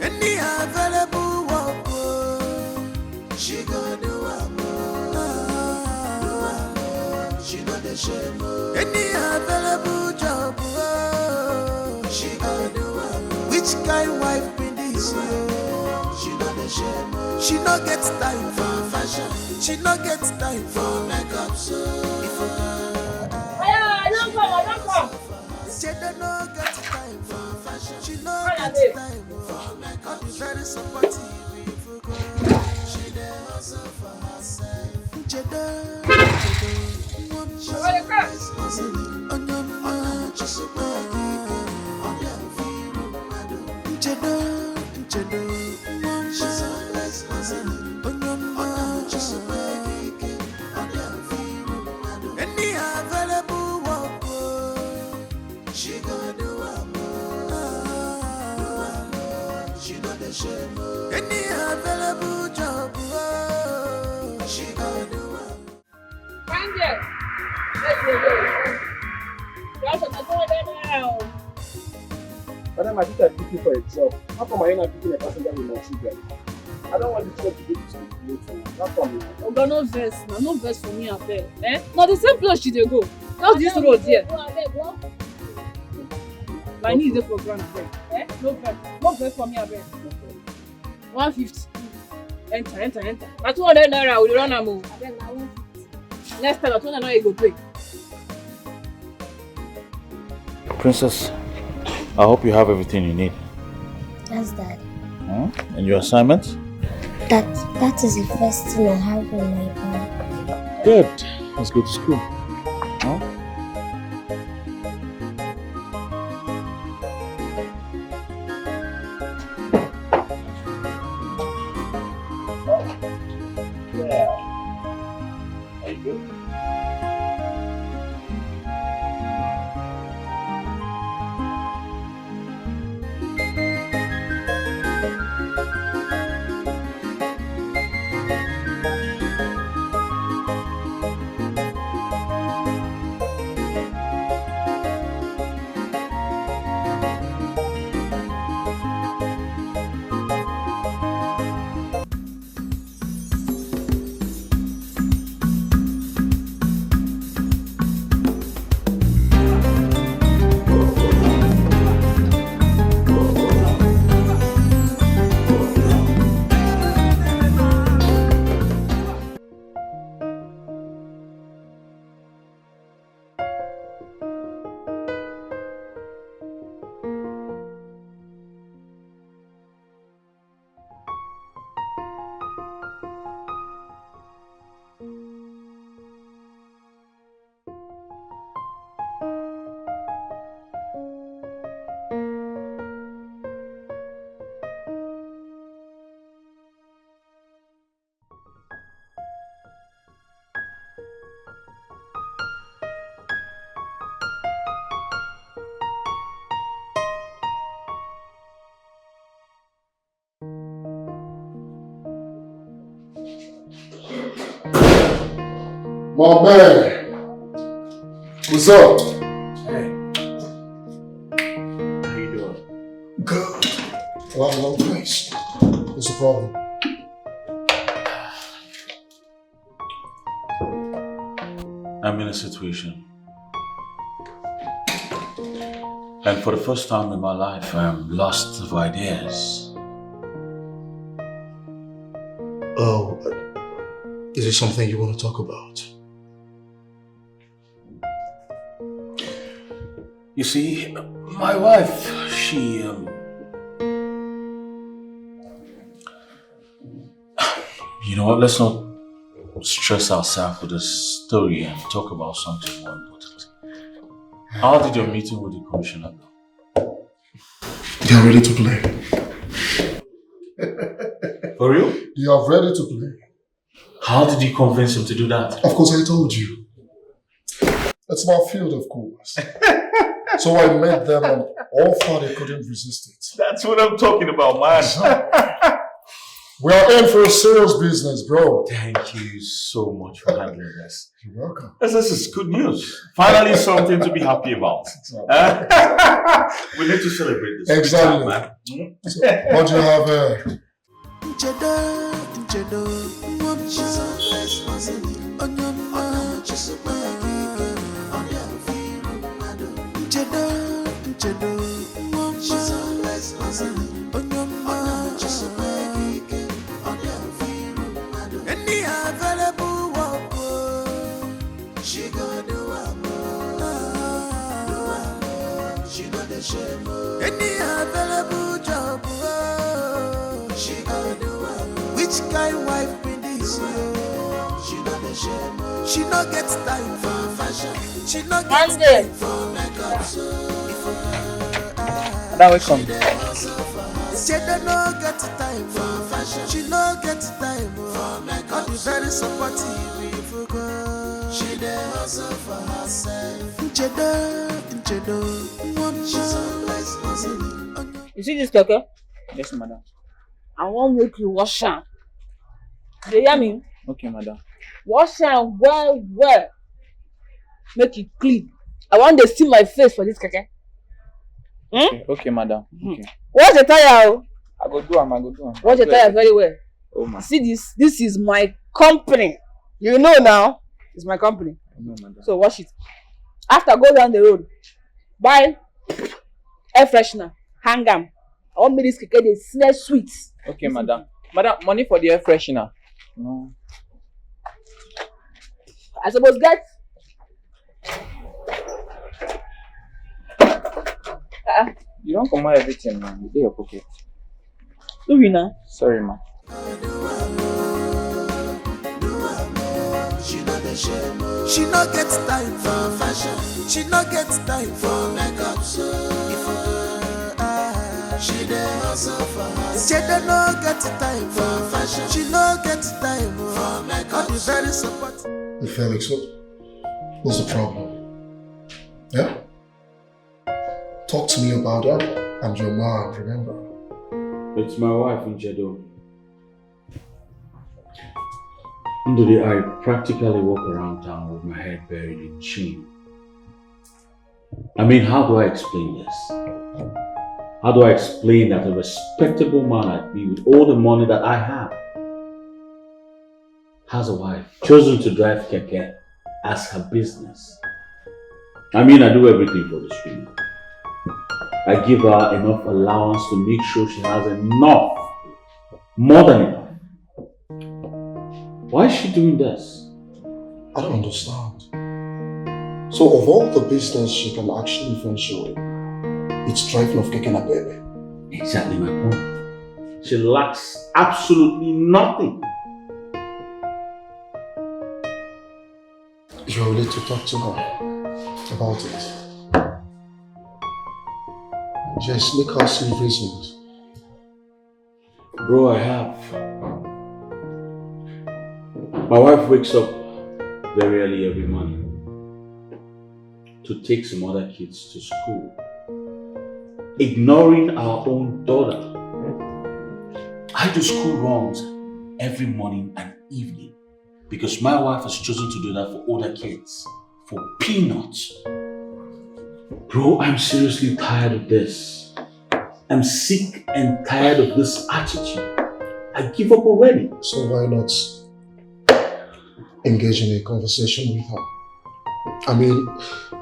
Any available work, she go do she know the shame. Any available job, she go do which kind wife be this? She know the shame. She no get time for fashion. She no get time for makeup. So I don't come. she don't no get time for fashion. She no get time for makeup. Be very supportive. She dey hustle for herself. She any available work, she go do she know the shame. Any available job, she go do Find it. Let's go. That's what I'm doing now. Madam, I think I'm picking for a job. How come I not picking a passenger with my children? I don't want this job to be discriminated. Not for me. Oh, God, no verse. No verse for me up there. Eh? Not the same place she dey go. Just this road here. My knee is there for ground up there. Eh? No verse. No verse for me up there. 150. Enter. That's 200 naira. We run a move. Next time, that's 200 naira you go pay. Princess, I hope you have everything you need. Yes, Dad. And your assignment? That is the first thing I have in my bag. Good. Let's go to school. Huh? Are you good? My man, what's up? Hey. How you doing? Good. Well, I'm in one place. What's the problem? I'm in a situation. And for the first time in my life, I'm lost of ideas. Oh, is it something you want to talk about? You see, my wife, she, you know what, let's not stress ourselves with this story and talk about something more important. How did your meeting with the commissioner go? They are ready to play. For real? They are ready to play. How did you convince him to do that? Of course, I told you. It's my field, of course. So I met them and all far they couldn't resist it. That's what I'm talking about, man. We are in for a serious business, bro. Thank you so much for handling this. You're welcome. This is good news. Finally, something to be happy about. We need to celebrate this. Exactly. Man. So, what do you have here? Any available job, she gonna do it. Which kind wife be this? She not the shame. She not get time for fashion. She not get time for makeup. Now we come. She don't get time for fashion. She not get time for makeup. I'll be very supportive if you go. She dey hustle for herself. You see this Dikeh? Yes, madam. I won't make you wash am. You hear me? Okay, madam. Wash am well. Make it clean. I want to see my face for this Keke. Okay, madam. Okay. Wash the tire. I go do am. Wash the tire very well. Oh, ma. See this? This is my company. You know now. It's my company. No, madam. So wash it. After go down the road, buy air freshener, hang am. I want me this Keke dey smell sweet. Okay, madam. Madam, money for the air freshener. No. I suppose get. You don't come out everything, man. You do your pocket. Do we now? Sorry, ma. She not get time for fashion. She not get time for makeup. She dey hustle for her. She dey not get time for fashion. She not get time for makeup. I'll be very supportive. Hey, Felix, what's the problem? Yeah? Talk to me about her. I'm your man, remember? It's my wife, Ini Edo. Today, I practically walk around town with my head buried in shame. I mean, how do I explain this? How do I explain that a respectable man like me with all the money that I have has a wife chosen to drive Keke as her business? I mean, I do everything for this woman. I give her enough allowance to make sure she has enough, more than enough. Why is she doing this? I don't understand. So of all the business she can actually venture in, it's driving off kicking a baby. Exactly my point. She lacks absolutely nothing. You're ready to talk to her about it. Just make her see reasons. Bro, I have. My wife wakes up very early every morning to take some other kids to school, ignoring our own daughter. I do school runs every morning and evening because my wife has chosen to do that for other kids for peanuts. Bro, I'm seriously tired of this. I'm sick and tired of this attitude. I give up already. So why not engage in a conversation with her? I mean,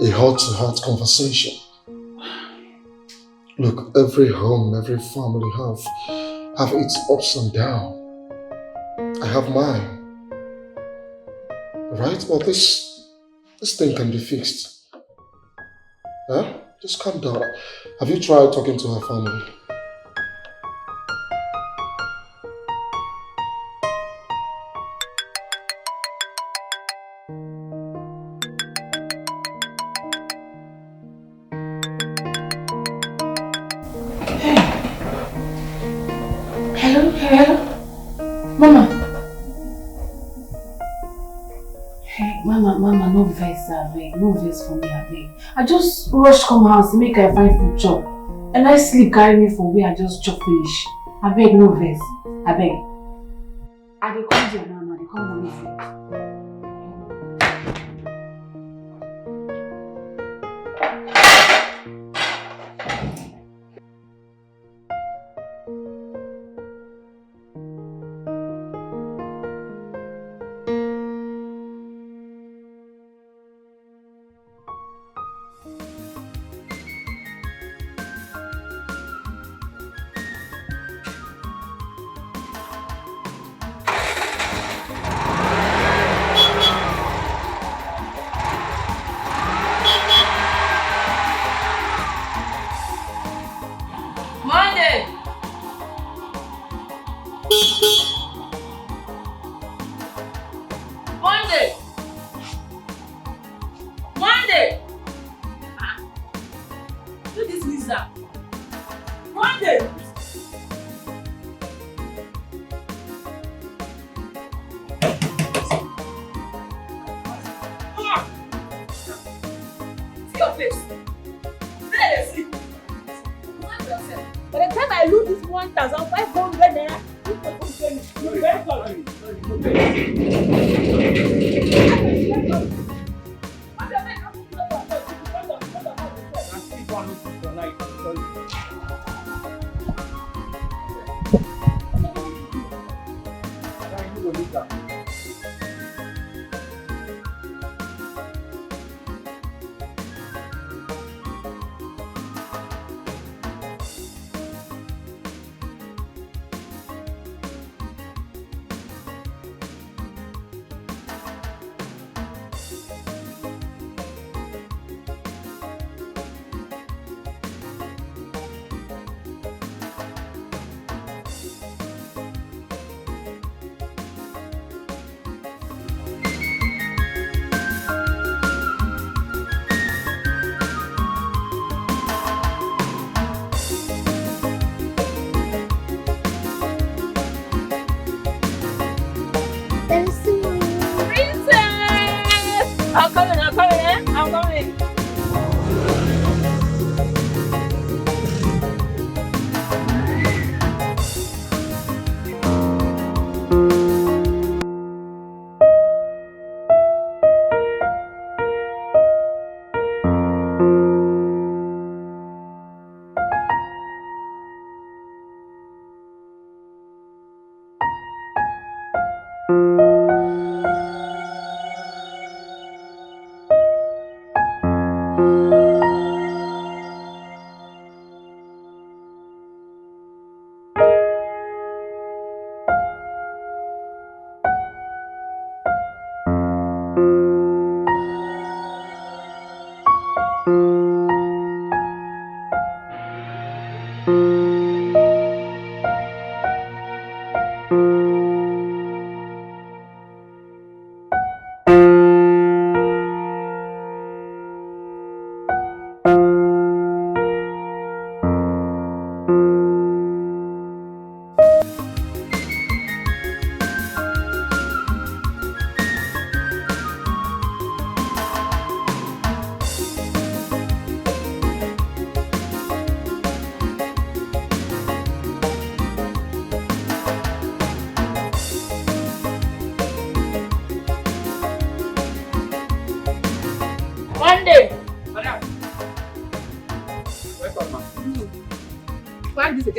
a heart-to-heart conversation. Look, every home, every family have its ups and downs. I have mine. Right? But this thing can be fixed. Huh? Just calm down. Have you tried talking to her family? Hello? Mama. Hey, Mama, no vex, abeg. No vex for me, abeg. I just rush come house to make I find food chop. And I sleep carry me for where I just chop finish. Abeg, no vex. Abeg. I dey come there now, I dey come with you.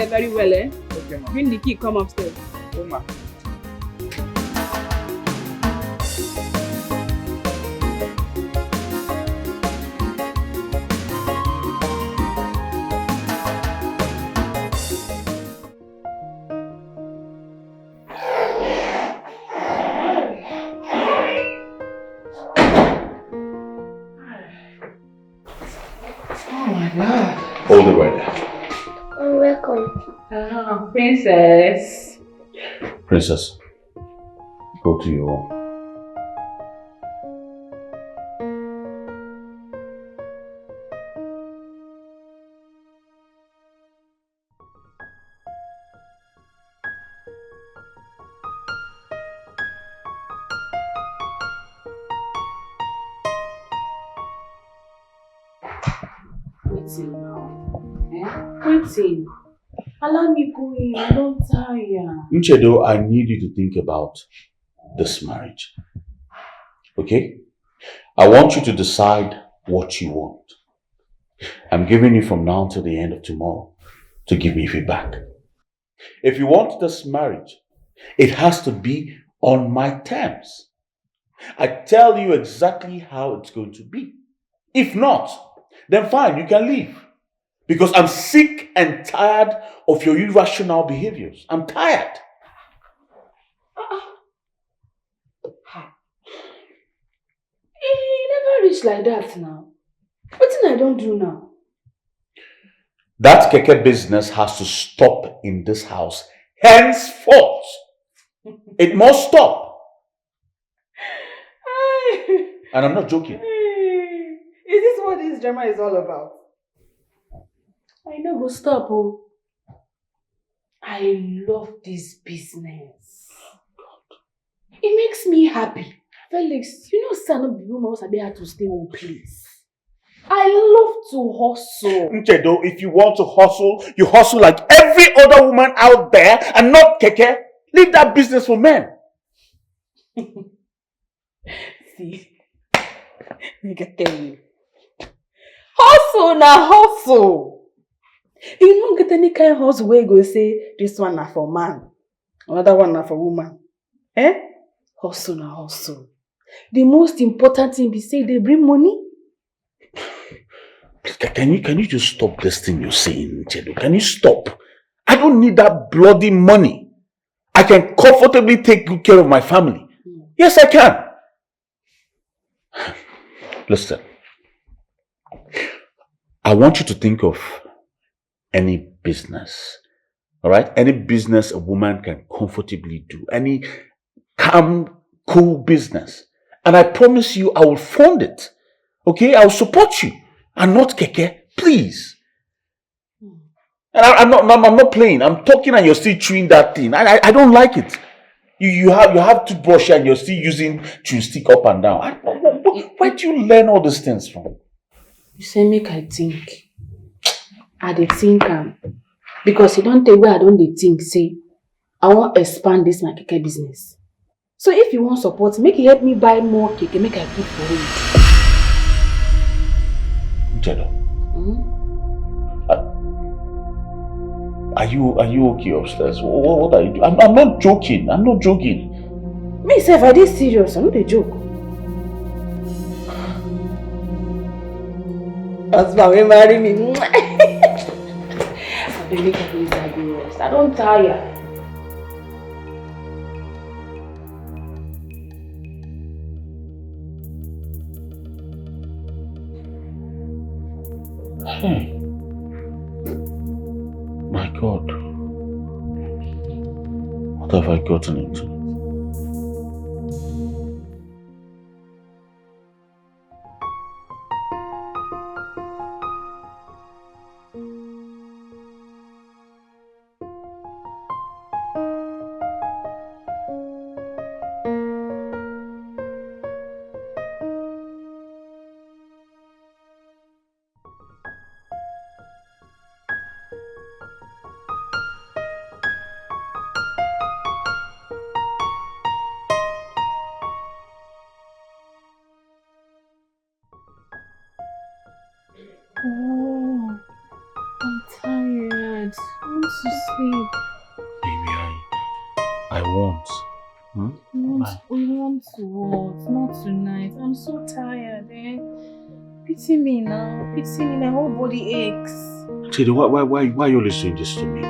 Very well, eh? Okay, ma. Bring the key, come upstairs. Oh, ma. Oh my God. Hold it right there. Welcome. Princess. Princess, go to your room. Waiting now. Eh? Waiting. Allow me go in. I don't tire. Nchedo, I need you to think about this marriage. Okay? I want you to decide what you want. I'm giving you from now till the end of tomorrow to give me feedback. If you want this marriage, it has to be on my terms. I tell you exactly how it's going to be. If not, then fine, you can leave. Because I'm sick and tired of your irrational behaviors. I'm tired. He never reached like that now. What thing I don't do now? That keke business has to stop in this house henceforth. It must stop. And I'm not joking. Is this what this drama is all about? I know, go stop. Oh. I love this business. It makes me happy. Felix, you know, son of the woman was able to stay one place. I love to hustle. Nchedo, if you want to hustle, you hustle like every other woman out there and not keke. Leave that business for men. See, I can tell you. Hustle na hustle. You don't get any kind of hustle where you go say, this one na for man, another one na for woman. Eh? Hustle na hustle. The most important thing be say they bring money. Can you just stop this thing you're saying, Nchedo? Can you stop? I don't need that bloody money. I can comfortably take good care of my family. Yes, I can. Listen. I want you to think of any business. Alright? Any business a woman can comfortably do. Any calm, cool business. And I promise you I will fund it. Okay? I will support you. And not keke. Please. And I'm not playing. I'm talking and you're still chewing that thing. I don't like it. You have toothbrush and you're still using chewing stick up and down. Where do you learn all these things from? You say make I think. I dey think because you don't take where I don't dey think. Say I want to expand this my keke business. So if you want support, make it help me buy more keke. Make I put for it. Jado. Are you okay upstairs? What are you doing? I'm not joking. I'm not joking. Me say if I did serious, I'm not a joke. Husband, we marry me. I beg make I please I go rest. I don't tire. Hey. My God. What have I gotten into? Oh, I'm tired. I want to sleep. Baby, I want. We want to what? Not tonight. I'm so tired, eh? Pity me now. Pity me. My whole body aches. Chidi, why are you always doing this to me?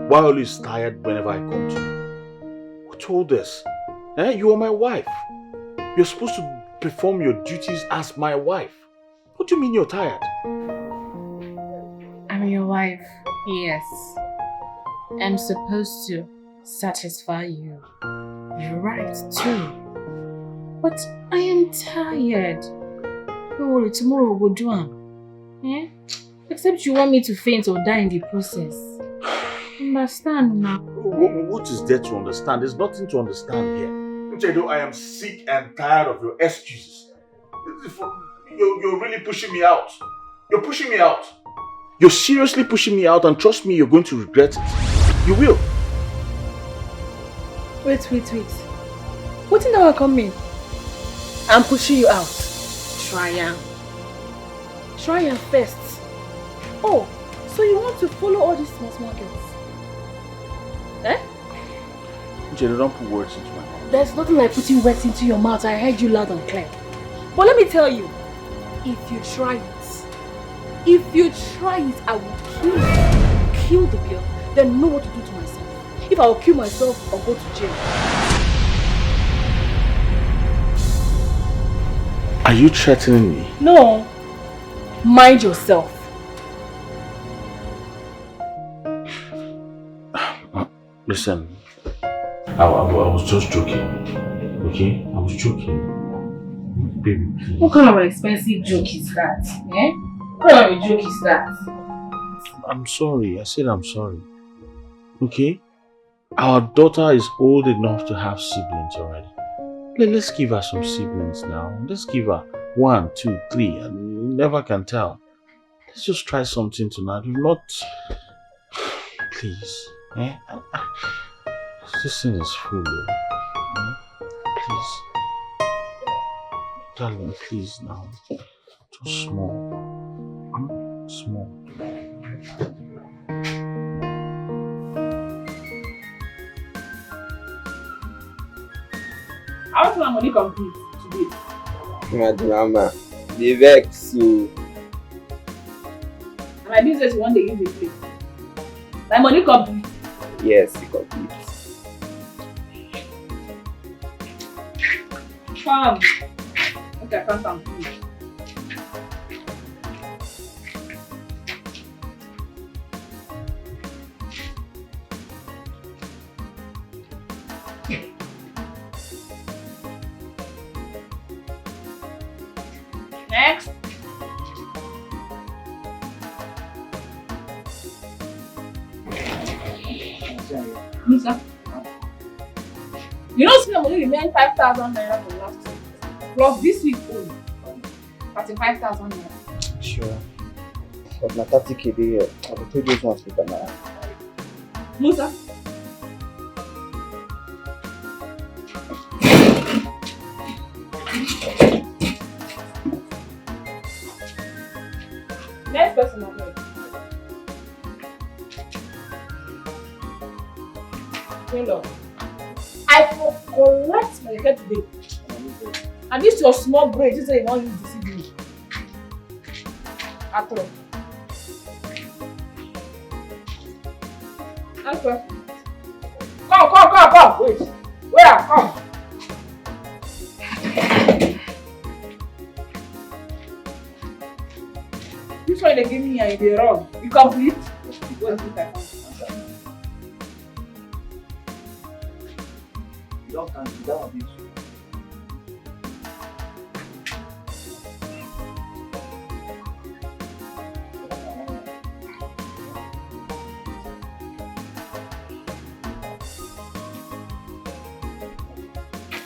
Why are you always tired whenever I come to you? Who told this? Eh? You are my wife. You're supposed to perform your duties as my wife. What do you mean you're tired? I'm your wife. Yes. I'm supposed to satisfy you. You're right too. But I am tired. Don't worry, tomorrow we'll do it. Eh? Except you want me to faint or die in the process. Understand now. What is there to understand? There's nothing to understand here. Nchedo, I am sick and tired of your excuses. You're really pushing me out. You're pushing me out. You're seriously pushing me out, and trust me, you're going to regret it. You will. Wait. What in now coming? I'm pushing you out. Try first. Oh, so you want to follow all these small girls? Eh? Jenny, don't put words into my mouth. There's nothing like putting words into your mouth. I heard you loud and clear. But let me tell you, if you try it, I will kill the girl, then know what to do to myself. If I will kill myself or go to jail. Are you threatening me? No. Mind yourself. Listen, I was just joking, okay? I was joking. Baby, please. What kind of an expensive joke is that? Eh? What kind of a joke is that? I'm sorry. I said I'm sorry. Okay? Our daughter is old enough to have siblings already. Let's give her some siblings now. Let's give her 1, 2, 3, and you never can tell. Let's just try something tonight. We've not... Please. Eh? This thing is full. Please. Darling, please now. Too small. Small. How much my money complete today? My drama. They vex so. And my business one day give me play. My money complete. Yes, it complete. Fam. Okay, I can't complete. Next. Musa. You know, see, money remain 5,000 naira from last week. Plus this week only. 35,000 naira. Sure. But my 30k there, I will take those ones later now. Musa. Next person on me. Hello. I will collect my head today. And this your small brain, you say you want to deceive me. At all. Next person. Come. Wait. Where? Come. This one they give me and they wrong. You complete? Wait, You don't cancel that one.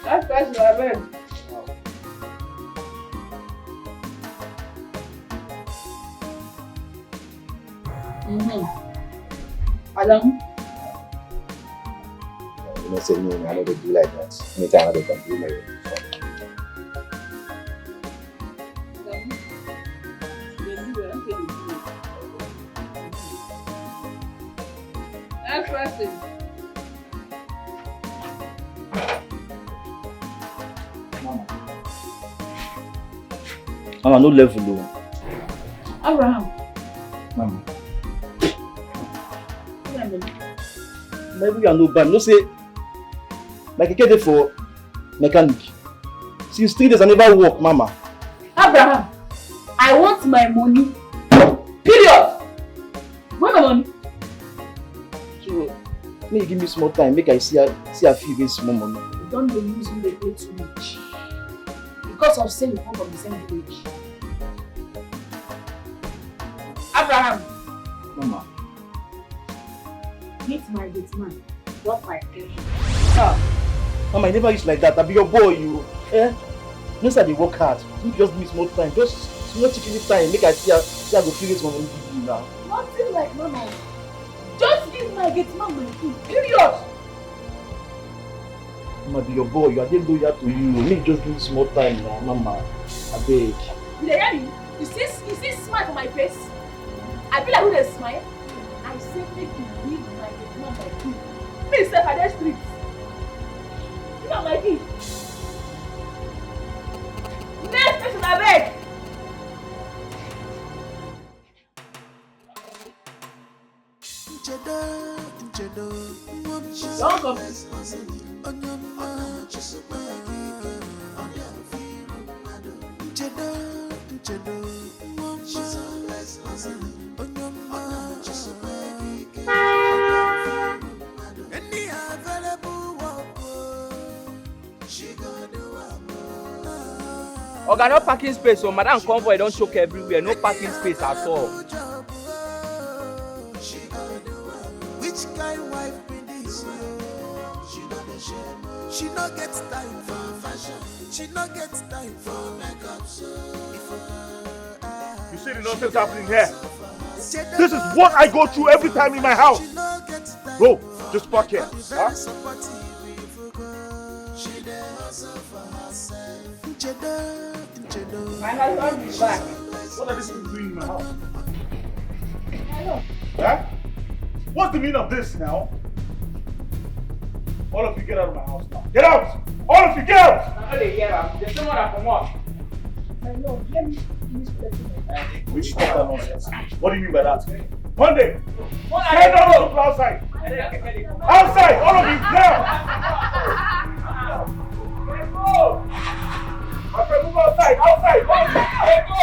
That's person I read. Adam. You know, say no, I know they do like that. Anytime they can do like that. Next person. Mama, no level low. Abraham. Mama. Maybe you are no bad. No say, like I get for mechanic. Since 3 days I never work, Mama. Abraham, I want my money. Period. Where my money? So, may you give me small time, make I see a few days small money. You don't use me, they pay too much. Because of saying you come from the same village. Abraham. Mama. Meet my date man. Drop my head. Mama, you never used like that. I be your boy, you. Eh? No, sir, they work hard. You just give me small time. Just small chicken time. Make I see I go feel it when I'm now. Nothing like mama. Just give my get man my food. Period. Mama, be your boy. You are getting loyal to you. Make just give small time now, Mama. I beg. You hear me? You see smile for my face? I feel like who they smile? I say make you give my get man my food. Please step at the streets. Give her my key. Next person I beg. Don't come. Oga, no parking space, so madam convoy don't choke everywhere. No parking space at all. Which kind wife be this? She no get time for fashion. She no get time for makeup. You see the nonsense happening here? This is what I go through every time in my house. Bro, just park here. Huh? My husband is back. What are these people doing in my house? Huh? What's the meaning of this now? All of you get out of my house now. Get out! All of you get out! Now they get out. There's someone that come up. My lord, let me finish blessing my life. Will you stop that nonsense? What do you mean by that? Monday! What Get are out of outside! Outside! All of you, now! My friend, move outside! Outside! Let's go!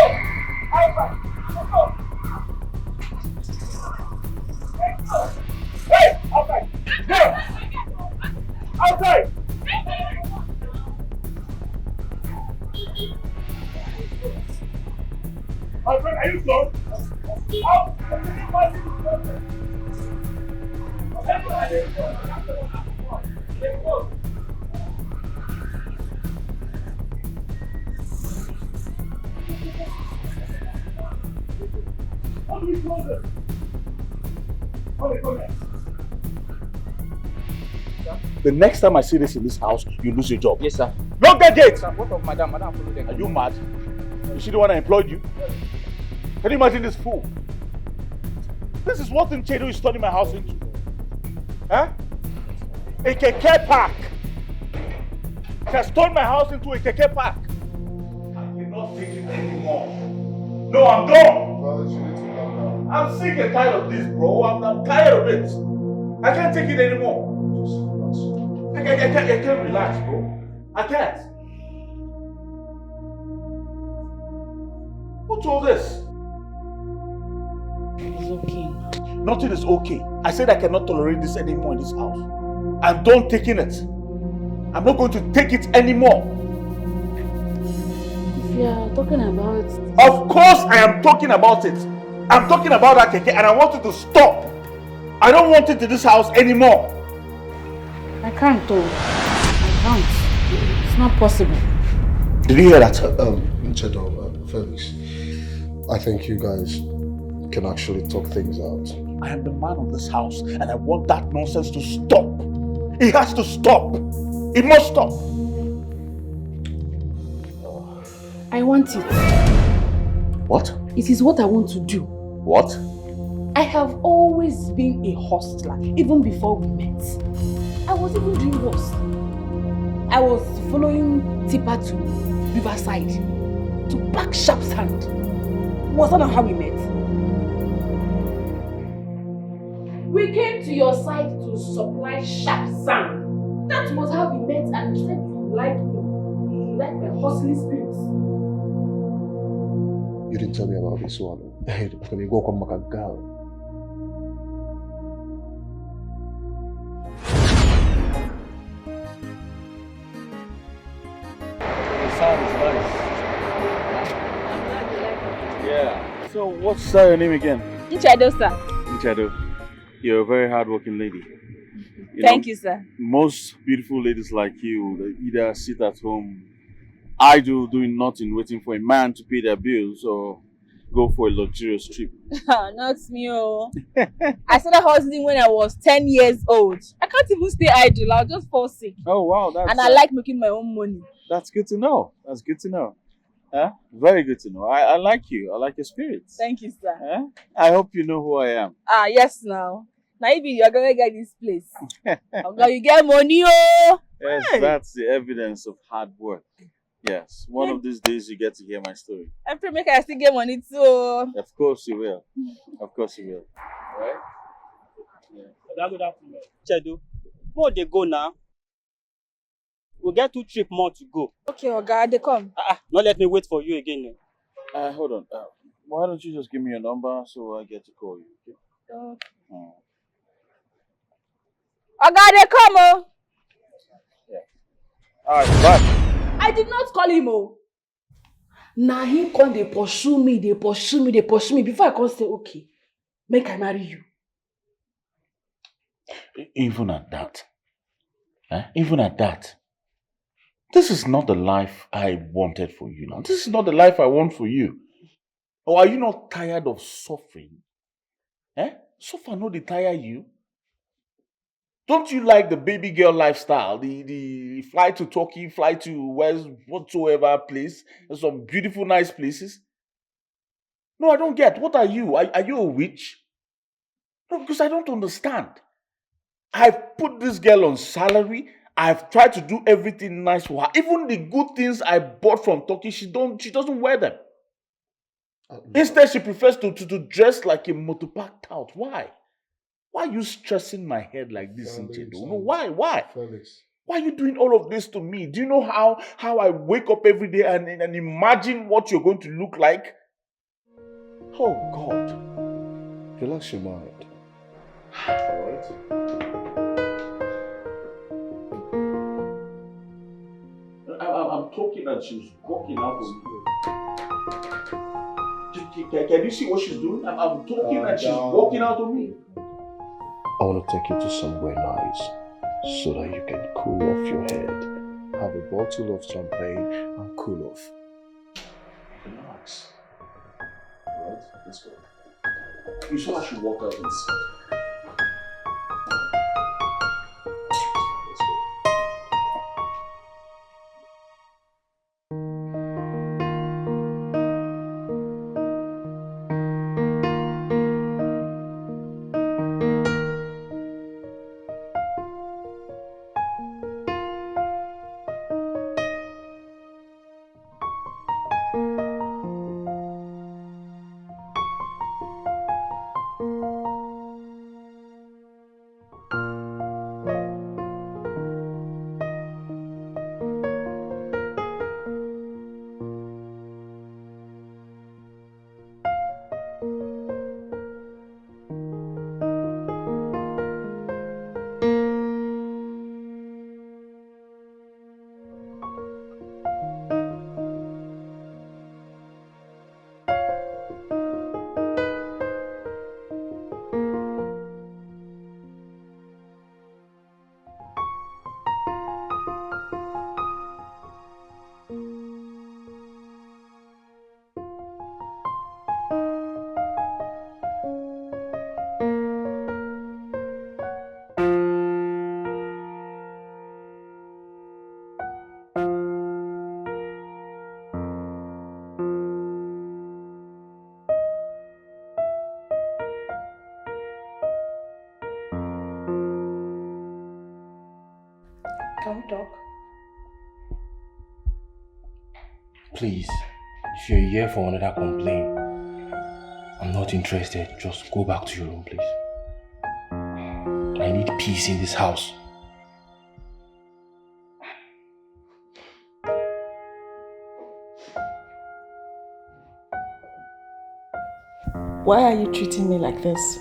Outside! Let's go! Let's go! Hey! Outside! There! Outside! My friend, are you close? Out! How do we close it? Come here. The next time I see this in this house, you lose your job. Yes, sir. Lock that gate! Sir, what of madam? Madam, follow them. Are you mad? You see the one I employed you? Can you imagine this fool? This is what Nchedo is turning my house into. Huh? A keke park. She has turned my house into a keke park. I cannot take it anymore. No, I'm done. I'm sick and tired of this, bro. I'm tired of it. I can't take it anymore. I can't relax, bro. I can't. What's all this? It's okay. Nothing is okay. I said I cannot tolerate this anymore in this house. I'm done taking it. I'm not going to take it anymore. If you are talking about... Of course I am talking about it. I'm talking about that keke and I want it to stop. I don't want it in this house anymore. I can't though. I can't. It's not possible. Did you hear that? Nchedo, Felix, I think you guys can actually talk things out. I am the man of this house and I want that nonsense to stop. It has to stop. It must stop. I want it. What? It is what I want to do. What? I have always been a hustler, even before we met. I was even doing worse. I was following Tipper to Riverside to pack sharp sand. Was that not how we met? We came to your side to supply sharp sand. That was how we met, and you said you like me. You like my hustling spirits. You didn't tell me about this one. Can you go come back and go? Sounds nice. Yeah. So what's your name again? Nchedo, sir. Nchedo. You're a very hardworking lady. Thank you, sir. Most beautiful ladies like you, they either sit at home idle doing nothing, waiting for a man to pay their bills or go for a luxurious trip. Not me, oh. I started hustling when I was 10 years old. I can't even stay idle. I'll just fall sick. Oh wow, that's and I like making my own money. That's good to know. That's good to know. Very good to know. I like you. I like your spirits. Thank you, sir. I hope you know who I am. Yes, now. Now you're gonna get this place. Now you get money, oh. Yes, Hey. That's the evidence of hard work. Yes, one of these days you get to hear my story. I pray make I still get money too. Of course you will. Of course you will. Right? Yeah. Good afternoon. Chedu, where they go now? We'll get 2 trips more to go. Okay, Oga, they come. Not let me wait for you again. Hold on. Why don't you just give me your number so I get to call you? Okay? Oga, they come, oh. Yeah. Alright, bye. I did not call him, oh. Now he come, they pursue me before I can say, okay, make I marry you. Even at that. Even at that. This is not the life I wanted for you now. This is not the life I want for you. Or are you not tired of suffering? Suffer no dey tire you? Don't you like the baby girl lifestyle? The fly to Turkey, fly to whatsoever place. There's some beautiful, nice places. No, I don't get. What are you? Are you a witch? No, because I don't understand. I've put this girl on salary. I've tried to do everything nice for her. Even the good things I bought from Turkey, she doesn't wear them. Instead, she prefers to dress like a motopark tout. Why? Why are you stressing my head like this, Nchedo? No, why? Felix. Why are you doing all of this to me? Do you know how I wake up every day and imagine what you're going to look like? Oh, God. Relax your mind. Alright. I'm talking and she's walking out of me. Can you see what she's doing? I'm talking and she's walking out of me. I want to take you to somewhere nice so that you can cool off your head. Have a bottle of champagne and cool off. Relax. Alright, let's go. You saw I should walk out inside. Can we talk? Please, if you're here for another complaint, I'm not interested. Just go back to your room, please. I need peace in this house. Why are you treating me like this?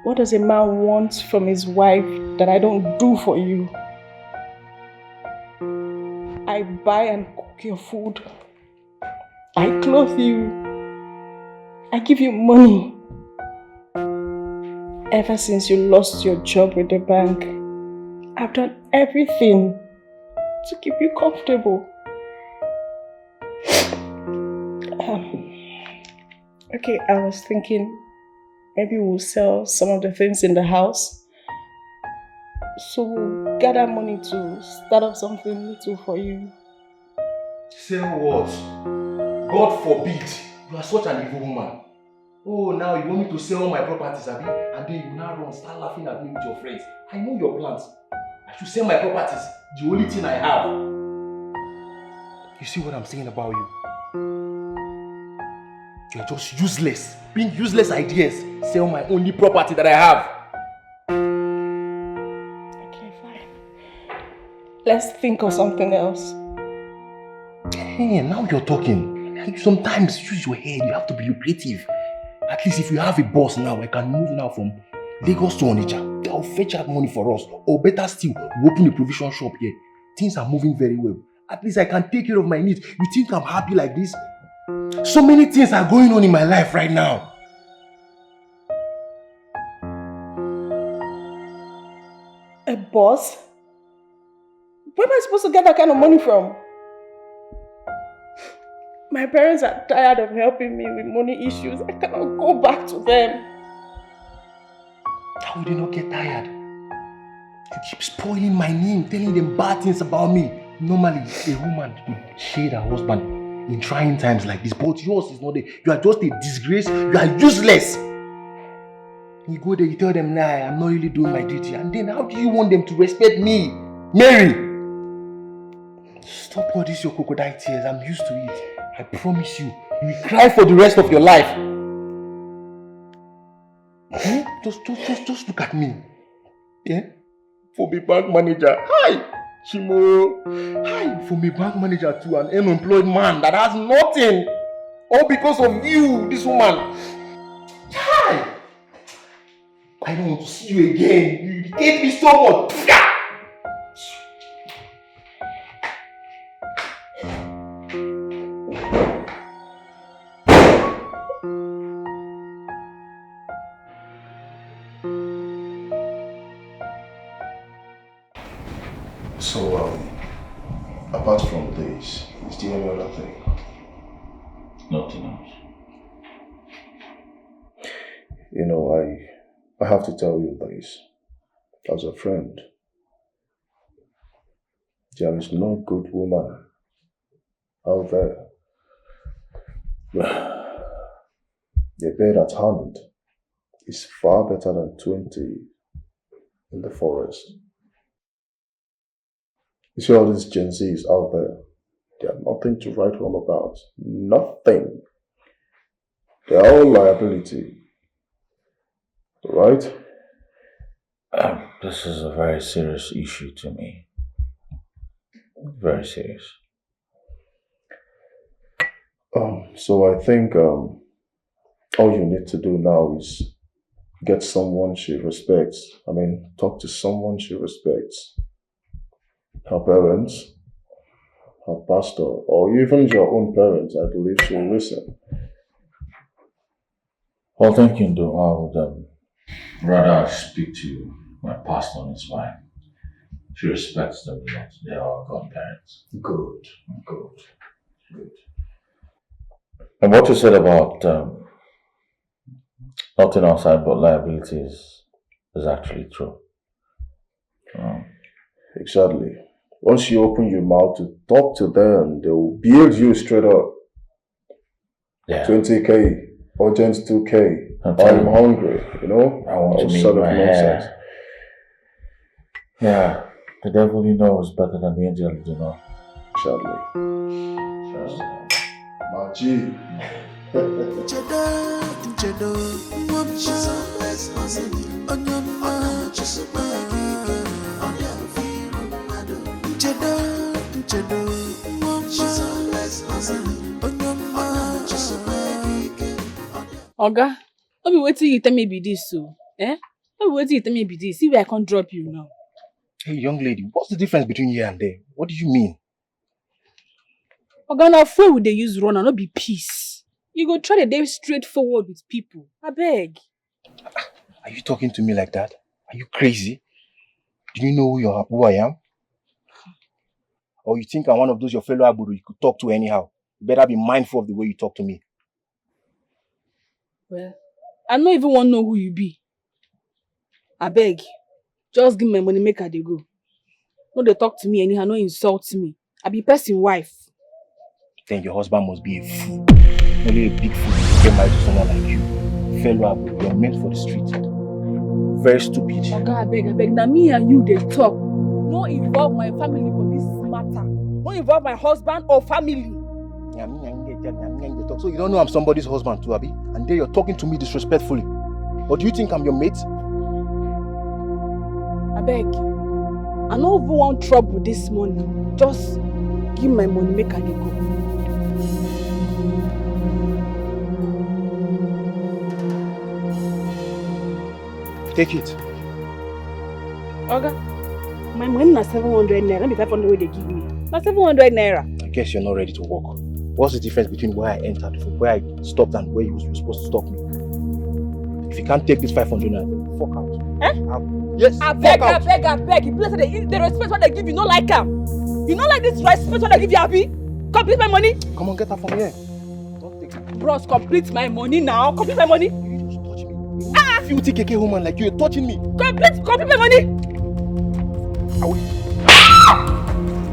What does a man want from his wife that I don't do for you? I buy and cook your food. I clothe you. I give you money. Ever since you lost your job with the bank, I've done everything to keep you comfortable. Okay, I was thinking maybe we'll sell some of the things in the house. So we'll gather money to start up something little for you. Sell what? God forbid. You are such an evil woman. Oh, now you want me to sell all my properties, Abi? And then you now run, start laughing at me with your friends. I know your plans. I should sell my properties. The only thing I have. You see what I'm saying about you? You're just useless. Bring useless ideas. Sell my only property that I have. Okay, fine. Let's think of something else. Hey, now you're talking. Sometimes use your head. You have to be creative. At least if you have a boss now, I can move now from Lagos to Onitsha. They'll fetch out money for us. Or better still, we open a provision shop here. Things are moving very well. At least I can take care of my needs. You think I'm happy like this? So many things are going on in my life right now. A boss? Where am I supposed to get that kind of money from? My parents are tired of helping me with money issues. I cannot go back to them. How would you not get tired? You keep spoiling my name, telling them bad things about me. Normally, a woman would shade her husband in trying times like this, but yours is not there. You are just a disgrace. You are useless. You go there, you tell them, nah, I'm not really doing my duty. And then how do you want them to respect me? Mary! Stop all this your crocodile tears. I'm used to it. I promise you, you will cry for the rest of your life. Eh? Just look at me. Yeah? For a bank manager. Hi! Chimo. Hi! From a bank manager to an unemployed man that has nothing. All because of you, this woman. Hi! I don't want to see you again. You irritate me so much. So, apart from this, is there any other thing? Nothing else. You know, I have to tell you this. As a friend, there is no good woman out there. The bed at hand is far better than 20 in the forest. You see all these Gen Zs out there, they have nothing to write home about. Nothing. They are all liability. Right? This is a very serious issue to me. Very serious. So I think all you need to do now is get someone she respects. I mean, talk to someone she respects. Her parents, her pastor, or even your own parents. I believe she'll listen. Well, thank you, though. I would rather speak to my pastor and his wife. She respects them a lot. They are godparents. Good. And what you said about nothing outside but liabilities is actually true. Exactly. Once you open your mouth to talk to them, they will build you straight up. Yeah. 20K, urgent 2K. I'm hungry, you know? I want to meet sort of my nonsense. hair. Yeah. The devil you know is better than the angel you do not. Exactly. My G. Oga, no be wetin you tell me be this so. Eh? No be wetin you tell me be this. See where I can't drop you now. Hey, young lady, what's the difference between here and there? What do you mean? Oga, na phone we dey use run and no be peace. You go try to dey straightforward with people. Abeg. Are you talking to me like that? Are you crazy? Do you know who I am? Or you think I'm one of those your fellow Abudu you could talk to anyhow? You better be mindful of the way you talk to me. Well, I don't even want to know who you be. I beg. Just give me my money, make her dey go. No, they talk to me anyhow, no insult me. I be person wife. Then your husband must be a fool. Only a big fool to get married to someone like you. Fellow Abudu, you're meant for the street. Very stupid. Oga, I beg. Now me and you, they talk. No involve my family for this matter. No involve my husband or family. So you don't know I'm somebody's husband too, Abi? And then you're talking to me disrespectfully. Or do you think I'm your mate? I beg. I don't even want trouble this morning. Just give my money, make her dey go. Take it. Oga, my money na 700 naira, not be 500 wey they give me. Na 700 naira. I guess you're not ready to walk. What's the difference between where I entered from where I stopped and where you were supposed to stop me? If you can't take this 500 naira, fuck out. Yes, I beg. You place the respect what they give you, not like them. You not like this respect what they give you, Abi? Complete my money. Come on, get her from here. Bros, complete my money now. Complete my money. Filthy KK woman like you, you're touching me. Complete my money.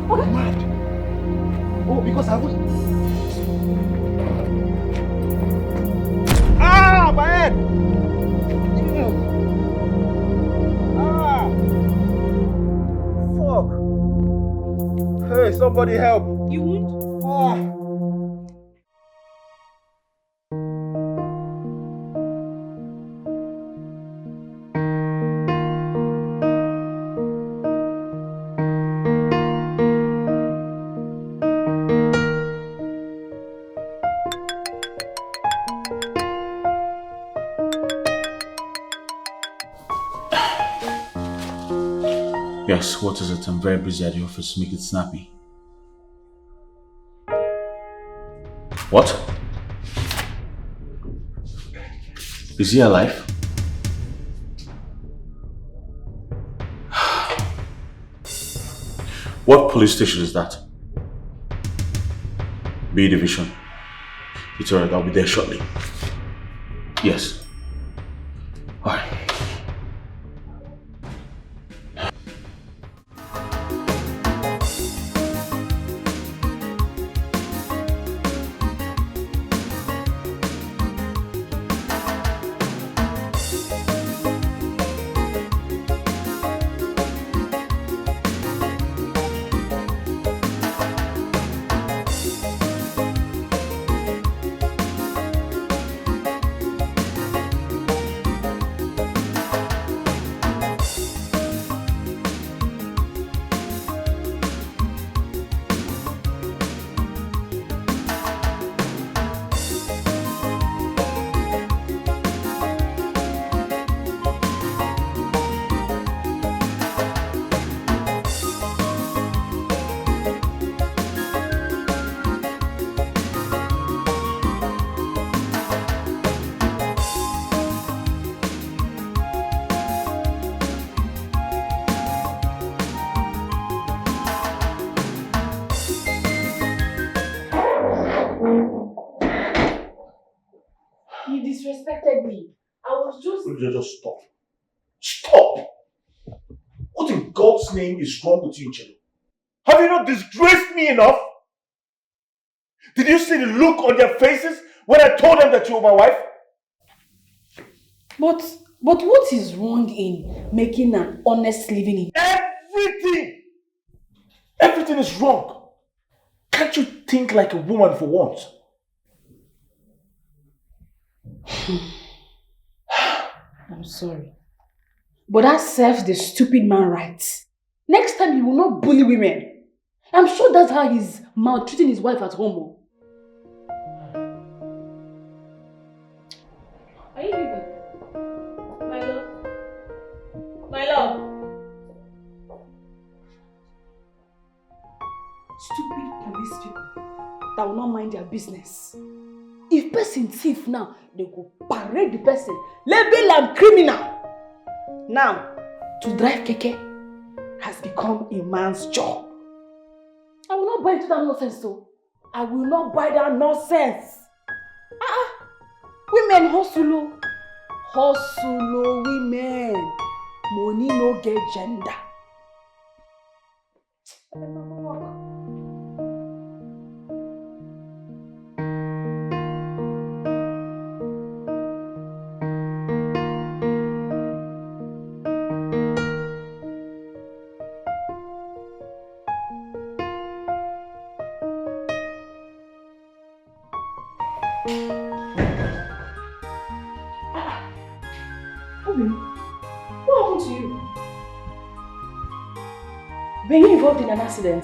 What mad? Oh, because I was. Ah, my head! Ah! Fuck! Hey, somebody help! You wound? Ah! Yes, what is it? I'm very busy at the office. Make it snappy. What? Is he alive? What police station is that? B Division. It's alright, I'll be there shortly. Yes. Alright. You disrespected me. I was just... Just stop. Stop! What in God's name is wrong with you, Chelo? Have you not disgraced me enough? Did you see the look on their faces when I told them that you were my wife? But what is wrong in making an honest living in... Everything! Everything is wrong. Can't you think like a woman for once? I'm sorry. But that serves the stupid man right. Next time he will not bully women. I'm sure that's how he's maltreating his wife at home. Are you leaving? My love? My love? Stupid police people that will not mind their business. If person thief now, they go parade the person, label am criminal. Now, to drive keke has become a man's job. I will not buy into that nonsense, so. I will not buy that nonsense. Women hustle. Hustle, women. Money no get gender. What happened to you? Were you involved in an accident?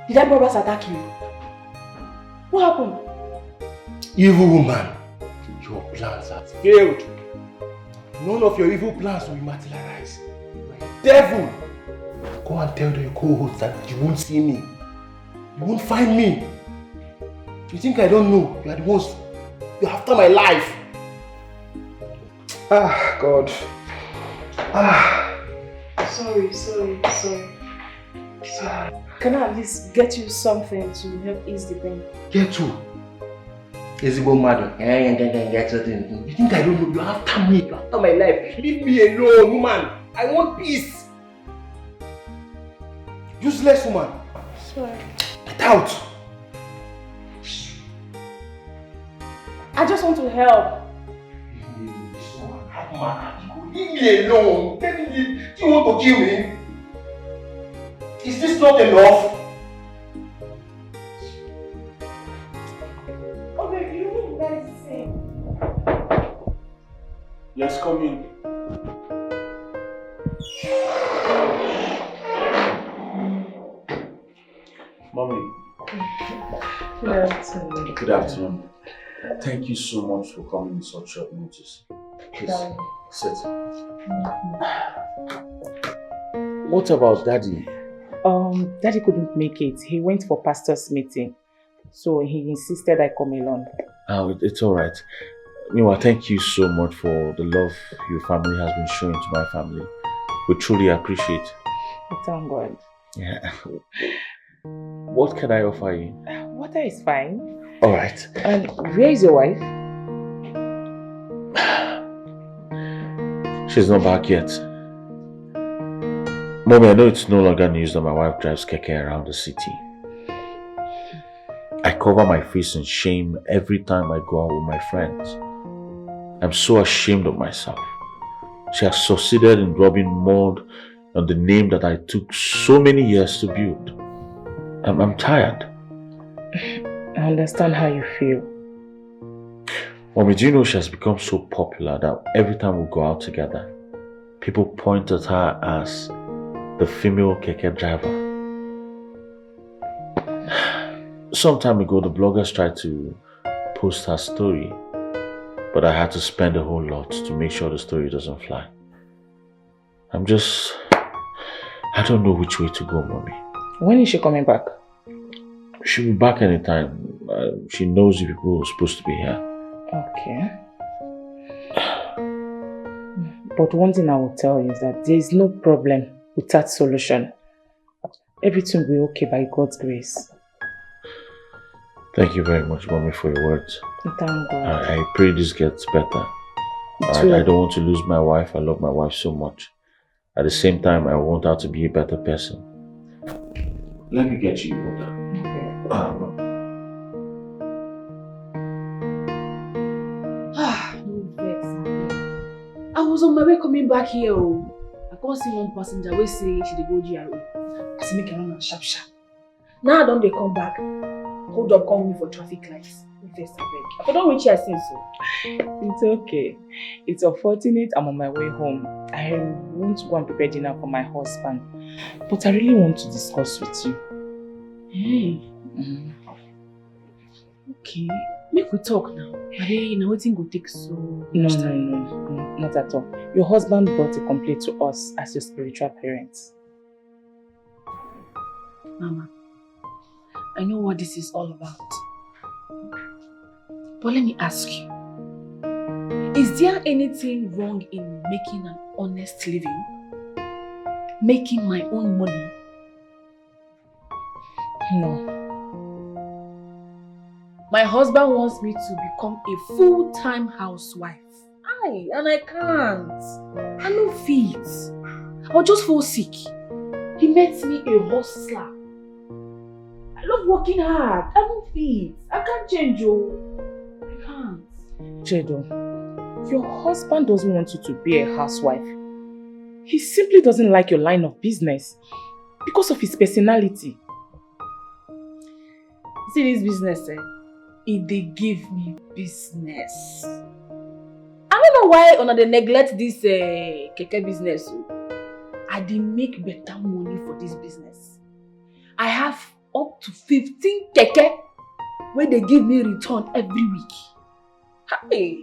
Did that robbers attack you? What happened? Evil woman, your plans have failed. None of your evil plans will materialize. You are a devil. Go and tell the co-host that you won't see me. You won't find me. You think I don't know? You are the ones. You're after my life. Ah, God. Ah. Sorry. Can I at least get you something to help ease the pain? Get you. Ezigbo madu. You think I don't know? You're after me. You're after my life. Leave me alone, woman. I want peace. Useless woman. Sorry. Get out. I just want to help. Leave me alone. Do you want to kill me? Is this not enough? Okay, you need medicine. Yes, come in. Mommy. Good afternoon. Good afternoon. Thank you so much for coming in such short notice. Please, sit. What about Daddy? Daddy couldn't make it. He went for pastor's meeting. So he insisted I come along. Oh, it's alright. Meanwhile, thank you so much for the love your family has been showing to my family. We truly appreciate. Thank God. Yeah. What can I offer you? Water is fine. Alright. And where is your wife? She's not back yet. Mommy, I know it's no longer news that my wife drives Dikeh around the city. I cover my face in shame every time I go out with my friends. I'm so ashamed of myself. She has succeeded in rubbing mud on the name that I took so many years to build. I'm tired. I understand how you feel. Mommy, do you know she has become so popular that every time we go out together, people point at her as the female keke driver. Some time ago, the bloggers tried to post her story, but I had to spend a whole lot to make sure the story doesn't fly. I don't know which way to go, Mommy. When is she coming back? She'll be back anytime. She knows the people who are supposed to be here. Okay. But one thing I will tell you is that there is no problem with that solution. Everything will be okay by God's grace. Thank you very much, Mommy, for your words. Thank God. I pray this gets better. I don't want to lose my wife. I love my wife so much. At the same time, I want her to be a better person. Let me get you water. Okay. No vex. I was on my way coming back here. I can't see one passenger wey say she dey go GRA. I say make I run am sharp. Now I don't dey come back. Hold up, call me for traffic lights. I don't reach here since. It's okay. It's unfortunate I'm on my way home. I want to go and prepare dinner for my husband. But I really want to discuss with you. Hey. Okay. Make we talk now. Now waiting go take so much time. No, not at all. Your husband brought a complaint to us as your spiritual parents. Mama, I know what this is all about. But let me ask you, is there anything wrong in making an honest living? Making my own money? No. My husband wants me to become a full-time housewife. And I can't. I no fit. I'll just fall sick. He makes me a hustler. I love working hard. I no fit. I can't change, oh. I can't. Chedo, your husband doesn't want you to be a housewife. He simply doesn't like your line of business because of his personality. See this business, they give me business. I don't know why they neglect this keke business. I dey make better money for this business. I have up to 15 keke where they give me return every week. Hey,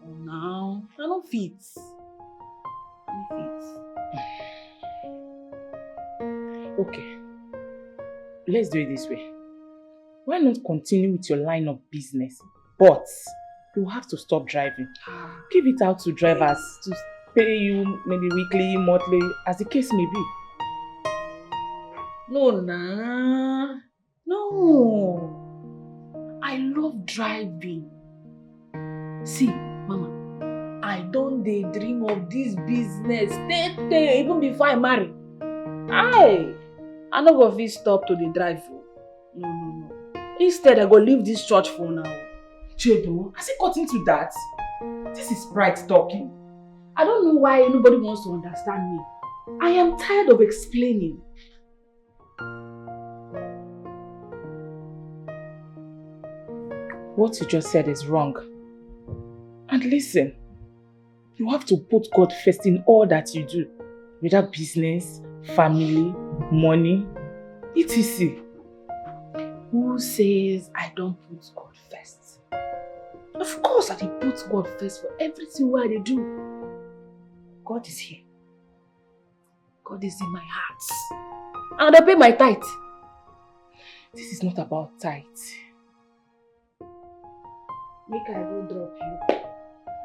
oh now I don't fit. Okay, let's do it this way. Why not continue with your line of business? But you have to stop driving. Give it out to drivers to pay you maybe weekly, monthly, as the case may be. No, nah. No. I love driving. See, Mama, I don't daydream of this business. Stay, even before I marry. I no go fit stop to the drive. No. Instead, I go leave this church for now. Chedo, has it got into that? This is pride talking. I don't know why nobody wants to understand me. I am tired of explaining. What you just said is wrong. And listen, you have to put God first in all that you do. Whether business, family, money, etc. Who says I don't put God first? Of course I put God first for everything what I do. God is here. God is in my heart. And I pay my tithe. This is not about tithe. Make I go drop you.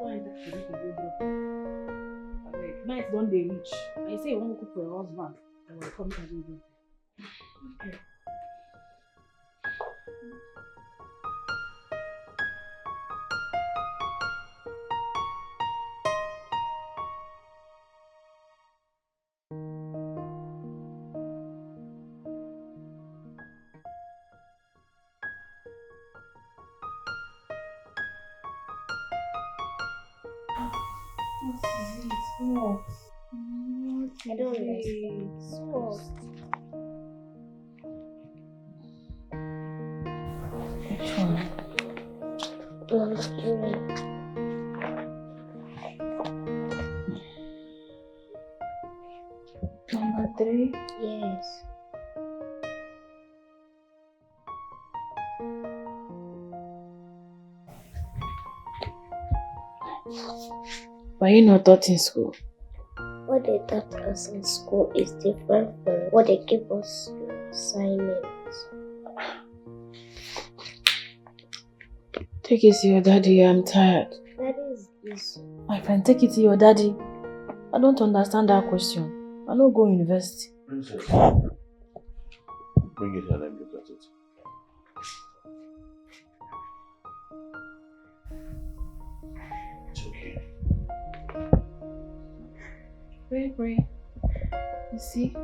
Why that make I go drop you? Night don't they reach. I say you want to cook for your husband. I will come to you. Okay. What? I don't understand. What? Which one? Number 3. Number 3? Yes. Were you not taught in school? What they taught us in school is different from what they give us in assignments. Take it to your daddy, I'm tired. That is easy. My friend, take it to your daddy. I don't understand that question. I don't go university. Princess, bring it here, let me look at it. It's okay. Pray. You see,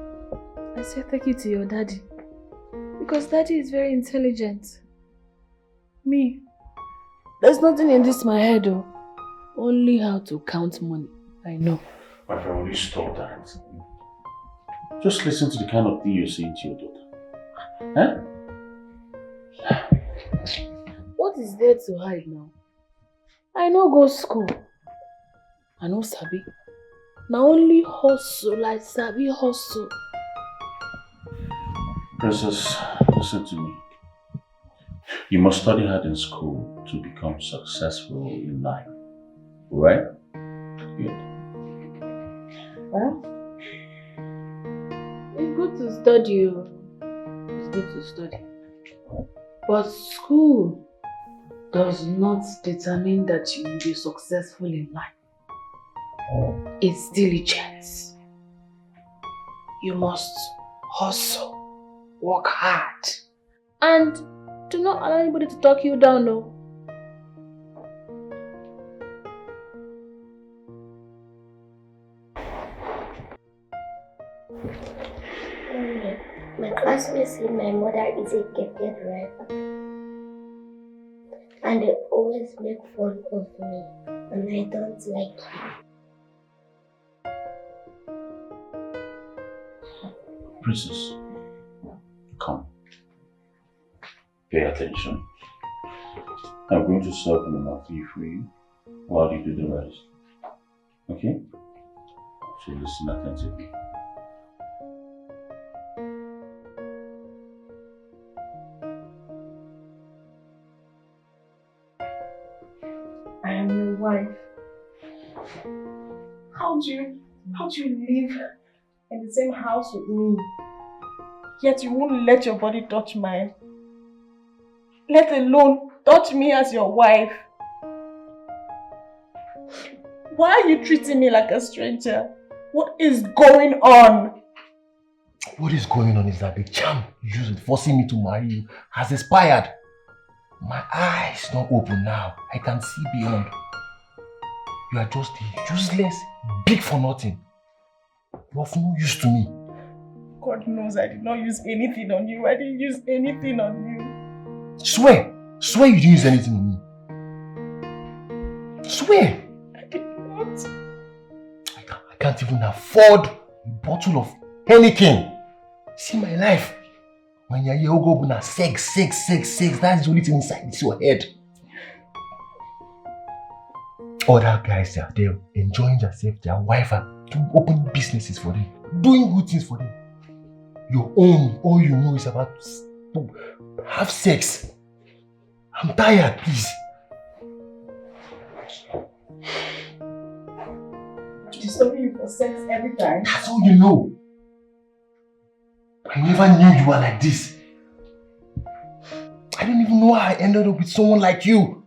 I said take it to your daddy. Because daddy is very intelligent. Me, there's nothing in this my head though. Only how to count money. I know. My friend, will you stop that? Just listen to the kind of thing you're saying to your daughter. Huh? What is there to hide now? I no go school. I no sabi. Now only hustle, like sabi hustle. Princess, listen to me. You must study hard in school to become successful in life. Right? Good. Well, it's good to study. It's good to study. But school does not determine that you will be successful in life. It's diligence. You must hustle, work hard, And do not allow anybody to talk you down, no. My classmates say my mother is a gifted driver. And they always make fun of me. And I don't like it. Princess, come. Pay attention. I'm going to serve an tea for you while you do the rest. Okay? So listen attentively. I am your wife. How do you live in the same house with me, yet you won't let your body touch mine? Let alone touch me as your wife. Why are you treating me like a stranger? What is going on? What is going on is that the charm you used forcing me to marry you has expired. My eyes not open now. I can see beyond. You are just a useless, big for nothing. You are of no use to me. God knows I did not use anything on you. I didn't use anything on you. Swear! Swear you didn't use anything on me. Swear! I did not. I can't even afford a bottle of anything. See my life. When you're here, go na sex. That's the only thing inside your head. Other guys, they're enjoying themselves, their wife, doing open businesses for them, doing good things for them. Your own, all you know is about to have sex. I'm tired, please. Disturbing you for sex every time. That's all you know. I never knew you were like this. I don't even know how I ended up with someone like you.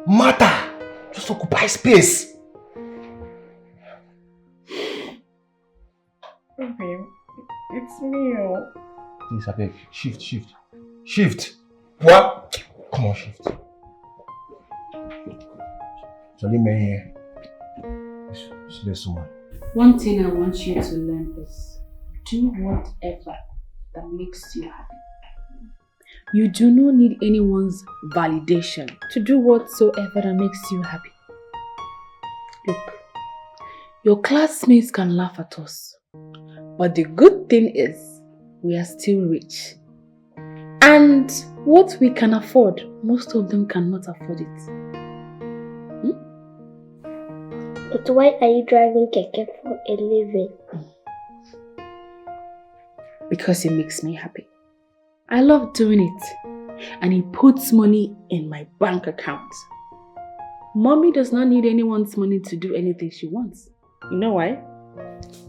Matter. Just occupy space. Babe, it's me. Please, I beg. Shift. What? Come on, shift. Charlie, man here. There's someone. One thing I want you to learn is do whatever that makes you happy. You do not need anyone's validation to do whatsoever that makes you happy. Look, your classmates can laugh at us, but the good thing is we are still rich. And what we can afford, most of them cannot afford it. But why are you driving Keke for a living? Because it makes me happy. I love doing it. And it puts money in my bank account. Mommy does not need anyone's money to do anything she wants. You know why?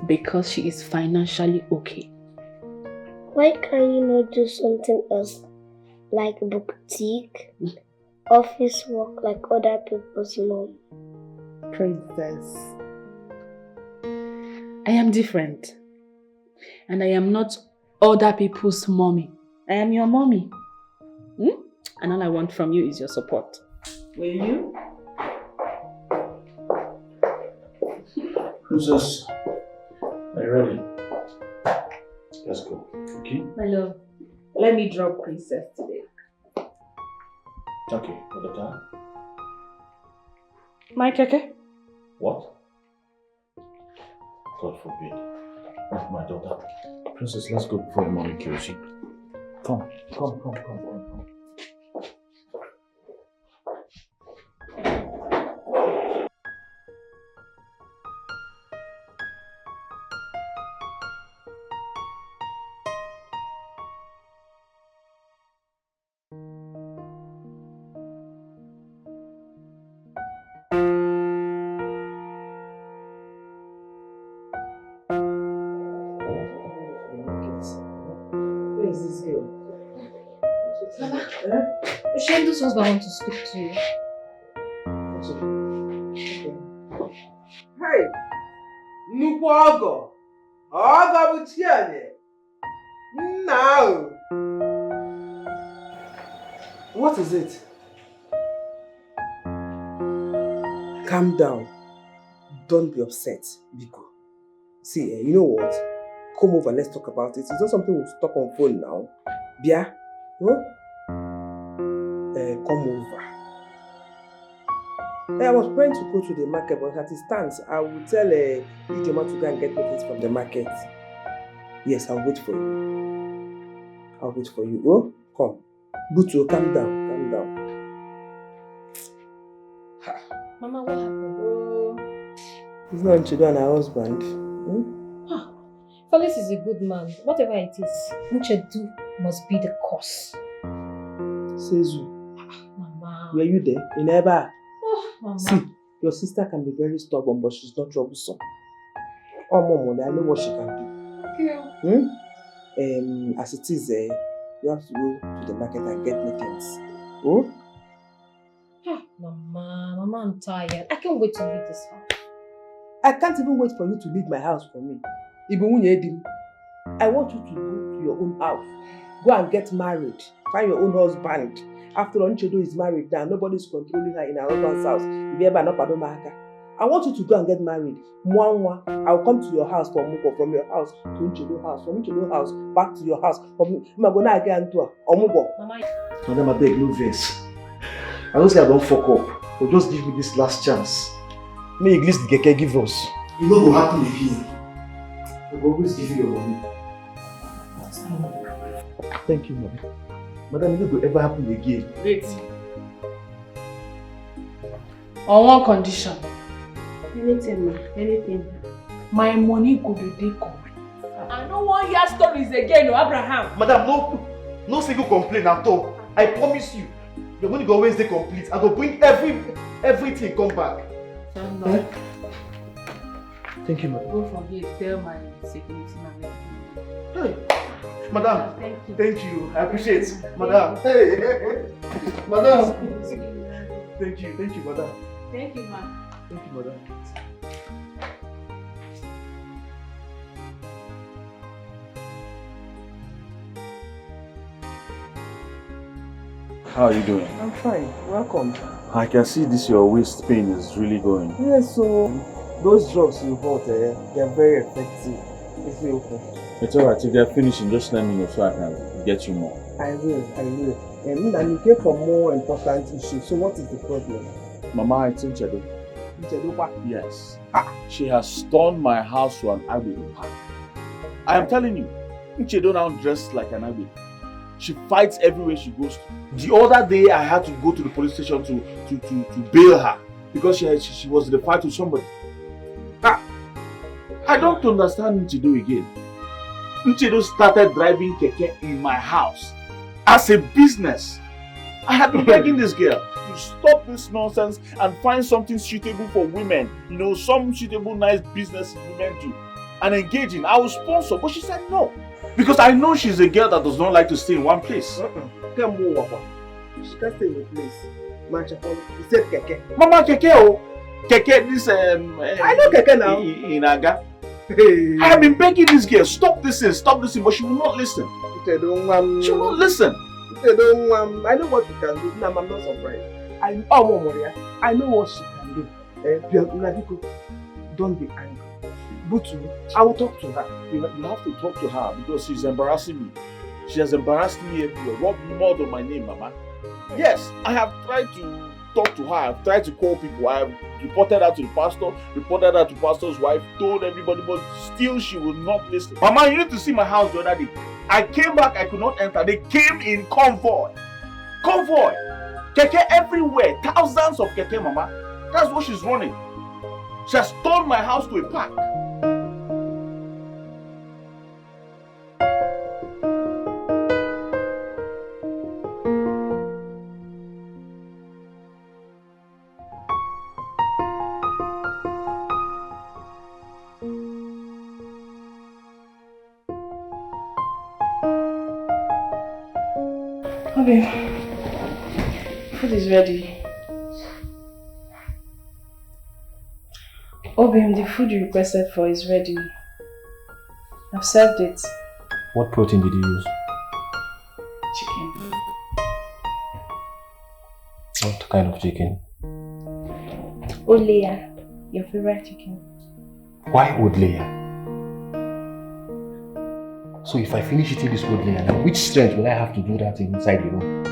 Because she is financially okay. Why can't you not do something else? Like boutique, office work like other people's mom? Princess. I am different. And I am not other people's mommy. I am your mommy. And all I want from you is your support. Will you? Princess, are you ready? Let's go, okay? My love, let me drop Princess today. Okay, for the car. My Keke? What? God forbid. Not my daughter. Princess, let's go before the mommy kills you. Come. This husband want to speak to you. Hey, nnukwu ọgọ bụ Chiene. Nna ahụ. What is it? Calm down. Don't be upset, Biko. See, you know what? Come over, let's talk about it. It's not something we'll talk on phone now. Bia? Huh? Come over. I was planning to go to the market, but as it stands, I will tell Ijoma to go and get me things from the market. Yes, I'll wait for you. I'll wait for you. Oh, come. Butu, calm down, calm down. Mama, what happened? Oh, it's not Nchedo and her husband. Felix is a good man. Whatever it is, Nchedo must be the cause. Sezu. Mama. Were you there? You never. Mama. See, your sister can be very stubborn, but she's not troublesome. Oh, Mom, I know what she can do. As it is, you have to go to the market and get me things. Oh? Mama, I'm tired. I can't wait to leave this house. I can't even wait for you to leave my house for me. I want you to go to your own house. Go and get married. Find your own husband. After all, Nchedo is married now. Nobody's controlling her in her husband's house. I want you to go and get married. I'll come to your house from your house to Nchedo house. From Nchedo house back to your house. Madam, I beg, no vex. I don't say I don't fuck up, but just give me this last chance. May at least Dikeh give us. It no go happen again. I will always give you your money. Thank you, madam. Madam, it no go ever happen again. Wait. On one condition. Anything, ma. Anything. My money go to dey complete. I don't want to hear stories again, Abraham. Madam, no single complaint at all. I promise you. Your money go always dey complete. I go bring everything come back. Eh? Thank you, madam. Go from here, tell my security man. Hey, madam. Thank you. I appreciate it. Madam. Hey. Madam. Thank you, madam. Thank you, ma. Thank you, madam. How are you doing? I'm fine. Welcome. I can see this your waist pain is really going. Yes, so those drugs you bought, they're very effective. It's okay. It's alright, if they're finishing, just let me know so I can get you more. I will. And you came for more important issues. So what is the problem? Mama, it's Nchedo. Nchedo what? Yes. She has turned my house to an Agbedo park. I am telling you, Nchedo now dressed like an Agbedo. She fights everywhere she goes to. The other day, I had to go to the police station to bail her because she was in a fight with somebody. I don't understand Nchedo again. Nchedo started driving keke in my house as a business. I have been begging this girl to stop this nonsense and find something suitable for women. You know, some suitable, nice business women do. And engaging. I will sponsor, but she said no. Because I know she's a girl that does not like to stay in one place. She can't stay in a place. He said keke. Mama, keke, oh. Keke, this I know keke now. In Aga. Hey. I have been begging this girl, stop this, but she will not listen. She will not listen. I know what you can do. I'm not surprised. I know what she can do. Don't be angry. Butu, I will talk to her. You have to talk to her because she's embarrassing me. She has embarrassed me everywhere. What more than my name, Mama? Yes, I have tried to talk to her. I've tried to call people. I have reported her to the pastor, reported her to the pastor's wife, told everybody, but still she will not listen. Mama, you need to see my house the other day. I came back, I could not enter. They came in convoy. Convoy. Keke everywhere. Thousands of keke, Mama. That's what she's running. She has turned my house to a park. Okay. Food is ready. Obim, the food you requested for is ready. I've served it. What protein did you use? Chicken. What kind of chicken? Oleya, your favorite chicken. Why old layer? So if I finish eating this old layer, now which strength will I have to do that inside the room?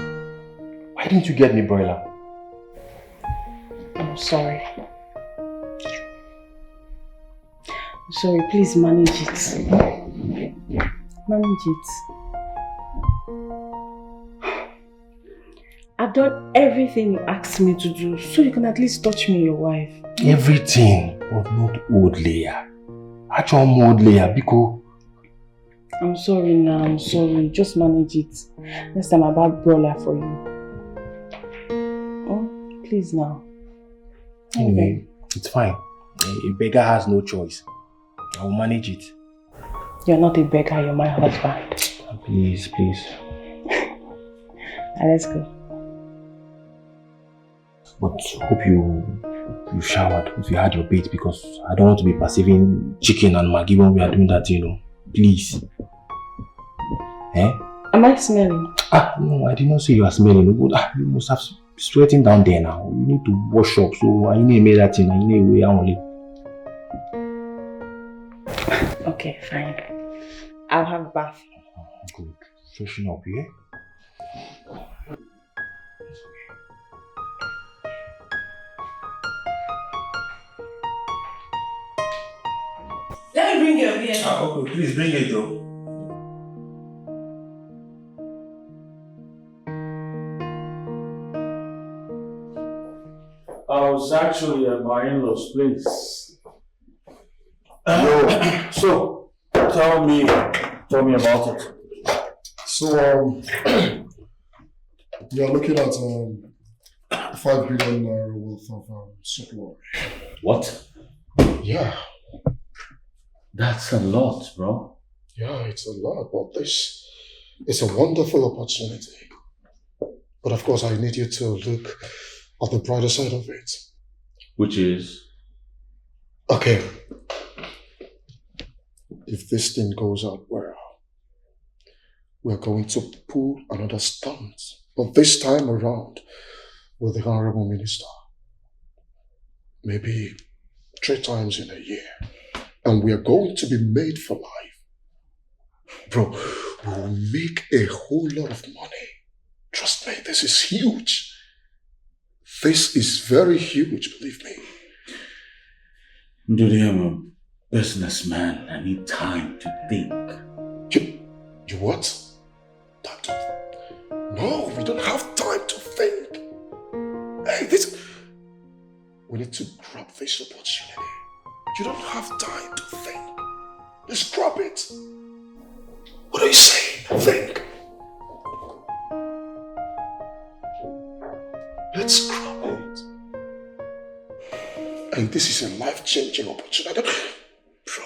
Why didn't you get me broiler? I'm sorry. I'm sorry, please manage it. Manage it. I've done everything you asked me to do, so you can at least touch me, your wife. Everything, but not old layer. Actual old layer, Biko. I'm sorry now, I'm sorry. Just manage it. Next time I'll buy broiler for you. Oh, please now. Anyway, it's fine. A beggar has no choice. I will manage it. You're not a beggar, you're my husband. Please, please. Let's go. But hope you showered, if you had your bait, because I don't want to be perceiving chicken and Maggi when we are doing that, you know. Please. Eh? Am I smelling? No, I did not say you are smelling. You must have sweating down there now. You need to wash up. So I need to make that thing. I need a way only. Okay, fine. I'll have a bath. Good. Freshen up, yeah? Let me bring your beer. Okay, please bring it, Joe. I was actually at my in-laws' place. So, tell me about it. So, we are looking at 5 billion naira worth of supply. What? Yeah. That's a lot, bro. Yeah, it's a lot, but this is a wonderful opportunity. But of course, I need you to look at the brighter side of it. Which is? Okay. If this thing goes out well, we're going to pull another stunt. But this time around, with the Honorable Minister. Maybe 3 times in a year. And we are going to be made for life. Bro, we will make a whole lot of money. Trust me, this is huge. This is very huge, believe me. Dude, I'm a businessman. I need time to think. You what? Time to think? No, we don't have time to think. Hey, we need to grab this opportunity. You don't have time to think. Just grab it. What are you saying? Think. Let's grab it. And this is a life-changing opportunity. Bro,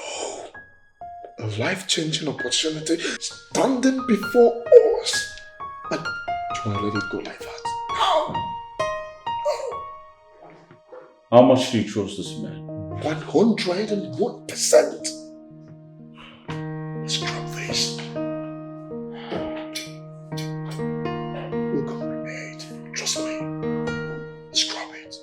a life-changing opportunity standing before us. And you want to let it go like that? No. How much do you trust this man? 101%. Let's grab this. We're gonna be made. Trust me. Let's grab it.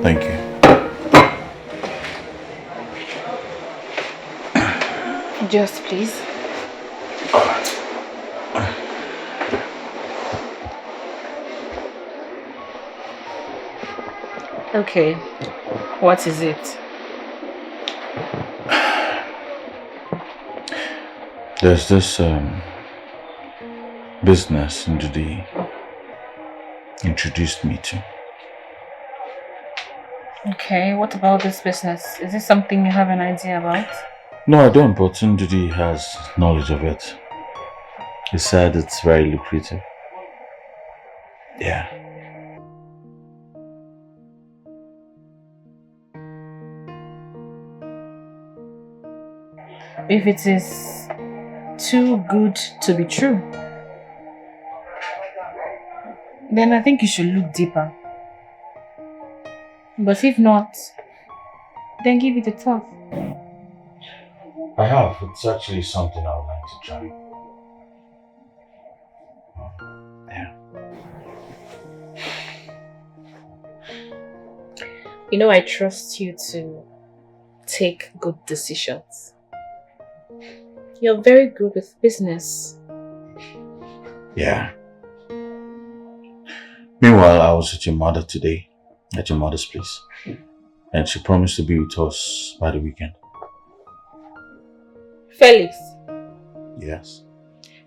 Thank you. Just please. Okay, what is it? There's this business Ndudi introduced me to. Okay, what about this business? Is this something you have an idea about? No, I don't, but Ndudi has knowledge of it. He said it's very lucrative. Yeah. If it is too good to be true, then I think you should look deeper. But if not, then give it a thought. I have. It's actually something I would like to try. Yeah. You know, I trust you to take good decisions. You're very good with business. Yeah. Meanwhile, I was with your mother today, at your mother's place. And she promised to be with us by the weekend. Felix, Yes.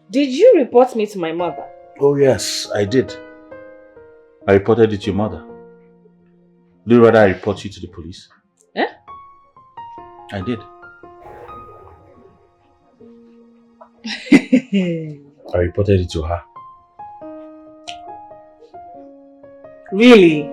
did you report me to my mother? Oh yes, I did. I reported it to your mother. Do you rather I report you to the police? Eh? I did. I reported it to her. Really?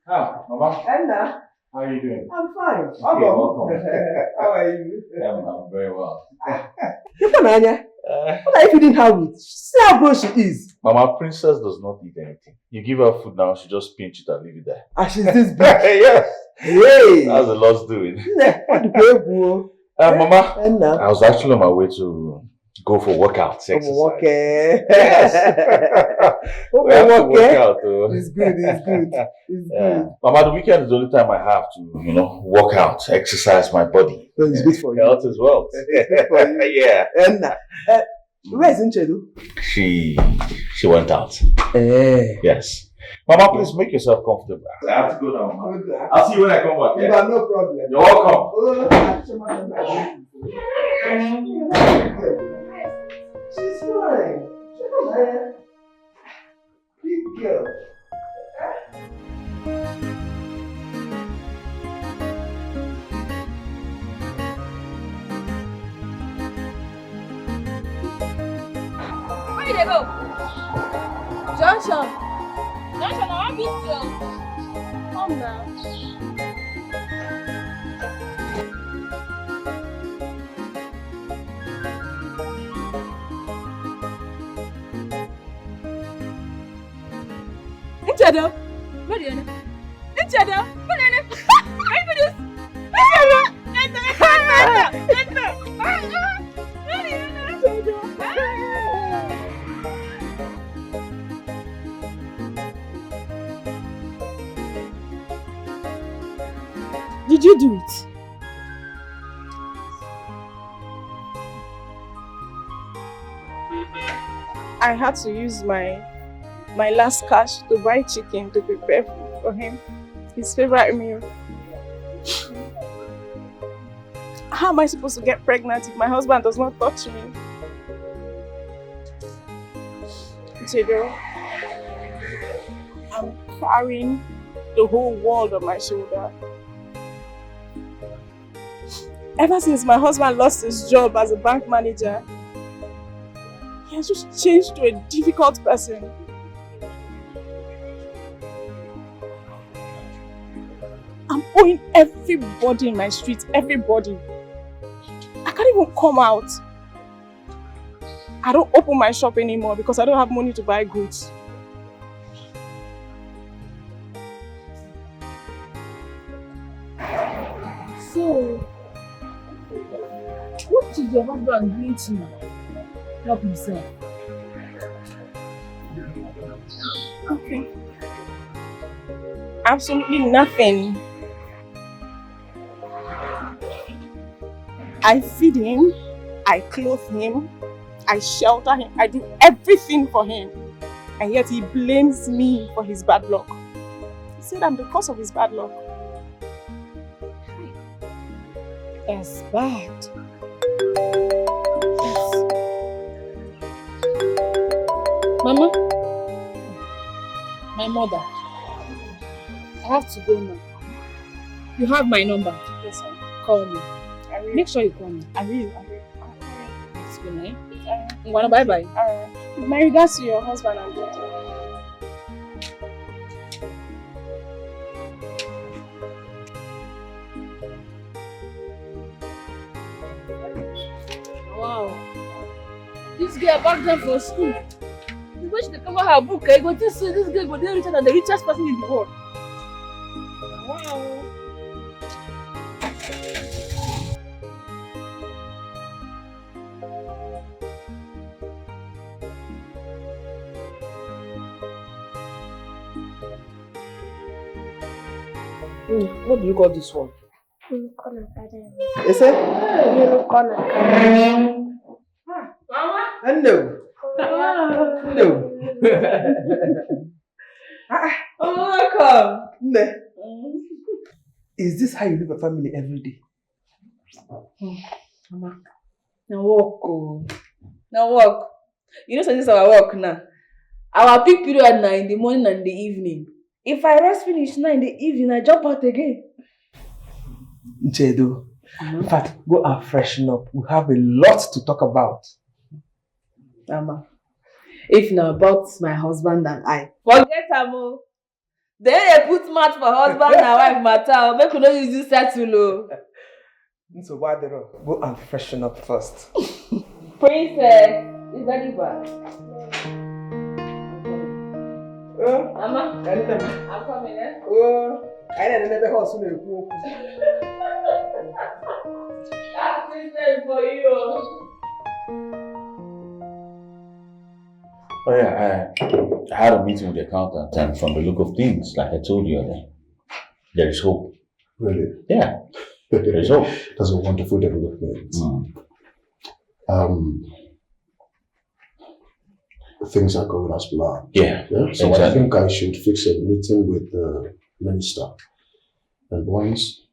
Ah, Mama. Anna. How are you doing? I'm fine. Welcome. How are you? I'm very well. Anya, what are you feeding her with? See how gross she is. Mama, Princess does not eat anything. You give her food now, she just pinch it and leave it there. Ah, she's this big. Yes. Hey. That's a lot's doing. What the baby? Mama, Anna. I was actually on my way to go for workouts, exercise. Okay. Yes. We have to work out. It's good, it's good. It's good. Mama, the weekend is the only time I have to, work out, exercise my body. So it's good for you. Health as well. It's good for you. Yeah. Anna. Where's Nchedu? She went out. Eh. Yes. Mama, please make yourself comfortable. I have to go now, Mama. I'll see you when I come back. Yeah? No problem. You're welcome. She's fine. She's fine. Big girl. Where did they go? Junction. Junction, I want meet you. Come now. Nchedo, where are you? Nchedo, where are you? Are you for this? Did you do it? I had to use my last cash to buy chicken to prepare food for him. His favorite meal. How am I supposed to get pregnant if my husband does not touch me? Jedo, I'm carrying the whole world on my shoulder. Ever since my husband lost his job as a bank manager, he has just changed to a difficult person. I'm owing everybody in my street, everybody. I can't even come out. I don't open my shop anymore because I don't have money to buy goods. So, what is your husband doing to help himself? Okay. Absolutely nothing. I feed him, I clothe him, I shelter him, I do everything for him. And yet he blames me for his bad luck. He said I'm the cause of his bad luck. That's bad. Yes. Mama, my mother, I have to go now. You have my number. Yes, sir. Call me. I will. Make sure you call me. I will. It's good night. Alright. Bye bye. Alright. My regards to your husband and daughter. Wow. This girl back then for school. The way she cover her book, I go to see this girl go there richer than the richest person in the world. Wow. What do you call this one? Unicorn Academy. Is it? Unicorn Academy. No. No. Welcome. No. Is this how you live a family every day? Mama, now work. Oh. Now work. You know, so this is our work now. Our peak period now in the morning and the evening. If I rest finish now in the evening, I jump out again. Jedo, in fact, go and freshen up. We have a lot to talk about. Mama, if not about my husband and I, forget Amo. Then they put match for husband and wife matter. Make you not use this settle. So why go and freshen up first. Princess, is that bad? Mama, I'm coming, eh? Oh, I never heard so many people. That's princess for you. Oh yeah, I had a meeting with the accountant, and from the look of things, like I told you earlier, there is hope. Really? Yeah, there is hope. That's a wonderful development. Things are going as planned. Yeah. So exactly. I think I should fix a meeting with the minister. And once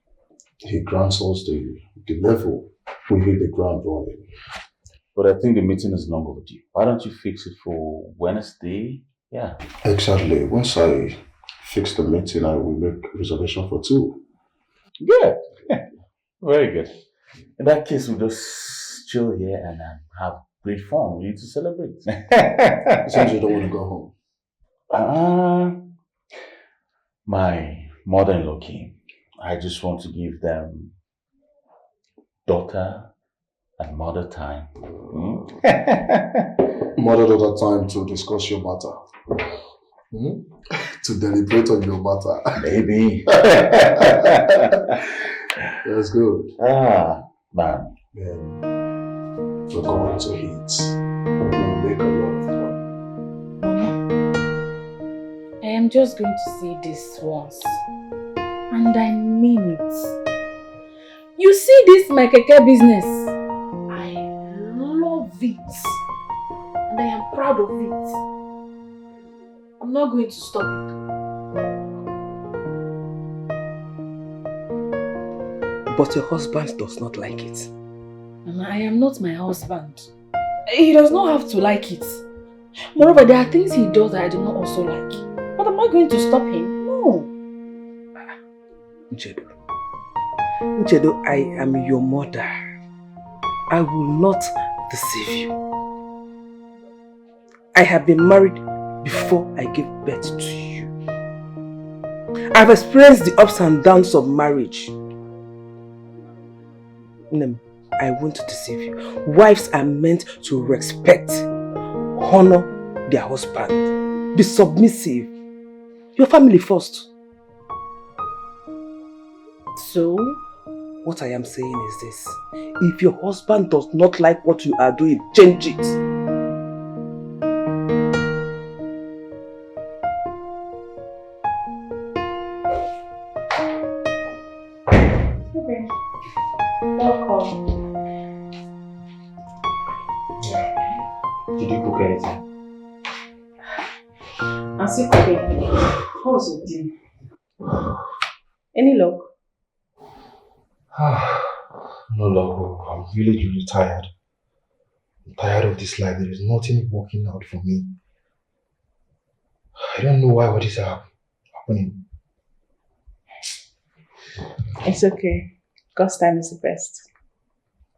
he grants us the level, we hit the ground running. But I think the meeting is long overdue. Why don't you fix it for Wednesday? Yeah. Exactly. Once I fix the meeting, I will make a reservation for 2. Good. Very good. In that case, we'll just chill here and have great fun. We need to celebrate. Since you don't want to go home. My mother-in-law came. I just want to give them daughter and mother time. Mother-daughter time to discuss your matter. To deliberate on your matter. Baby. That's good. Man. We're going to eat. We'll make a lot of fun. Mama, I am just going to say this once. And I mean it. You see this my keke business? I love it. And I am proud of it. I'm not going to stop it. But your husband does not like it. Mama, I am not my husband. He does not have to like it. Moreover, there are things he does that I do not also like. But am I going to stop him? No. Nchedo, I am your mother. I will not deceive you. I have been married before I gave birth to you. I've experienced the ups and downs of marriage. I won't deceive you. Wives are meant to respect, honor their husband, be submissive. Your family first. So? What I am saying is this. If your husband does not like what you are doing, change it. Okay. Welcome. Did you cook anything? I'm still cooking. How was your day? Any luck? No, loco. I'm really tired. I'm tired of this life. There is nothing working out for me. I don't know why what is happening. It's okay. God's time is the best.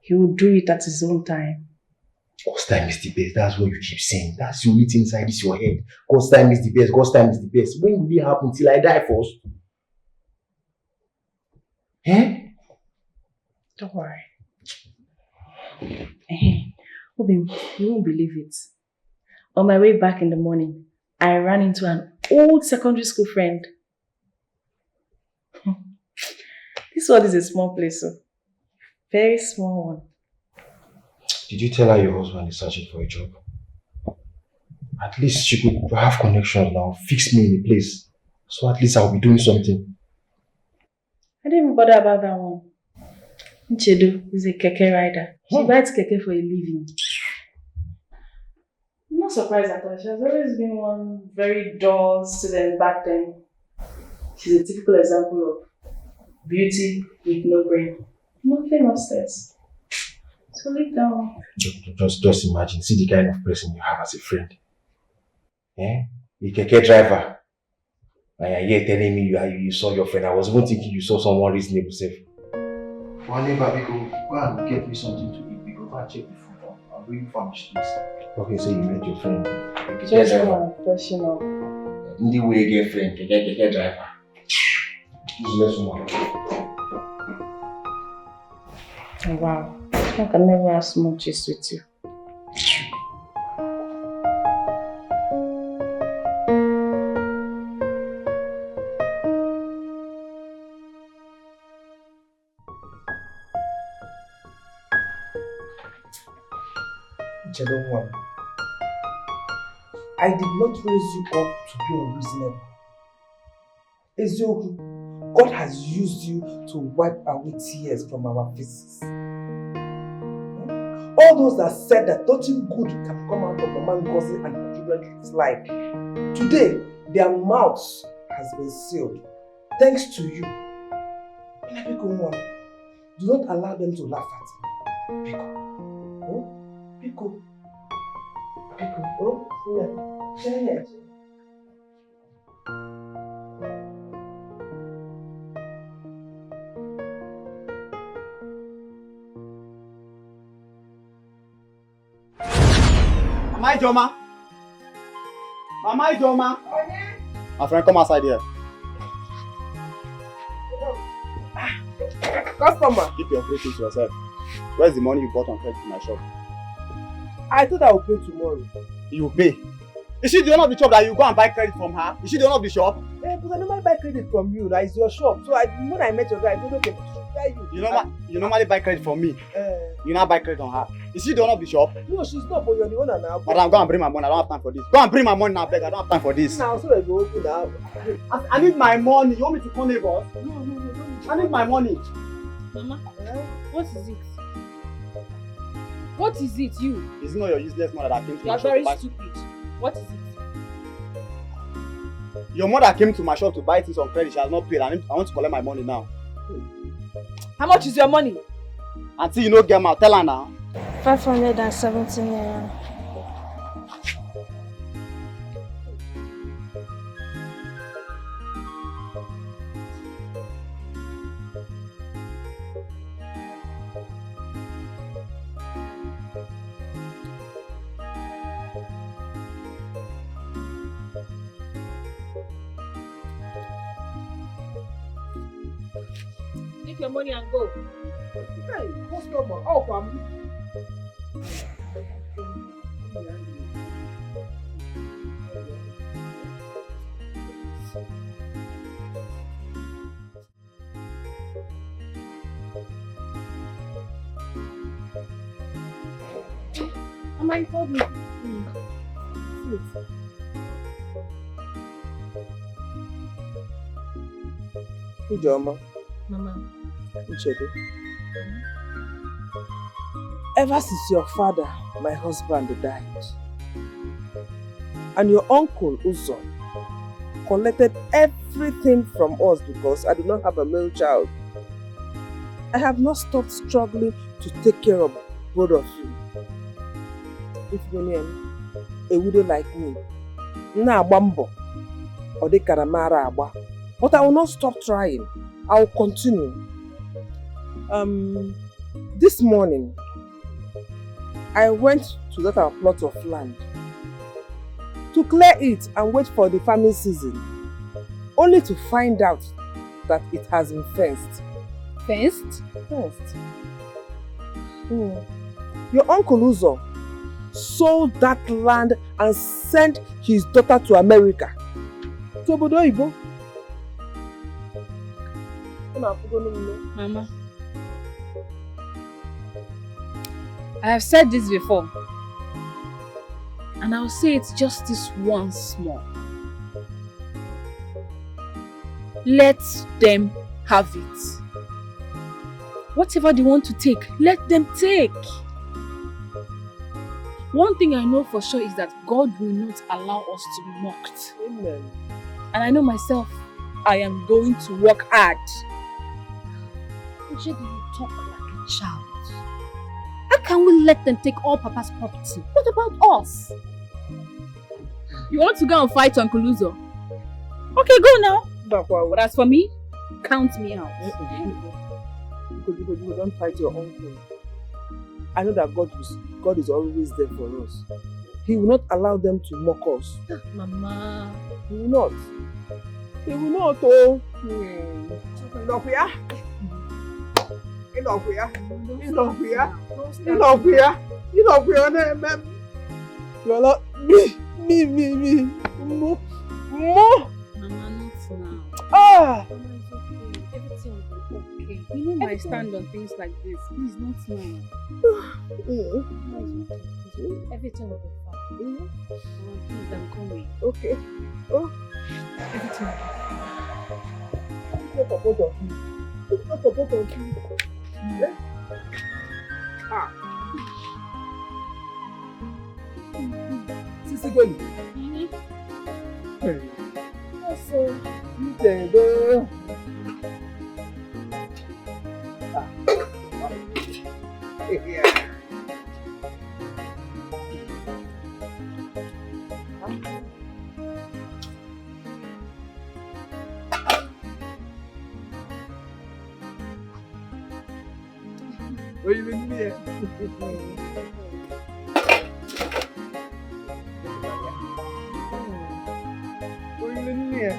He will do it at his own time. God's time is the best. That's what you keep saying. That's the only thing inside this your head. God's time is the best. God's time is the best. When will it happen? Till I die first? Eh? Don't worry. Obin, you won't believe it. On my way back in the morning, I ran into an old secondary school friend. This one is a small place, so very small one. Did you tell her your husband is searching for a job? At least she could have connections now, fix me in a place. So at least I'll be doing something. I didn't even bother about that one. Nchedo is a keke rider. She rides keke for a living. I'm not surprised at her. She has always been one very dull student back then. She's a typical example of beauty with no brain. Nothing upstairs. So leave down. Just imagine, see the kind of person you have as a friend. Eh? A keke driver. And you're here telling me you saw your friend. I was even thinking you saw someone reasonable safe. One neighbor, go and get me something to eat. Go and check the food. I'm really famished, please. Okay, so you met your friend. Just one question of. In the way, get friend, keke driver. Useless woman. Oh, wow. I can never have so much gist with you. I did not raise you up to be unreasonable. Ezioku, God has used you to wipe away tears from our faces. All those that said that nothing good can come out of Mama Ngozi and her children's life, today their mouths has been sealed. Thanks to you. Do not allow them to laugh at you. Pico. Oh, yeah. Mama Ijoma? Mama Ijoma? My friend, come outside here. Customer. Keep your free things to yourself. Where's the money you bought on credit in my shop? I thought I would pay tomorrow. You pay? Is she the owner of the shop that you go and buy credit from her? Is she the owner of the shop? Yeah, because I normally buy credit from you. That is your shop. So when I met your guy, I said, okay, You normally buy credit from me. You now buy credit on her. Is she the owner of the shop? No, she's not, but you're the owner now. Madam, go and bring my money. I don't have time for this. Go and bring my money now, beg. I don't have time for this. Now, so I go open now. I need my money. You want me to call neighbors? No. I need my money. Mama, what is it? What is it, you? Is it not your useless mother that came to You my are shop very to buy? stupid. What is it? Your mother came to my shop to buy things on credit. She has not paid. I want to collect my money now. How much is your money? Until you know get out, tell her now. 570 naira. Take your money and go. Hey, customer, oh, come. Mama, you told me. Ijoma. Mama. Uchedo. Ever since your father, my husband, died, and your uncle Uzo collected everything from us because I do not have a male child, I have not stopped struggling to take care of both of you. If you a widow like me, but I will not stop trying. I will continue. This morning, I went to that our plot of land to clear it and wait for the farming season, only to find out that it has been fenced. Fenced? Fenced. Your uncle Uzo sold that land and sent his daughter to America. To Obodo Oyibo. Mama, I have said this before, and I'll say it just this once more. Let them have it. Whatever they want to take, let them take. One thing I know for sure is that God will not allow us to be mocked. Amen. And I know myself, I am going to work hard. Why do you talk like a child? How can we let them take all Papa's property? What about us? You want to go and fight Uncle Uzo? Okay, go now. But as for me, count me out. Don't fight your uncle. I know that God is always there for us. He will not allow them to mock us. Mama. He will not. He will not, oh. You are not me. More. Mama, not now. Ah! Mama, it's okay. Everything will be okay. You know my stand on things like this. Please, not now. Mama, it's okay. Everything will be fine. Mama, please, I'm coming. Okay. Oh. Everything will be fine. It's not for both of you. It's not for both of you. Yeah? Ah. Sisi Goli. Hey. Also, you can go. Ah. Yeah. What you mean here? What you mean here?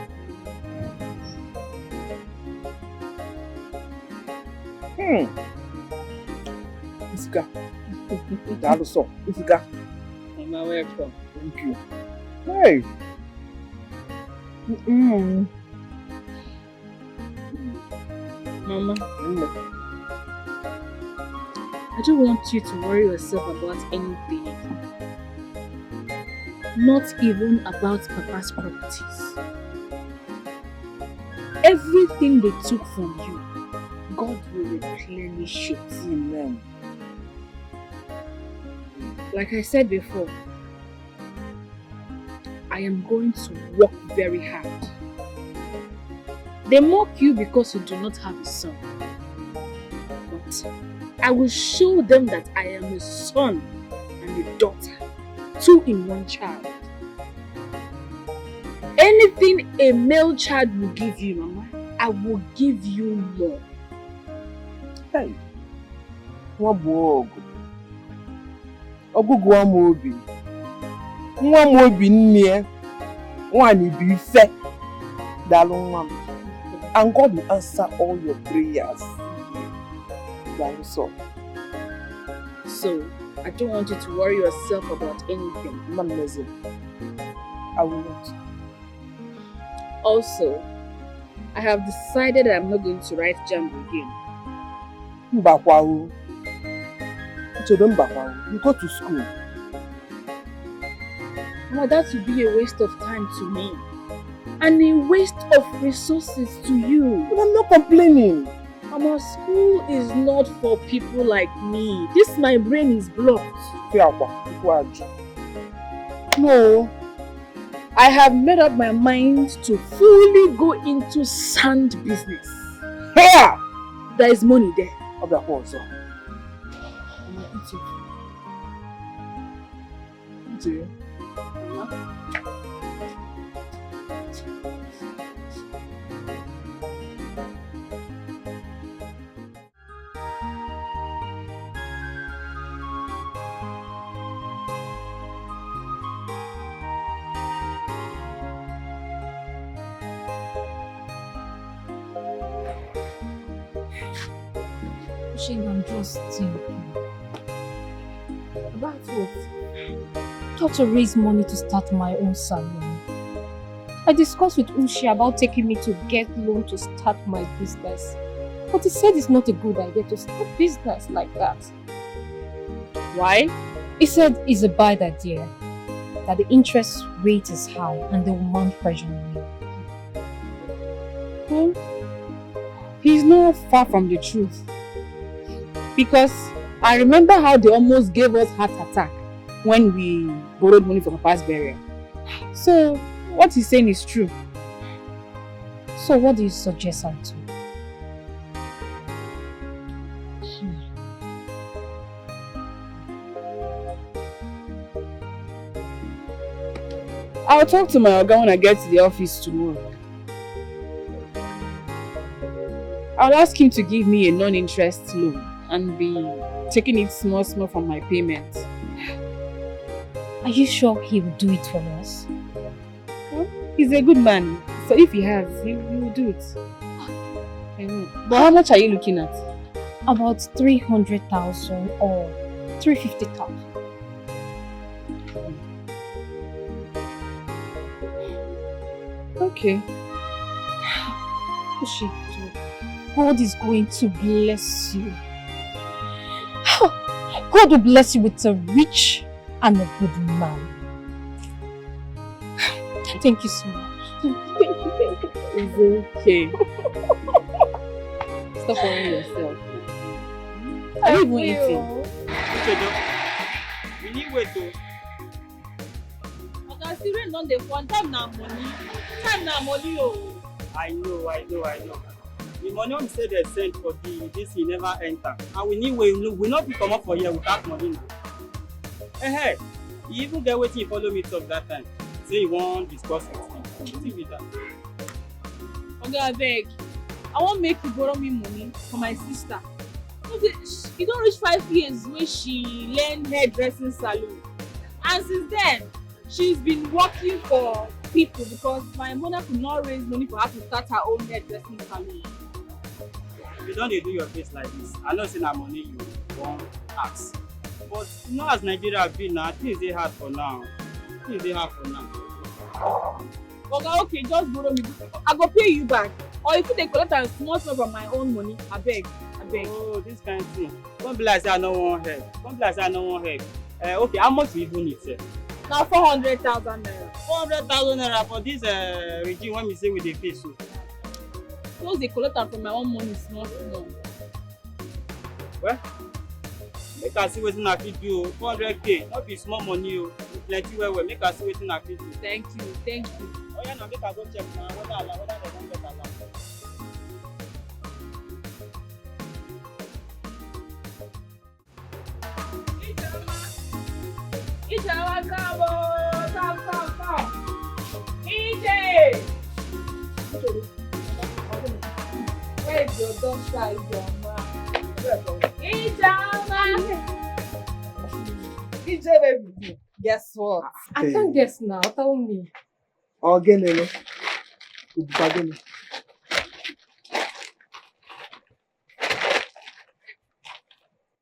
Ifika. Dalo so. Ifika. Mama, welcome. Thank you. Hey. Mama. I don't want you to worry yourself about anything. Not even about Papa's properties. Everything they took from you, God will replenish it. Amen. Like I said before, I am going to work very hard. They mock you because you do not have a son. But I will show them that I am a son and a daughter, 2 in 1 child. Anything a male child will give you, Mama, I will give you more. Hey, Wabu Ogugu Amobi. Nwamobi nne nwani bi fe dalu nwam. And God will answer all your prayers. So, I don't want you to worry yourself about anything. Mamazin, I will not. Also, I have decided that I'm not going to write JAMB again. Mbakwahu. You go to school. Mama, that would be a waste of time to me. And a waste of resources to you. But I'm not complaining. Mama, school is not for people like me. My brain is blocked. No. I have made up my mind to fully go into sand business. Here! There is money there. Mama, eat it. Shane, I'm just thinking. About what? How to raise money to start my own salon. I discussed with Ushi about taking me to get loan to start my business. But he said it's not a good idea to start business like that. Why? He said it's a bad idea. That the interest rate is high and they will mount pressure on me. He's not far from the truth. Because I remember how they almost gave us heart attack when we borrowed money from a past burial. So, what he's saying is true. So what do you suggest I do? I'll talk to my oga when I get to the office tomorrow. I'll ask him to give me a non-interest loan and be taking it small from my payments. Are you sure he will do it for us? Well, he's a good man, so if he has, he will do it. I know. But how much are you looking at? About 300,000 or 350,000. Okay. Ushi, God is going to bless you. God will bless you with a rich and a good man. Thank you so much. Thank you. It's okay. Stop worrying yourself. Are you even eating? We need wait to. Okay, see, rain don't dey fall. Time na money. Time na money, oh. I know. The money we say they sent for this he never enter. And we need we not be come up for here without money now. Hey, you even get waiting follow me talk that time. Say you won't discuss with me. With that. Okay, I beg. I won't make you borrow me money for my sister. You don't reach 5 years when she learned hairdressing salon. And since then, she's been working for people because my mother could not raise money for her to start her own hairdressing salon. You don't do your face like this. I know it's not money you won't ask. But you know as Nigeria been now, things they hard for now. Okay, just borrow me. I go pay you back. Or if they collect a small sum from my own money, I beg. Oh, this kind of thing. Don't be like say I no want help. Okay, how much you even need, sir? Now 400,000 naira. 400,000 naira for this regime when we say we dey pay so. Those they collect from my own money small. Well, make us see wetin I fit do. 400k, not be small money o. Plenty well. Make us see wetin I fit do. Thank you. Oh yeah, now make I go check now whether they don't get allow. Ijeoma, come. Ije! Where's your doctor, Ijeoma? Ije, baby. Guess what? I can't guess now. Tell me.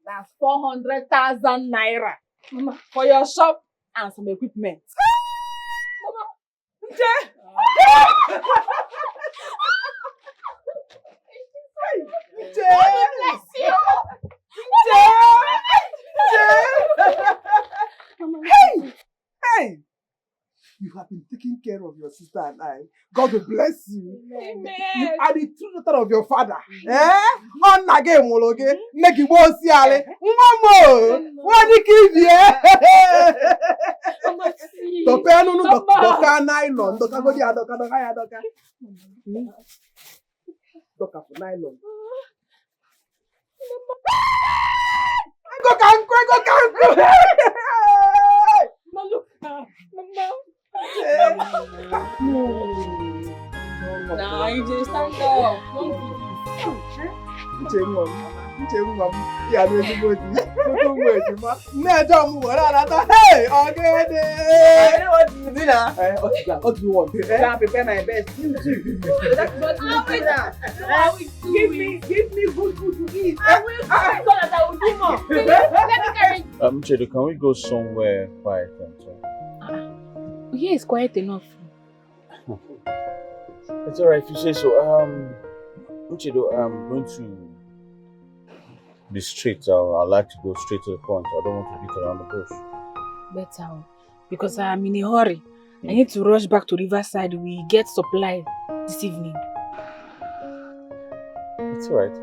That's 400,000 naira. Mama, for your shop and some equipment. Mama, Ije! God bless you! Hey! You have been taking care of your sister and I. God will bless you. Amen. You are the true daughter of your father. On again, Mologe. Make you more see Ale. Mama! What do you give you? Doka no doka nylon. Doka go dia doka. Doka for nylon. Go kanko. Mama. Nah, you just stand up. Don't do this. Uche mom. Ya no ezigbo di. don't wait, ma. Me don't move. Hey, okay. I know what you do now. What do you want? I prepare my best. You too. That's what you do now. Give me good food to eat. I will. I thought that I would do more. Let me carry. Chedo, can we go somewhere quiet and talk? Here is quiet enough. It's alright if you say so. Chedo, I'm going to be straight. I like to go straight to the point. I don't want to beat around the bush. Better, because I am in a hurry. I need to rush back to Riverside. We get supply this evening. It's alright.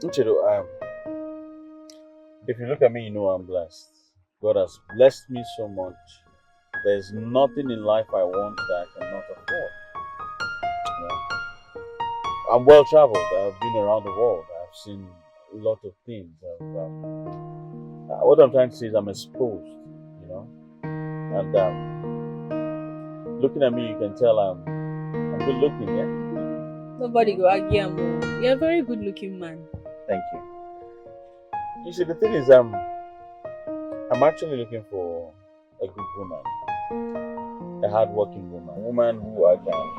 Chedo, if you look at me, you know I'm blessed. God has blessed me so much. There's nothing in life I want that I cannot afford. Yeah. I'm well traveled. I've been around the world. I've seen a lot of things. What I'm trying to say is I'm exposed, you know. And looking at me, you can tell I'm good looking, yeah? Nobody go argue, Amo. You're a very good looking man. Thank you. You see, the thing is, I'm actually looking for a good woman, a hard-working woman, a woman who I can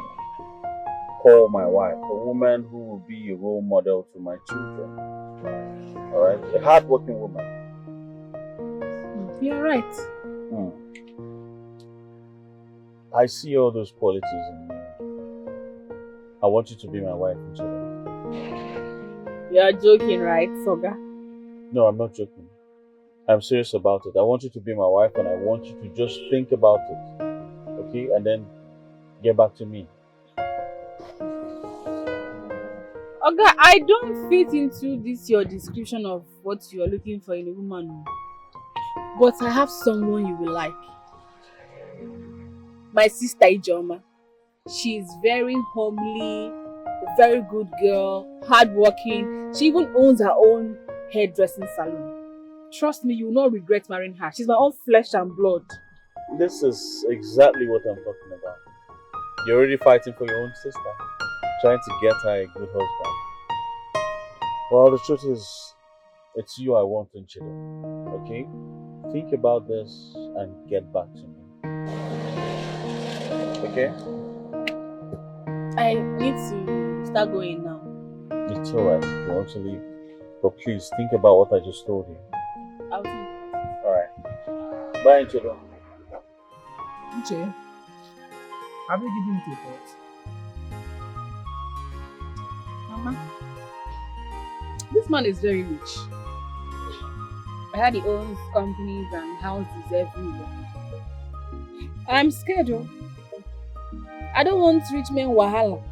call my wife, a woman who will be a role model to my children. All right, a hard-working woman. You're right. I see all those qualities in you. I want you to be my wife, Angela. You're joking, right, Soga? No, I'm not joking. I'm serious about it. I want you to be my wife and I want you to just think about it. Okay? And then get back to me. Okay, I don't fit into this your description of what you are looking for in a woman. But I have someone you will like. My sister Ijoma. She is very homely, a very good girl, hardworking. She even owns her own hairdressing salon. Trust me, you will not regret marrying her. She's my own flesh and blood. This is exactly what I'm talking about. You're already fighting for your own sister, trying to get her a good husband. Well, the truth is, it's you I want in Chile. Okay? Think about this and get back to me. Okay? I need to start going now. It's alright if you want to leave. But please think about what I just told you. I'll think. Alright. Bye, Chilo. Uche, have you given it a thought? Mama, this man is very rich. I heard he owns companies and houses everywhere. I'm scared, though. I don't want rich men wahala.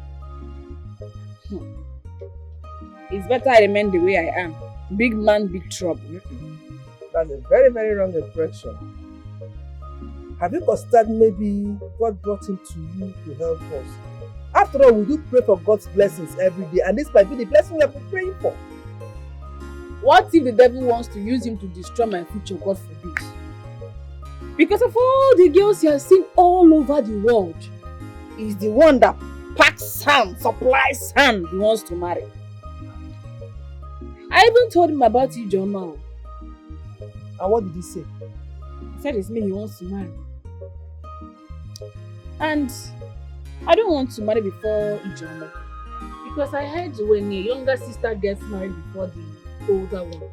It's better I remain the way I am. Big man, big trouble. That's a very, very wrong impression. Have you considered maybe God brought him to you to help us? After all, we do pray for God's blessings every day, and this might be the blessing we have been praying for. What if the devil wants to use him to destroy my future, God forbid? Because of all the girls he has seen all over the world, he's the one that packs sand, supplies sand he wants to marry. I even told him about you, John. And what did he say? He said it's me he wants to marry. And I don't want to marry before Ijoma. Because I heard when a younger sister gets married before the older one,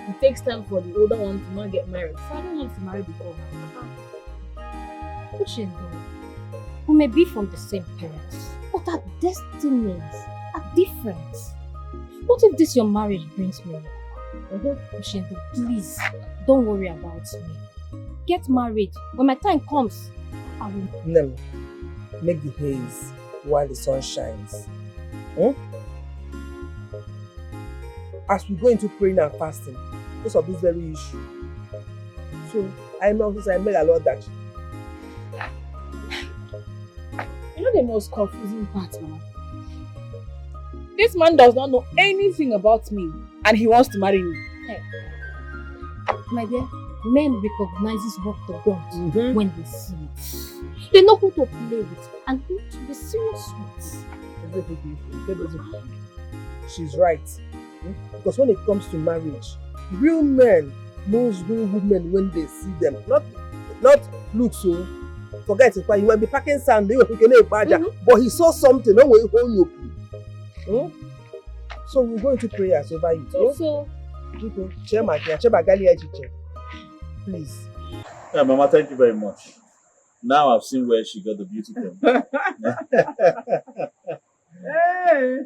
it takes time for the older one to not get married. So I don't want to marry before her. Ushindo, we may be from the same parents, but our destinies are different. What if this your marriage brings me? Ushindo, please, don't worry about me. Get married. When my time comes, I will. No. Make the haze while the sun shines. As we go into praying and fasting, because of this very issue. So, I make a lot that. You know the most confusing part, Mama? This man does not know anything about me and he wants to marry me. Hey, my dear, men recognizes what they want when they see it. They know who to play with and who to be serious with. She's right. Because when it comes to marriage, Real men knows real women when they see them. Not look so. Forget it, but he might be packing sand, but he saw something. No way, hold you. So we'll go into prayers over it. So, please. Yeah, Mama, thank you very much. Now I've seen where she got the beauty from. Hey.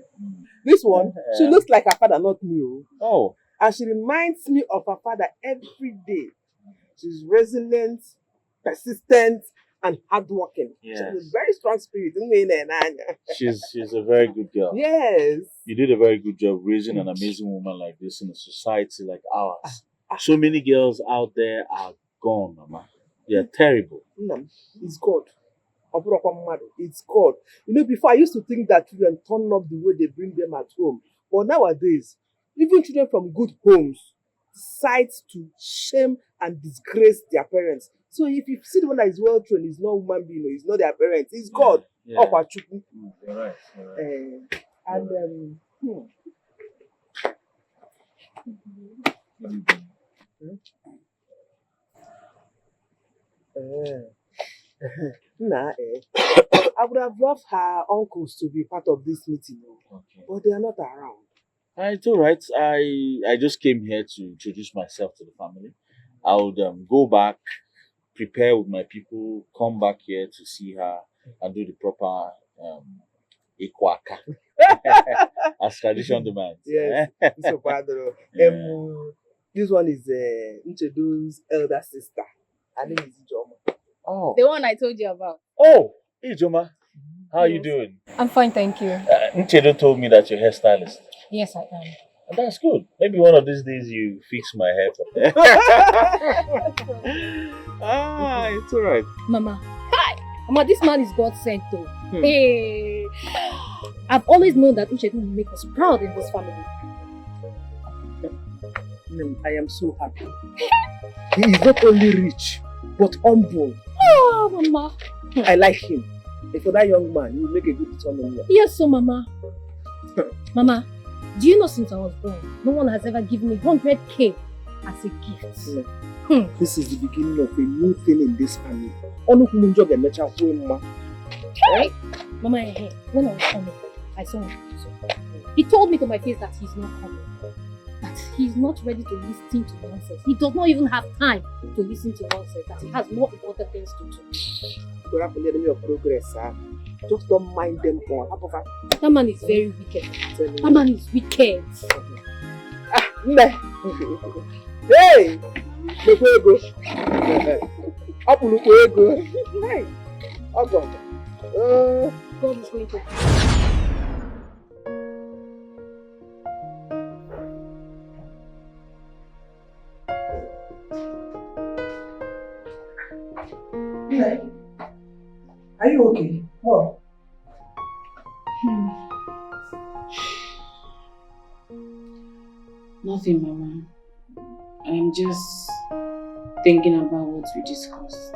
This one, she looks like her father, not me. Oh. And she reminds me of her father every day. She's resilient, persistent, and hardworking. Yes. She has a very strong spirit. She's a very good girl. Yes. You did a very good job raising an amazing woman like this in a society like ours. So many girls out there are gone, Mama. They are terrible. It's God. It's God. You know, before I used to think that children turn up the way they bring them at home. But nowadays, even children from good homes decide to shame and disgrace their parents. So if you see the one that is well trained, he's not a human being, he's not their parents, it's God. Yeah. You're right. You're right. I would have loved her uncles to be part of this meeting, but they are not around. It's all right. I just came here to introduce myself to the family. I would go back, prepare with my people, come back here to see her and do the proper ikwaka as tradition demands. Yes, so this one is Nchedo's elder sister. Her name is Ijoma. Oh, the one I told you about. Oh, Ijoma, how are you doing? I'm fine, thank you. Nchedo told me that you're hairstylist. Yes, I am. And that's good. Maybe one of these days you fix my hair for me. It's all right. Mama. Hi! Mama, this man is God sent though. Hey! I've always known that Uchedu will make us proud in this family. I am so happy. He is not only rich, but humble. Oh, Mama. I like him. And for that young man, he will make a good son-in-law. Yes, so Mama. Mama, do you know since I was born, no one has ever given me 100k as a gift? This is the beginning of a new thing in this family. Hey! Mama, when I was coming, I saw him. He told me to my face that he's not coming. That he's not ready to listen to nonsense. He does not even have time to listen to nonsense. That he has more important things to do. You have to let them your progress, sir. Just don't mind them all. That man is very wicked. That man is wicked. Hey! God is going to. Are you okay? What? Nothing, Mama. I'm just thinking about what we discussed.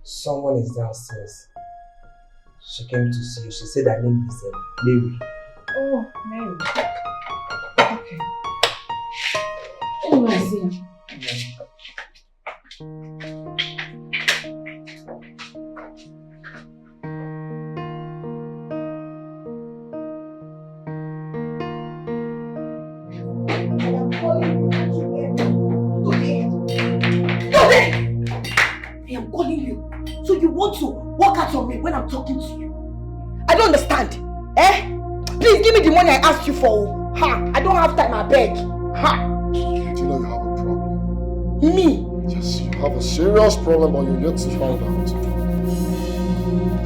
Someone is downstairs. She came to see you. She said her name is Mary. Oh, Mary. Okay. Oh, I see. I am calling you. So you want to walk out on me when I'm talking to you? I don't understand. Please give me the money I asked you for. I don't have time, I beg. Do you know you have a problem? Me? Yes, you have a serious problem, but you're yet to find out.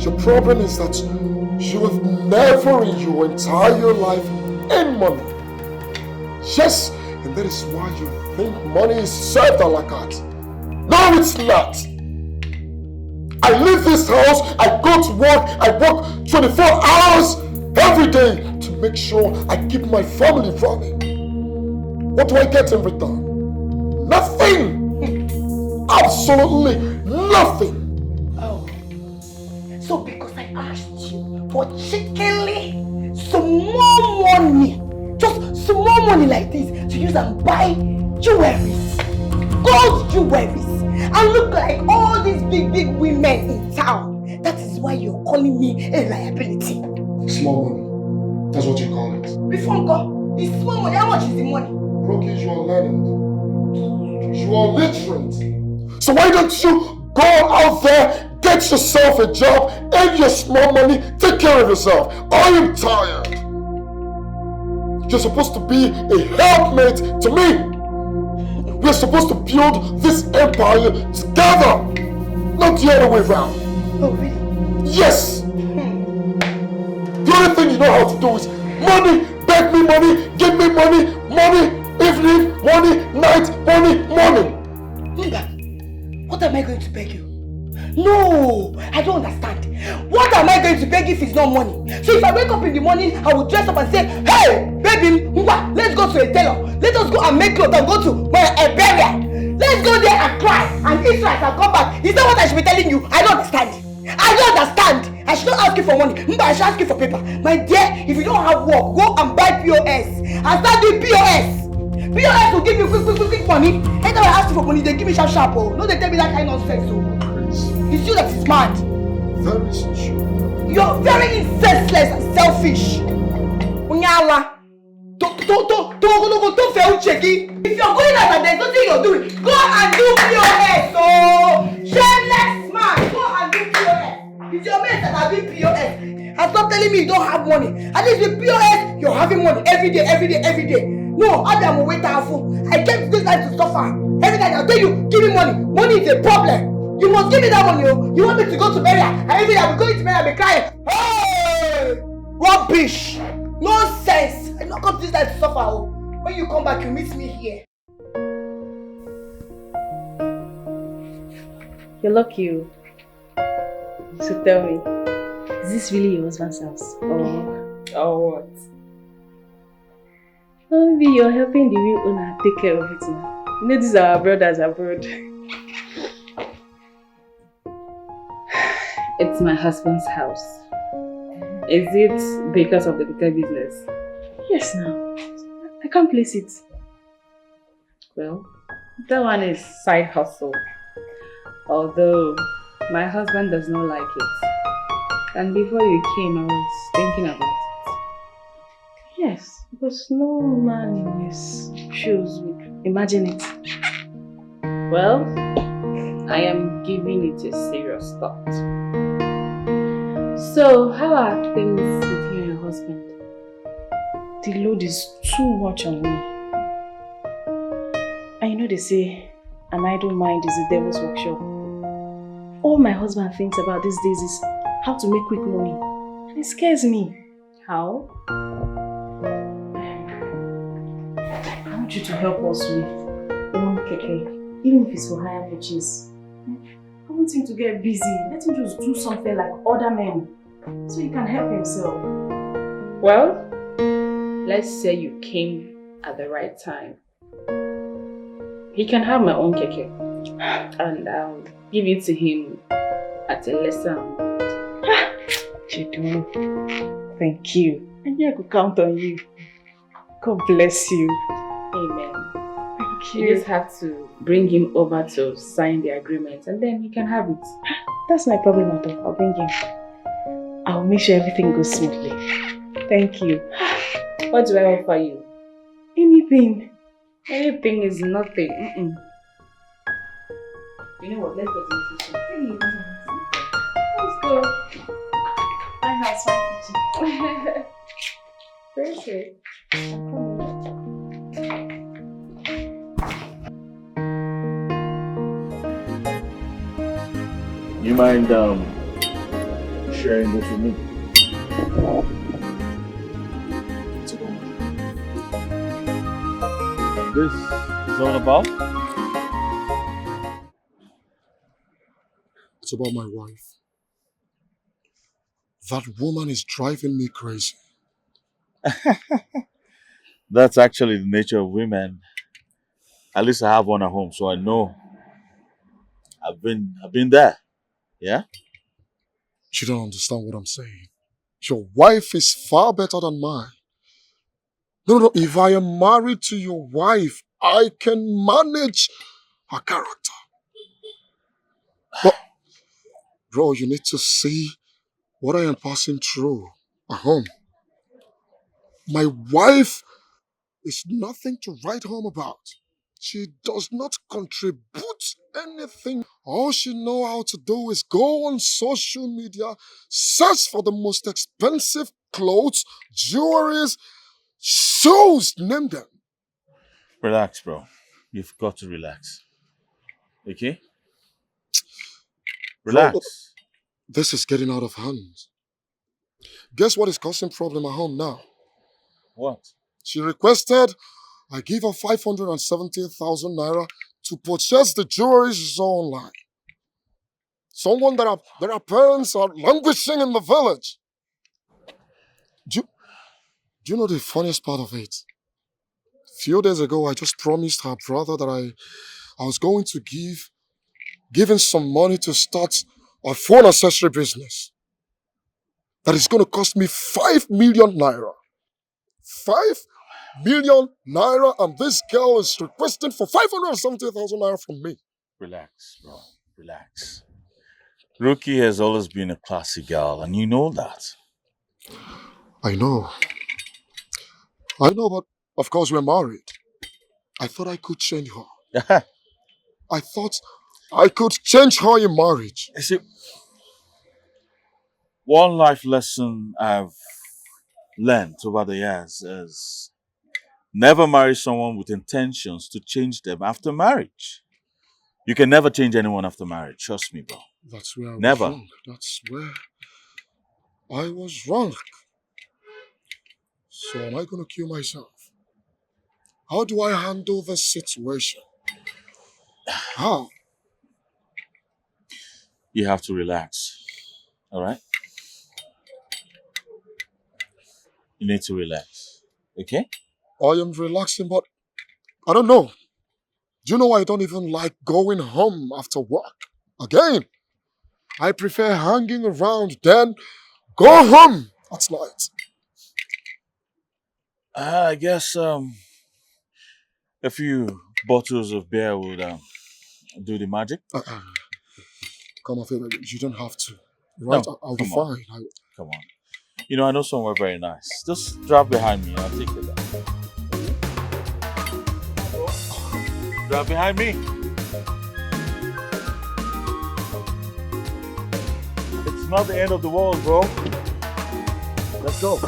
Your problem is that you have never in your entire life earned money. Yes, and that is why you think money is served a la carte. No, it's not. I leave this house, I go to work, I work 24 hours every day to make sure I keep my family running. What do I get in return? Nothing! Absolutely nothing! Oh. So because I asked you for chickenly, some more money, just small money like this to use and buy jewelries, gold jewelries, and look like all these big women in town. That is why you're calling me a liability. Small money. That's what you call it. Before God, it's small money. How much is the money? Rookies, you are learned. You are literate. So why don't you go out there, get yourself a job, earn your small money, take care of yourself? I am tired. You're supposed to be a helpmate to me. We're supposed to build this empire together, not the other way around. Oh, really? Yes! The only thing you know how to do is money, beg me money, give me money, money, evening, money, night, money. Mba, what am I going to beg you? No, I don't understand. What am I going to beg if it's not money? So if I wake up in the morning, I will dress up and say, hey, baby, let's go to a tailor. Let us go and make clothes and go to a burial. Let's go there and cry and eat rice and come back. Is that what I should be telling you? I don't understand. I don't understand. I should not ask you for money. Mba, I should ask you for paper. My dear, if you don't have work, go and buy POS and start doing POS. POS will give you quick money. Anytime I ask you for money, they give me sharp. Oh, no, they tell me that kind of nonsense. Oh. It's you that is mad. Very social. You're very senseless and selfish. Unyala. Don't fail checking. If you're going out and there's nothing you're doing, go and do POS. Oh, shameless man. Go and do POS. It's your mates that are doing POS. And stop telling me you don't have money. At least with POS, you're having money every day. No, I'm a waiter. I came to this life to suffer. Every time I tell you, give me money. Money is a problem. You must give me that money. You want me to go to burial? And every day I'll be going to burial and be crying. Hey! Rubbish! Nonsense! I'm not come to this life to suffer. Oh. When you come back, you meet me here. You're lucky. So tell me, is this really your husband's house? Or what? Oh, maybe you're helping the real owner take care of it now. You know, these are our brothers abroad. It's my husband's house. Is it because of the Dikeh business? Yes, now. I can't place it. Well, that one is side hustle. Although my husband does not like it. And before you came, I was thinking about it. Yes, because no man in his shoes would imagine it. Well, I am giving it a serious thought. So, how are things with you and your husband? The load is too much on me. And you know they say, an idle mind is the devil's workshop. All my husband thinks about these days is how to make quick money. And it scares me. How? I want you to help us with one keke, even if it's for hire purchase. I want him to get busy. Let him just do something like other men, so he can help himself. Well, let's say you came at the right time. He can have my own keke, and I'll give it to him at a lesser amount. Chidu, thank you. I knew I could count on you. God bless you. Amen. Thank You just have to bring him over to sign the agreement and then he can have it. That's my problem at all. I'll bring him. I'll make sure everything goes smoothly. Thank you. What do I offer you? Anything. Anything is nothing. You know what? Let's go to the kitchen. Let's go. My house, my kitchen. Very good. You mind sharing this with me? This is all about? It's about my wife. That woman is driving me crazy. That's actually the nature of women. At least I have one at home, so I know. I've been there. Yeah? You don't understand what I'm saying. Your wife is far better than mine. No, if I am married to your wife, I can manage her character. But, bro, you need to see what I am passing through at home. My wife is nothing to write home about. She does not contribute anything. All she knows how to do is go on social media, search for the most expensive clothes, jewelries, shoes, name them. Relax, bro. You've got to relax. Okay? Relax. Bro, this is getting out of hand. Guess what is causing problem at home now? What? She requested I give her 570,000 naira to purchase the jewelry she saw online. Someone that her parents are languishing in the village. Do you know the funniest part of it? A few days ago, I just promised her brother that I was going to give him some money to start a phone accessory business. That is going to cost me 5 million naira. 5 million naira, and this girl is requesting for 570,000 naira from me. Relax, bro. Relax. Ruki has always been a classy girl, and you know that. I know, but of course we're married. I thought I could change her. I thought I could change her in marriage. You see, one life lesson I've learned over the years is never marry someone with intentions to change them after marriage. You can never change anyone after marriage. Trust me, bro. That's where I was Never. wrong. That's where I was wrong. So am I going to kill myself? How do I handle this situation? How? You have to relax. All right? You need to relax. Okay? I am relaxing, but I don't know. Do you know I don't even like going home after work? Again, I prefer hanging around than go home at night. I guess a few bottles of beer would do the magic. Come on, baby, you don't have to. No, Right? I'll be come on. fine. Come on. You know, I know somewhere very nice. Just drop behind me and I'll take you there. Drop behind me. It's not the end of the world, bro. Let's go.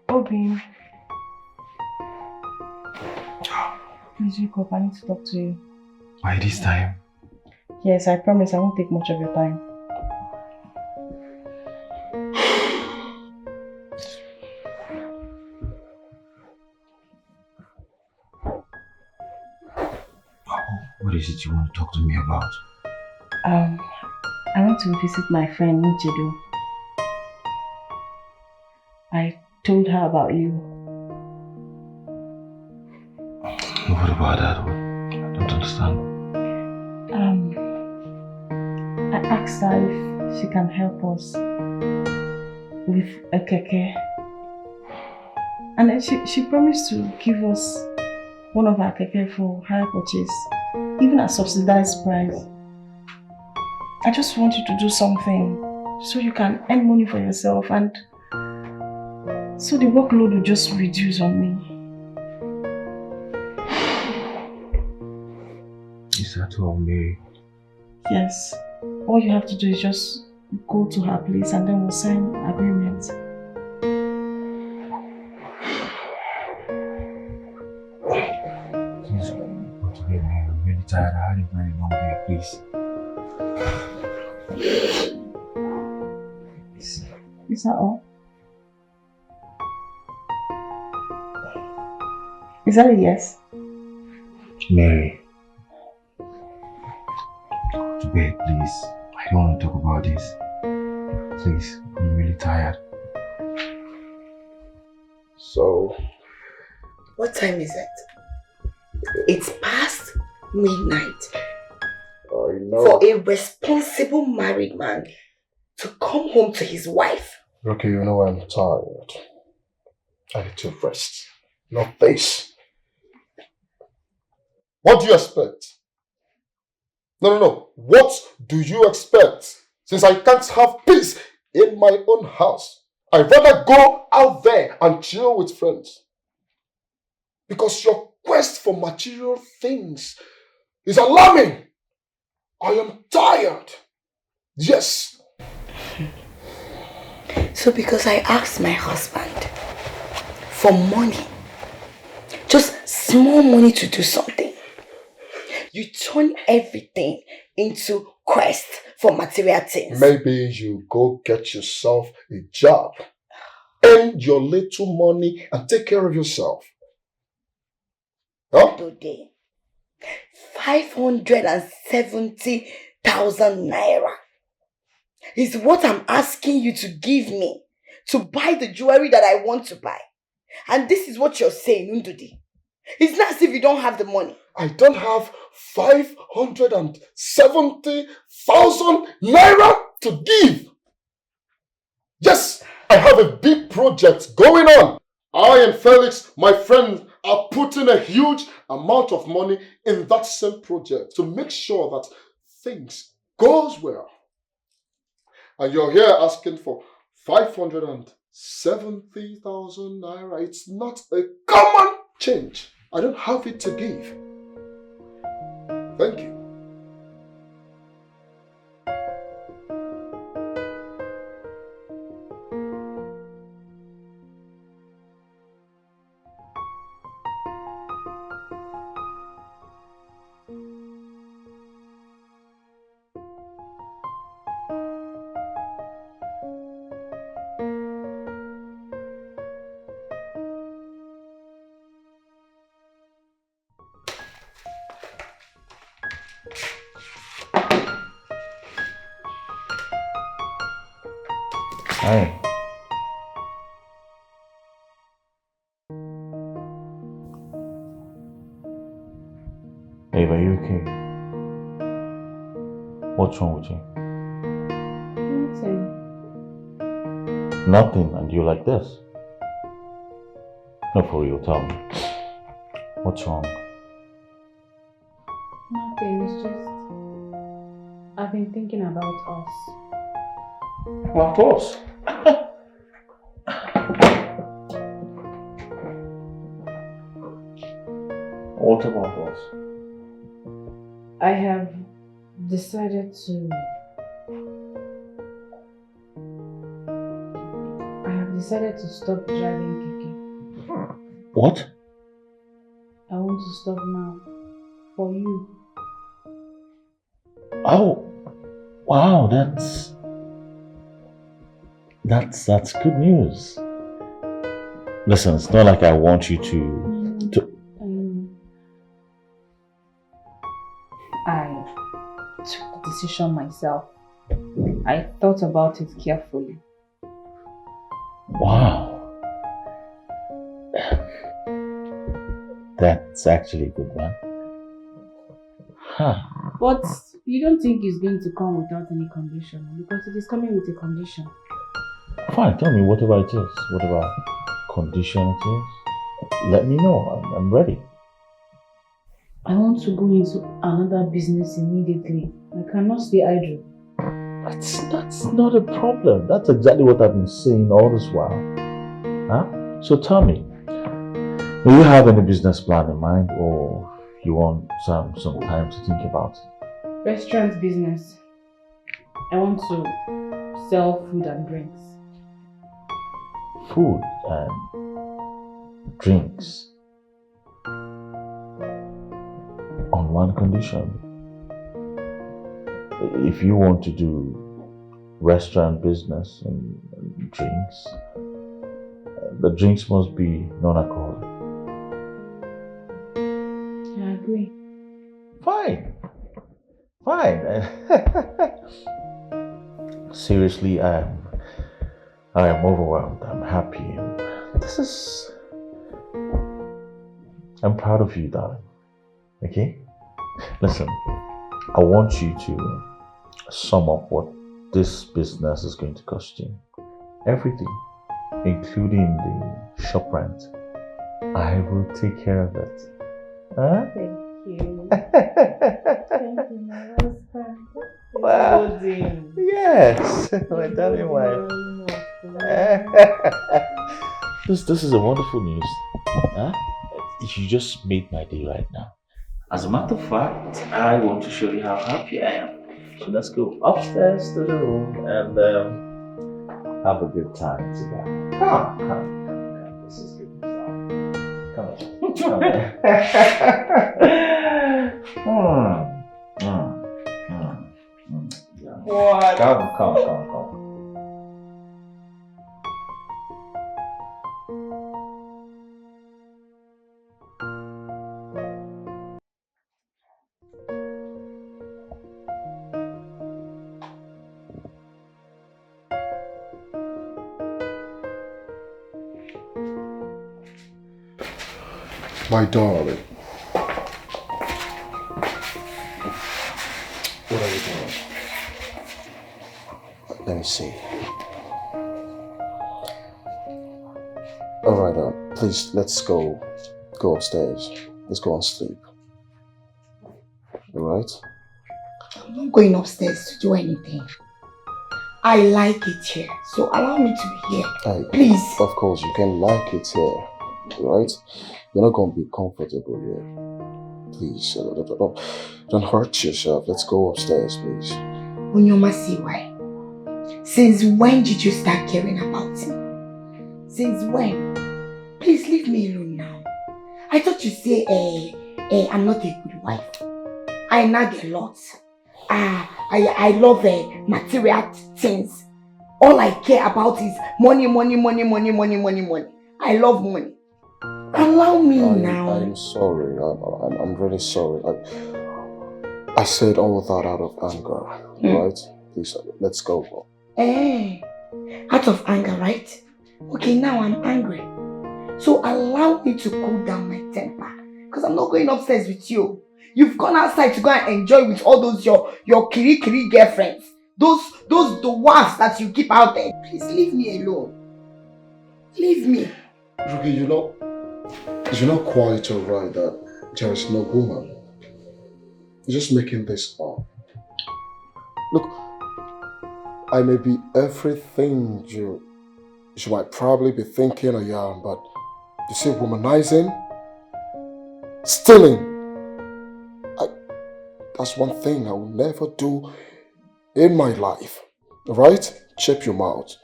Obi. Please wake up, I need to talk to you. By this time? Yes, I promise I won't take much of your time. What is it you want to talk to me about? I went to visit my friend Ini Edo. I told her about you. What about that? I don't understand. I asked her if she can help us with a keke. And then she promised to give us one of our keke for hire purchase, even at subsidized price. I just want you to do something so you can earn money for yourself and so the workload will just reduce on me. at all, Mary. Yes. All you have to do is just go to her place and then we'll sign agreement. Please go to bed, Mary. I'm really tired. I had a very long day, please. Is that all? Is that a yes? Mary. Go to bed, please. I don't want to talk about this. Please, I'm really tired. So, What time is it? It's past midnight. I know. For a responsible married man to come home to his wife. Okay, you know I'm tired. I need to rest. Not this. What do you expect? No. What do you expect? Since I can't have peace in my own house, I'd rather go out there and chill with friends. Because your quest for material things is alarming. I am tired. Yes. So because I asked my husband for money, just small money to do something, you turn everything into quest for material things. Maybe you go get yourself a job, earn your little money and take care of yourself. Huh? Today, 570,000 naira is what I'm asking you to give me to buy the jewelry that I want to buy. And this is what you're saying, Ndudi. It's not as if you don't have the money. I don't have 570,000 naira to give. Yes, I have a big project going on. I and Felix, my friend, are putting a huge amount of money in that same project to make sure that things goes well. And you're here asking for 570,000 naira. It's not a common change. I don't have it to give. Thank you. Hi. Babe, are you okay? What's wrong with you? Nothing. Nothing, and you like this? No, for real, tell me. What's wrong? Nothing, it's just I've been thinking about us. Of course. What about us? I have decided to stop driving Keke. What? I want to stop now. For you. Oh, wow, that's good news. Listen, it's not like I want you to. I took the decision myself. I thought about it carefully. Wow. That's actually a good one. Huh. But you don't think it's going to come without any condition, because it is coming with a condition. Fine, tell me whatever it is. Whatever condition it is. Let me know. I'm ready. I want to go into another business immediately. I cannot stay idle. That's not a problem. That's exactly what I've been saying all this while. Huh? So tell me, do you have any business plan in mind, or you want some time to think about it? Restaurant business. I want to sell food and drinks. Food and drinks. On one condition. If you want to do restaurant business and drinks, the drinks must be non-alcoholic. I agree. Fine. Seriously, I am overwhelmed. I'm happy. I'm proud of you, darling. Okay? Listen, I want you to sum up what this business is going to cost you. Everything, including the shop rent. I will take care of it. Huh? Thank you. Thank you, my husband. Well, yes, my darling wife. This is a wonderful news. Huh? You just made my day right now. As a matter of fact, I want to show you how happy I am. So let's go upstairs to the room and have a good time together. Come. This is good. Come What? Come. My darling. What are you doing? Let me see. Alright, please, let's go upstairs. Let's go and sleep. Alright? I'm not going upstairs to do anything. I like it here, so allow me to be here. Please. Of course, you can like it here. Right? You're not going to be comfortable here. Please, don't hurt yourself. Let's go upstairs, please. Unyoma, see why? Since when did you start caring about me? Since when? Please leave me alone now. I thought you say, I'm not a good wife. I nag a lot. I love material things. All I care about is money. I love money. Allow me now. I'm sorry. I'm really sorry. I said all that out of anger, right? Please, let's go. Out of anger, right? Okay, now I'm angry. So allow me to cool down my temper. Because I'm not going upstairs with you. You've gone outside to go and enjoy with all those your kiri girlfriends. Those dwarfs that you keep out there. Please leave me alone. Leave me. Ruby, you're not quite alright that there is no woman. You're just making this up. Look, I may be everything you might probably be thinking I am, but you see, womanizing, stealing, that's one thing I will never do in my life. Alright? Check your mouth,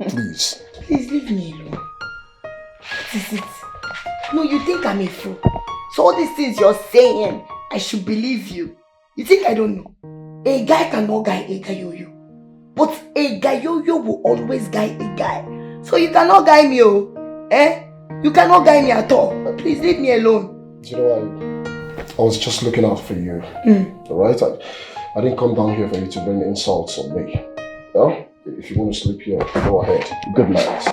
please. Please leave me alone. What is it? No, you think I'm a fool. So all these things you're saying, I should believe you. You think I don't know? A guy cannot guide a gayoyo. But a gayoyo will always guide a guy. So you cannot guide me, oh. You cannot guide me at all. But please leave me alone. You know, I was just looking out for you. Alright? I didn't come down here for you to bring insults on me. Yeah? If you want to sleep here, go ahead. Good night.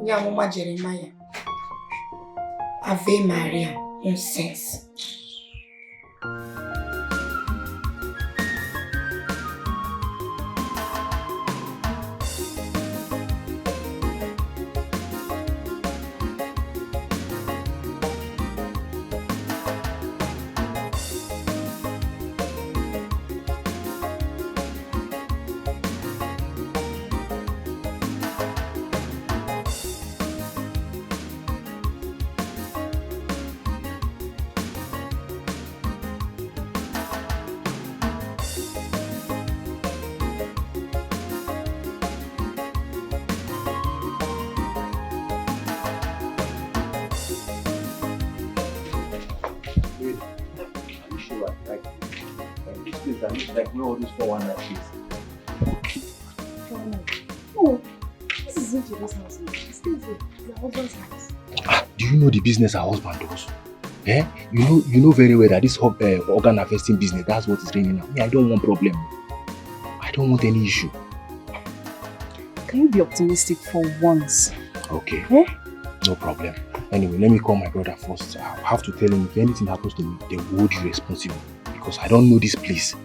Yeah, Mama Jeremiah. Ave Maria, nonsense. that looks like where all those 419 is. No, this isn't Jodo's house. She stays there. Your husband's house. Do you know the business her husband does? Eh? You know very well that this organ harvesting business, that's what is ringing now. Me, I don't want problem. I don't want any issue. Can you be optimistic for once? Okay. Eh? No problem. Anyway, let me call my brother first. I'll have to tell him if anything happens to me, they will hold you responsible. Because I don't know this place.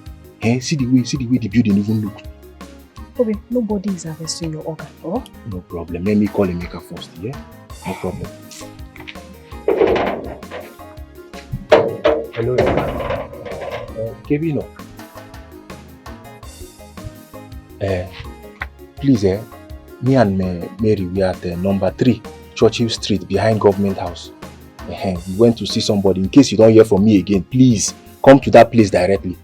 Eh? See the way the building even looks. Bobby, nobody is harvesting your organ, oh? No problem. Let me call Emeka first, yeah? No problem. Hello, Kevin. Please, me and Mary, we are at number 3, Churchill Street, behind Government House. We went to see somebody. In case you don't hear from me again, please come to that place directly.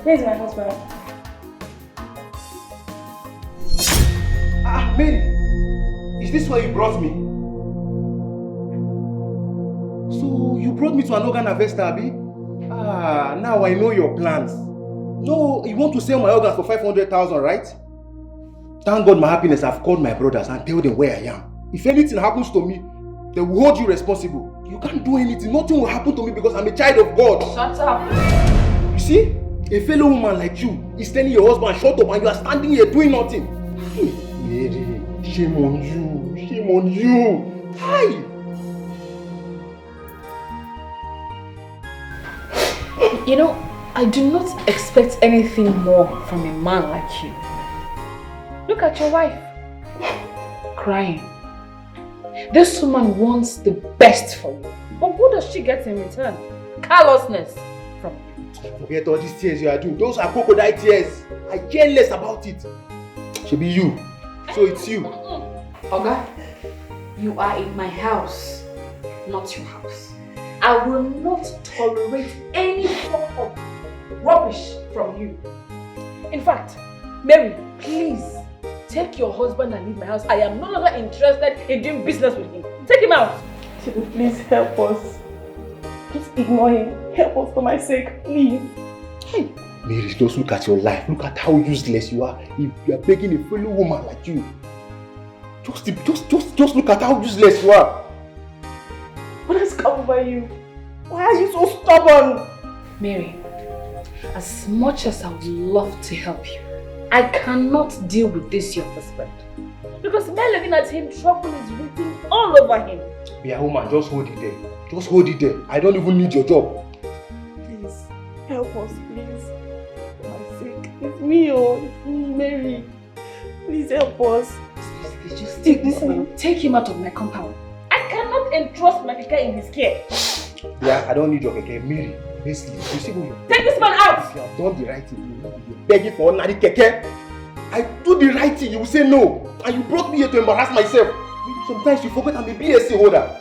Here's my husband. Mary, is this where you brought me? So you brought me to an organ harvester, Abi? Now I know your plans. No, you want to sell my organs for 500,000, right? Thank God my happiness, I've called my brothers and tell them where I am. If anything happens to me, they will hold you responsible. You can't do anything. Nothing will happen to me because I'm a child of God. Shut up. You see? A fellow woman like you is telling your husband, shut up, and you are standing here doing nothing. Mary, shame on you. Shame on you. Hi. You know, I do not expect anything more from a man like you. Look at your wife. Crying. This woman wants the best for you. But what does she get in return? Callousness from you. Forget all these tears you are doing. Those are crocodile tears. I care less about it. Should be you. So it's you. Oga, you are in my house, not your house. I will not tolerate any form of rubbish from you. In fact, Mary, please take your husband and leave my house. I am no longer interested in doing business with him. Take him out. Please help us. Just ignore him. Help us for my sake, please. Hey. Mary, just look at your life. Look at how useless you are. If you are begging a fellow woman like you. Just look at how useless you are. What has come over you? Why are you so stubborn? Mary, as much as I would love to help you, I cannot deal with this your husband. Because men looking at him, trouble is written all over him. Be a woman, just hold it there. Just hold it there. I don't even need your job. Please, help us, please. For my sake. It's me, it's me, Mary. Please help us. Just take this man. Take him out of my compound. I cannot entrust my keke in his care. Yeah, I don't need your keke. Mary, basically, you see who you take this man out! If you have done the right thing, you will be begging for ordinary keke. I do the right thing, you will say no. And you brought me here to embarrass myself. Sometimes you forget I'm a BSc holder.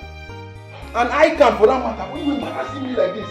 And I can, for that matter, when you embarrassing me like this.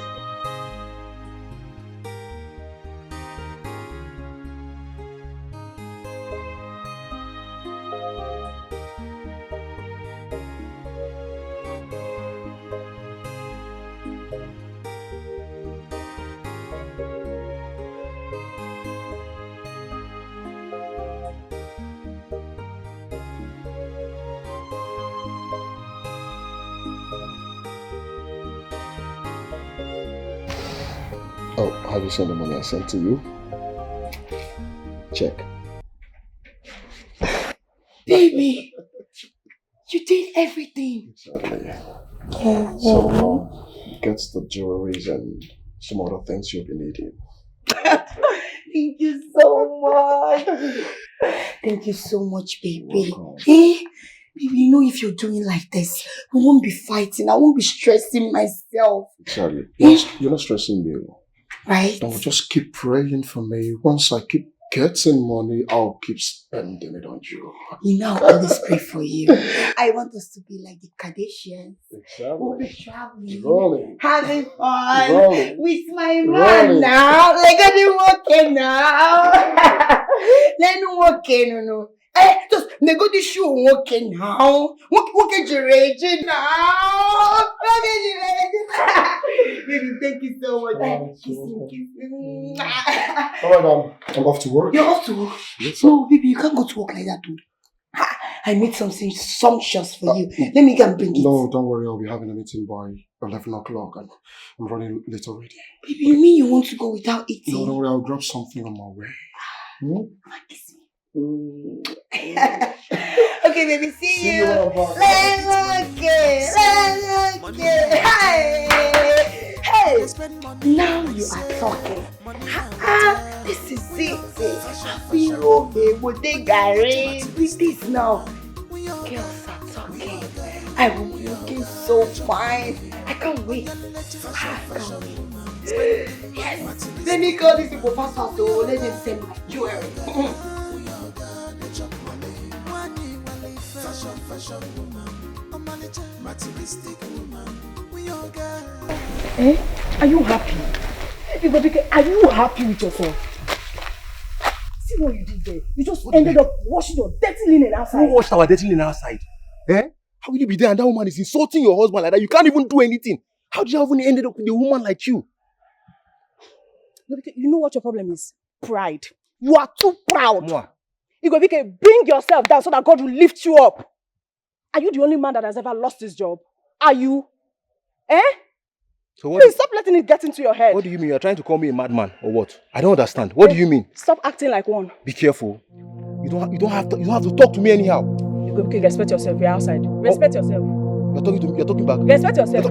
Oh, have you seen the money I sent to you? Check. Baby, you did everything. Exactly. So, get the jewelries and some other things you'll be needing. Thank you so much. Thank you so much, baby. Eh? Baby, you know if you're doing like this, we won't be fighting. I won't be stressing myself. Charlie, you're not stressing me. Right? Don't just keep praying for me. Once I keep getting money, I'll keep spending it on you. You know, I'll always pray for you. I want us to be like the Kardashians. We'll be traveling, having fun with my man now. Like I've been working now. Then working, no. Just nego the show working now. Working duration now. Baby, thank you so much. Kissing. Alright, I'm off to work. You're off to work? Yes, No, baby, you can't go to work like that, dude. I made something sumptuous for you. Let me go and bring it. No, don't worry. I'll be having a meeting by 11 o'clock and I'm running late already. Baby, you mean you want to go without eating? No, don't worry. I'll grab something on my way. Kiss me. Okay, baby, see you. Let's Hey, now you are talking. This is it. I feel okay. We'll take Gary. With this now. Girls are talking. I will be looking so fine. I can't wait. I can't wait. Yes. Let me call these people fast. Let them send my jewelry. Eh? Are you happy? Are you happy with yourself? See what you did there? You just ended up washing your dirty linen outside. Who washed our dirty linen outside? Eh? How will you be there and that woman is insulting your husband like that? You can't even do anything. How did you even ended up with a woman like you? You know what your problem is? Pride. You are too proud. Mwah. Igobike, bring yourself down so that God will lift you up. Are you the only man that has ever lost his job? Are you? Eh? So what? Please stop letting it get into your head. What do you mean? You're trying to call me a madman or what? I don't understand. What do you mean? Stop acting like one. Be careful. You don't have to talk to me anyhow. Igobike, respect yourself. You're outside. Respect yourself. You're talking to me. You're talking back. Respect yourself.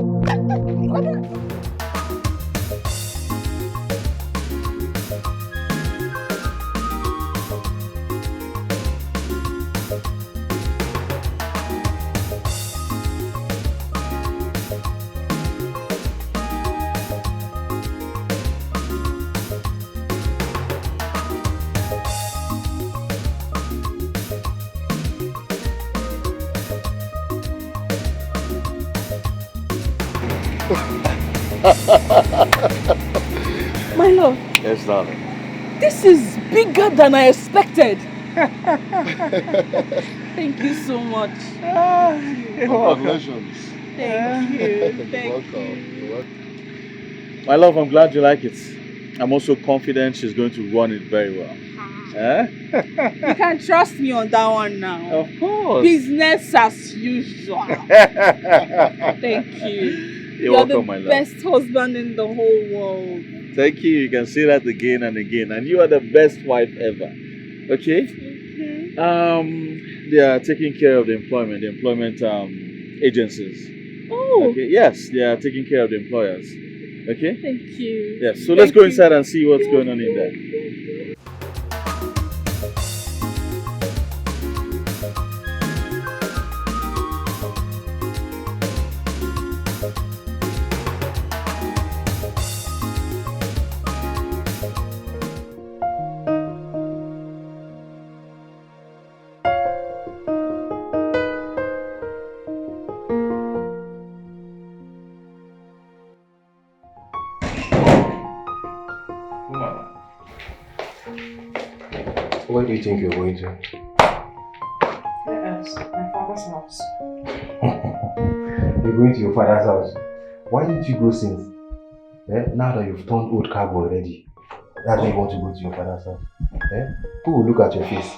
My love. Yes, darling. This is bigger than I expected. Thank you so much. Congratulations. Thank you. Thank You're welcome. My love, I'm glad you like it. I'm also confident she's going to run it very well. Eh? You can trust me on that one now. Of course. Business as usual. Thank you. You're welcome, the my love. best husband in the whole world. Thank you. You can say that again and again. And you are the best wife ever. Okay? They are taking care of the employment agencies. Oh. Okay. Yes, they are taking care of the employers. Okay? Thank you. Yes. So let's go inside and see what's going on in there. Where do you think you're going to? Where else? My father's house. You're going to your father's house. Why didn't you go since? Now that you've turned old carbo already, that's why you want to go to your father's house. Who will look at your face?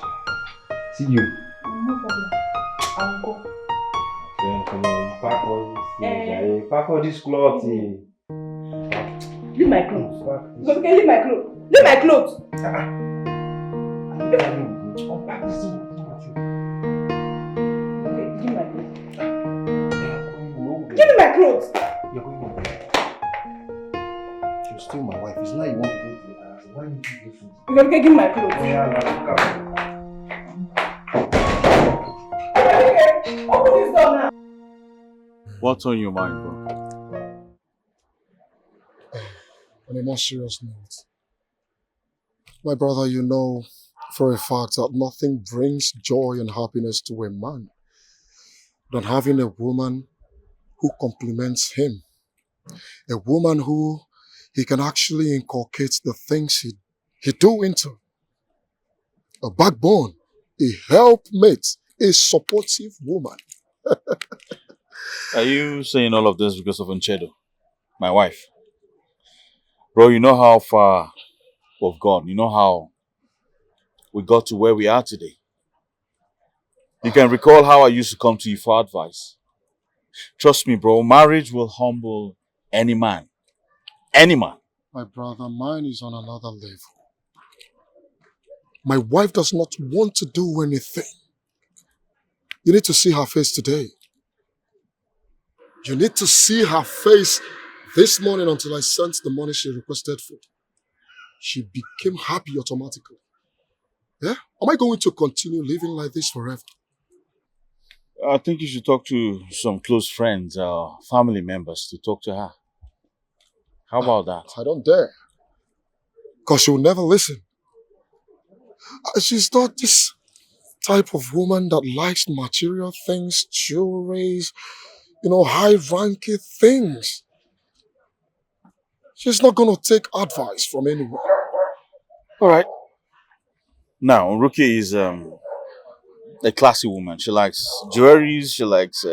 See you. No problem. I'll go. Then come on, pack all this clothes. Leave my clothes. Leave my clothes. Leave my clothes. Unpack this thing. Okay, give me my clothes. Give me my clothes. You're going home. You're still my wife. It's now you want to go to your father's house. You're gonna give my clothes. Okay, open this door now. What's on your mind, bro? On a more serious note, my brother, you know for a fact that nothing brings joy and happiness to a man than having a woman who compliments him. A woman who he can actually inculcate the things he do into. A backbone, a helpmate, a supportive woman. Are you saying all of this because of Nchedo, my wife? Bro, you know how far we've gone. You know how we got to where we are today. You can recall how I used to come to you for advice. Trust me, bro, marriage will humble any man. Any man. My brother, mine is on another level. My wife does not want to do anything. You need to see her face today. You need to see her face this morning until I sent the money she requested for. She became happy automatically. Yeah? Am I going to continue living like this forever? I think you should talk to some close friends or family members to talk to her. How about that? I don't dare. Because she will never listen. She's not this type of woman that likes material things, jewelries, high-ranking things. She's not going to take advice from anyone. All right. Now, Ruki is a classy woman. She likes jewelries, she likes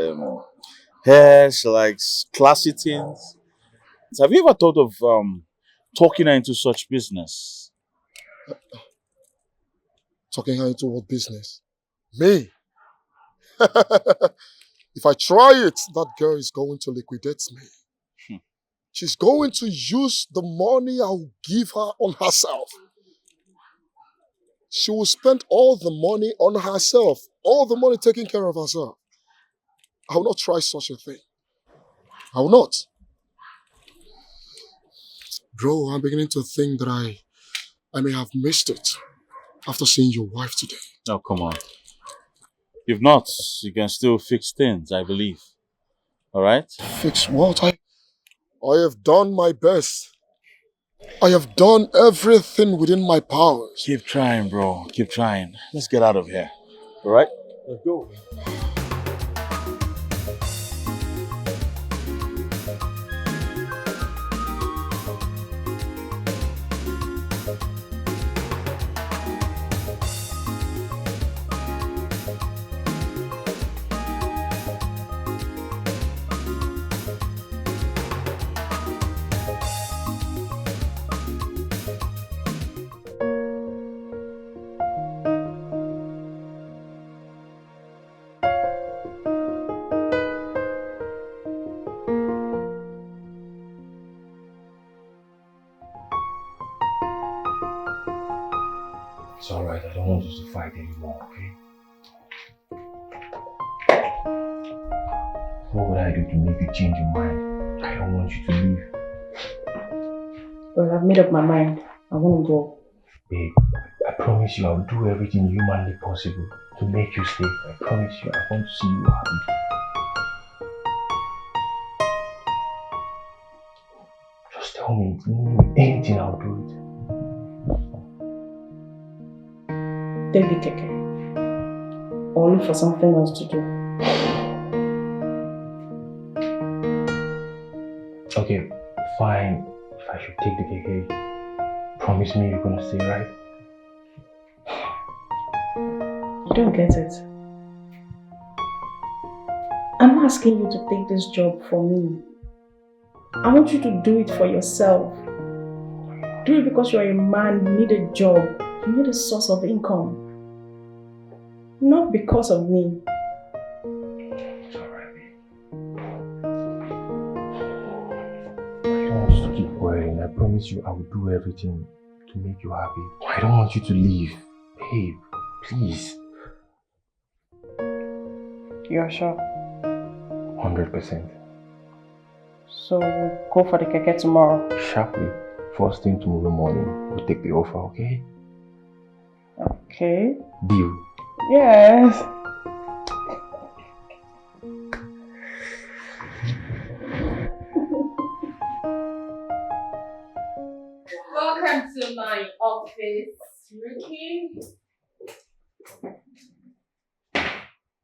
hair, she likes classy things. So have you ever thought of talking her into such business? Talking her into what business? Me? If I try it, that girl is going to liquidate me. She's going to use the money I'll give her on herself. She will spend all the money on herself, all the money taking care of herself. I will not try such a thing. I will not. Bro, I'm beginning to think that I may have missed it after seeing your wife today. Oh, come on. If not, you can still fix things, I believe. All right? Fix what? I have done my best. I have done everything within my powers. Keep trying, bro. Keep trying. Let's get out of here. All right? Let's go. It's alright, I don't want us to fight anymore, okay? What would I do to make you change your mind? I don't want you to leave. Well, I've made up my mind. I want to go. Babe, I promise you I'll do everything humanly possible to make you stay. I promise you, I want to see you happy. Just tell me, if you need anything, I'll do it. Take the Dikeh. Or look for something else to do. Okay, fine. If I should take the Dikeh, promise me you're gonna stay, right? You don't get it. I'm not asking you to take this job for me. I want you to do it for yourself. Do it because you're a man, you need a job, you need a source of income. Not because of me. It's alright, babe. I don't want you to keep worrying. I promise you I will do everything to make you happy. I don't want you to leave. Babe, please. You're sure? 100%. So we'll go for the Dikeh tomorrow. Sharply. First thing tomorrow morning, we'll take the offer, okay? Okay. Deal. Yes. Welcome to my office, Ricky.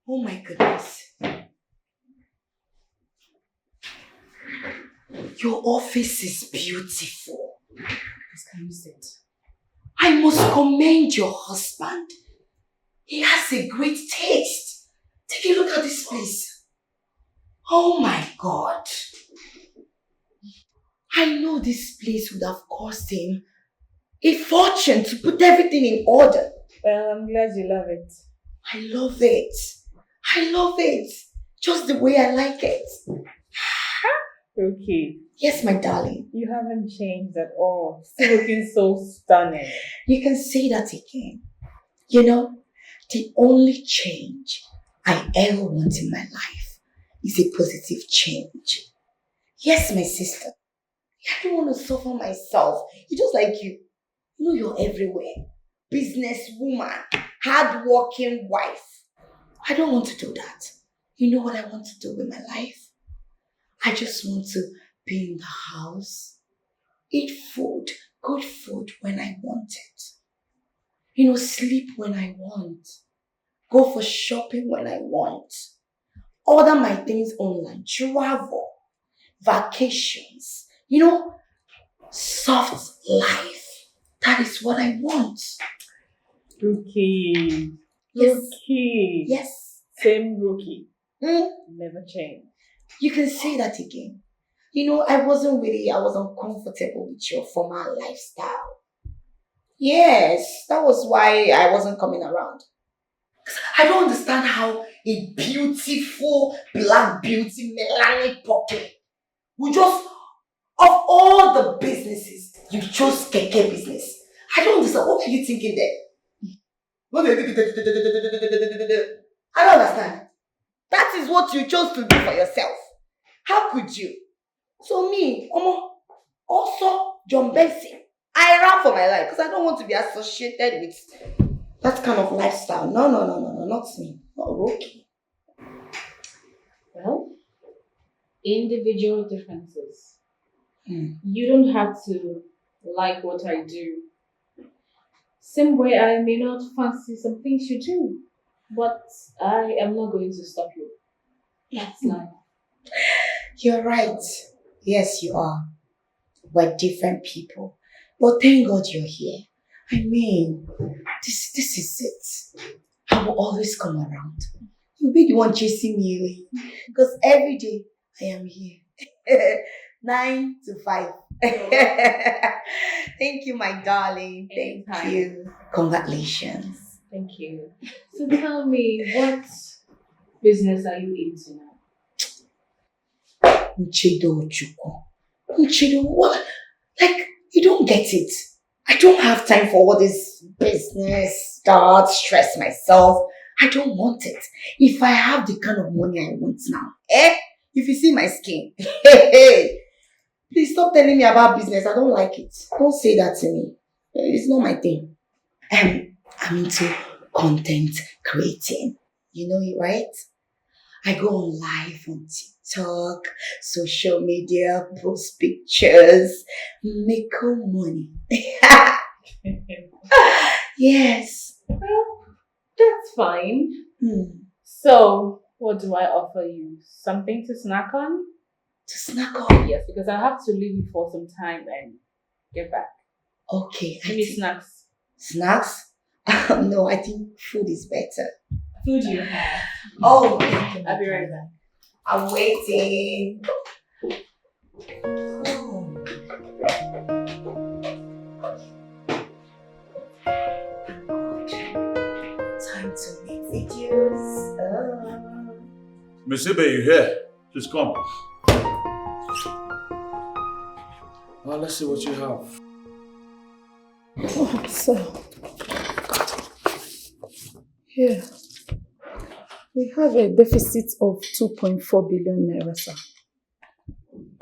Oh my goodness. Your office is beautiful. Please, can you sit? I must commend your husband. He has a great taste. Take a look at this place. Oh my God. I know this place would have cost him a fortune to put everything in order. Well, I'm glad you love it. I love it. I love it. Just the way I like it. Okay. Yes, my darling. You haven't changed at all. Still looking so stunning. You can say that again. You know, the only change I ever want in my life is a positive change. Yes, my sister. I don't want to suffer myself. You're just like you. You know you're everywhere. Businesswoman, hard-working wife. I don't want to do that. You know what I want to do with my life? I just want to be in the house, eat food, good food when I want it. You know, sleep when I want. Go for shopping when I want. Order my things online. Travel. Vacations. You know, soft life. That is what I want. Rookie. Yes. Rookie. Yes. Same rookie. Mm. Never change. You can say that again. You know, I was uncomfortable with your former lifestyle. Yes, that was why I wasn't coming around. I don't understand how a beautiful black beauty, Melanie Poppy, would just, of all the businesses, you chose Dikeh business. I don't understand. What are you thinking there? I don't understand. That is what you chose to do for yourself. How could you? So me, also John Benson, I ran for my life because I don't want to be associated with that kind of lifestyle. No, not me. Not Rocky. Well, individual differences. You don't have to like what I do. Same way I may not fancy some things you do, but I am not going to stop you. That's life. You're right. Yes, you are. We're different people. But thank God you're here. I mean, this is it. I will always come around. You'll be the one chasing me away. Because every day I am here. 9 to 5. Thank you, my darling. Thank you. Congratulations. Thank you. So tell me, what business are you into now? Nchedo, what? Like, you don't get it. I don't have time for all this business stuff, stress myself. I don't want it. If I have the kind of money I want now, if you see my skin, please stop telling me about business. I don't like it. Don't say that to me. It's not my thing. I'm into content creating. You know it, right? I go on live on TikTok, social media, post pictures, make money. Yes. Well, that's fine. So, what do I offer you? Something to snack on? To snack on? Yes, because I have to leave you for some time and get back. Okay. Maybe snacks. Snacks? No, I think food is better. Food you have. Oh, I'll be right back. I'm waiting. Time to make videos. Miss Ibe, you here? Please come. Well, let's see what you have. Oh, so, here, we have a deficit of 2.4 billion naira, sir.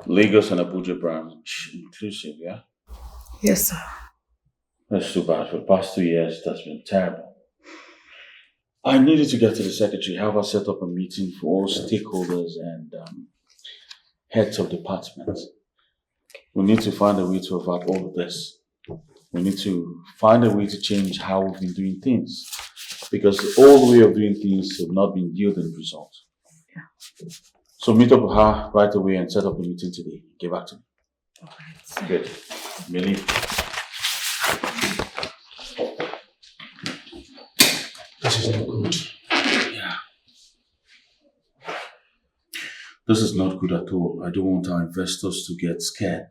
Lagos and Abuja branch inclusive, yeah? Yes, sir. That's too bad. For the past 2 years, that's been terrible. I needed to get to the secretary, have her set up a meeting for all stakeholders and heads of departments. We need to find a way to avert all of this. We need to find a way to change how we've been doing things. Because the old way of doing things have not been yielding results. Yeah. So meet up with her right away and set up the meeting today. Get back to me. Alright. Good. Millie. This is not good. Yeah. This is not good at all. I don't want our investors to get scared.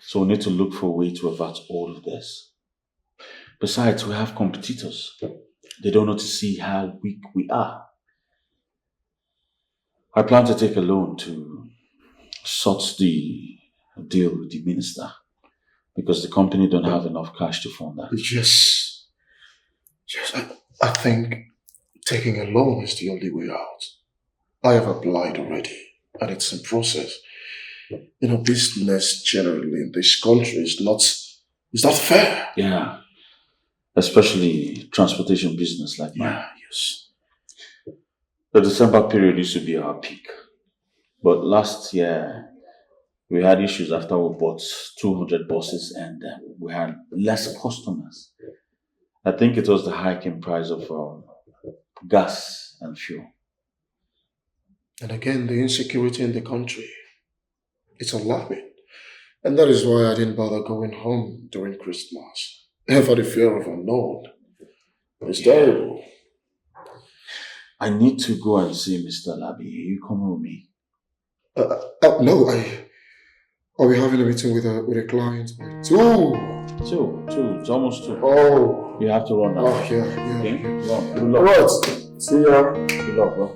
So we need to look for a way to avert all of this. Besides, we have competitors. They don't know to see how weak we are. I plan to take a loan to sort the deal with the minister because the company don't have enough cash to fund that. Yes. I think taking a loan is the only way out. I have applied already, and it's in process. Business generally in this country is not fair. Yeah. Especially transportation business like mine. Yeah, yes. The December period used to be our peak. But last year, we had issues after we bought 200 buses and we had less customers. I think it was the hike in price of gas and fuel. And again, the insecurity in the country. It's alarming. And that is why I didn't bother going home during Christmas. For the fear of unknown. It's terrible. I need to go and see Mr. Labi. Are you coming with me? No, I'll be having a meeting with a client by 2. 2. It's almost 2. Oh. You have to run now. Oh, yeah. Okay? Yeah. Good luck. Alright. See ya. Good luck, bro.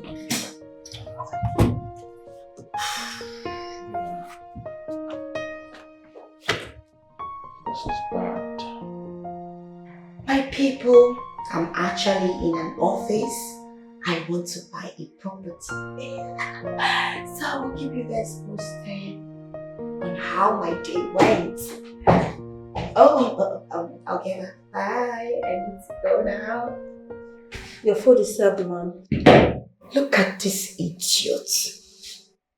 This is bad. My people, I'm actually in an office. I want to buy a property. So I will keep you guys posted on how my day went. Okay, bye. I need to go now. Your food is served, man. Look at this idiot.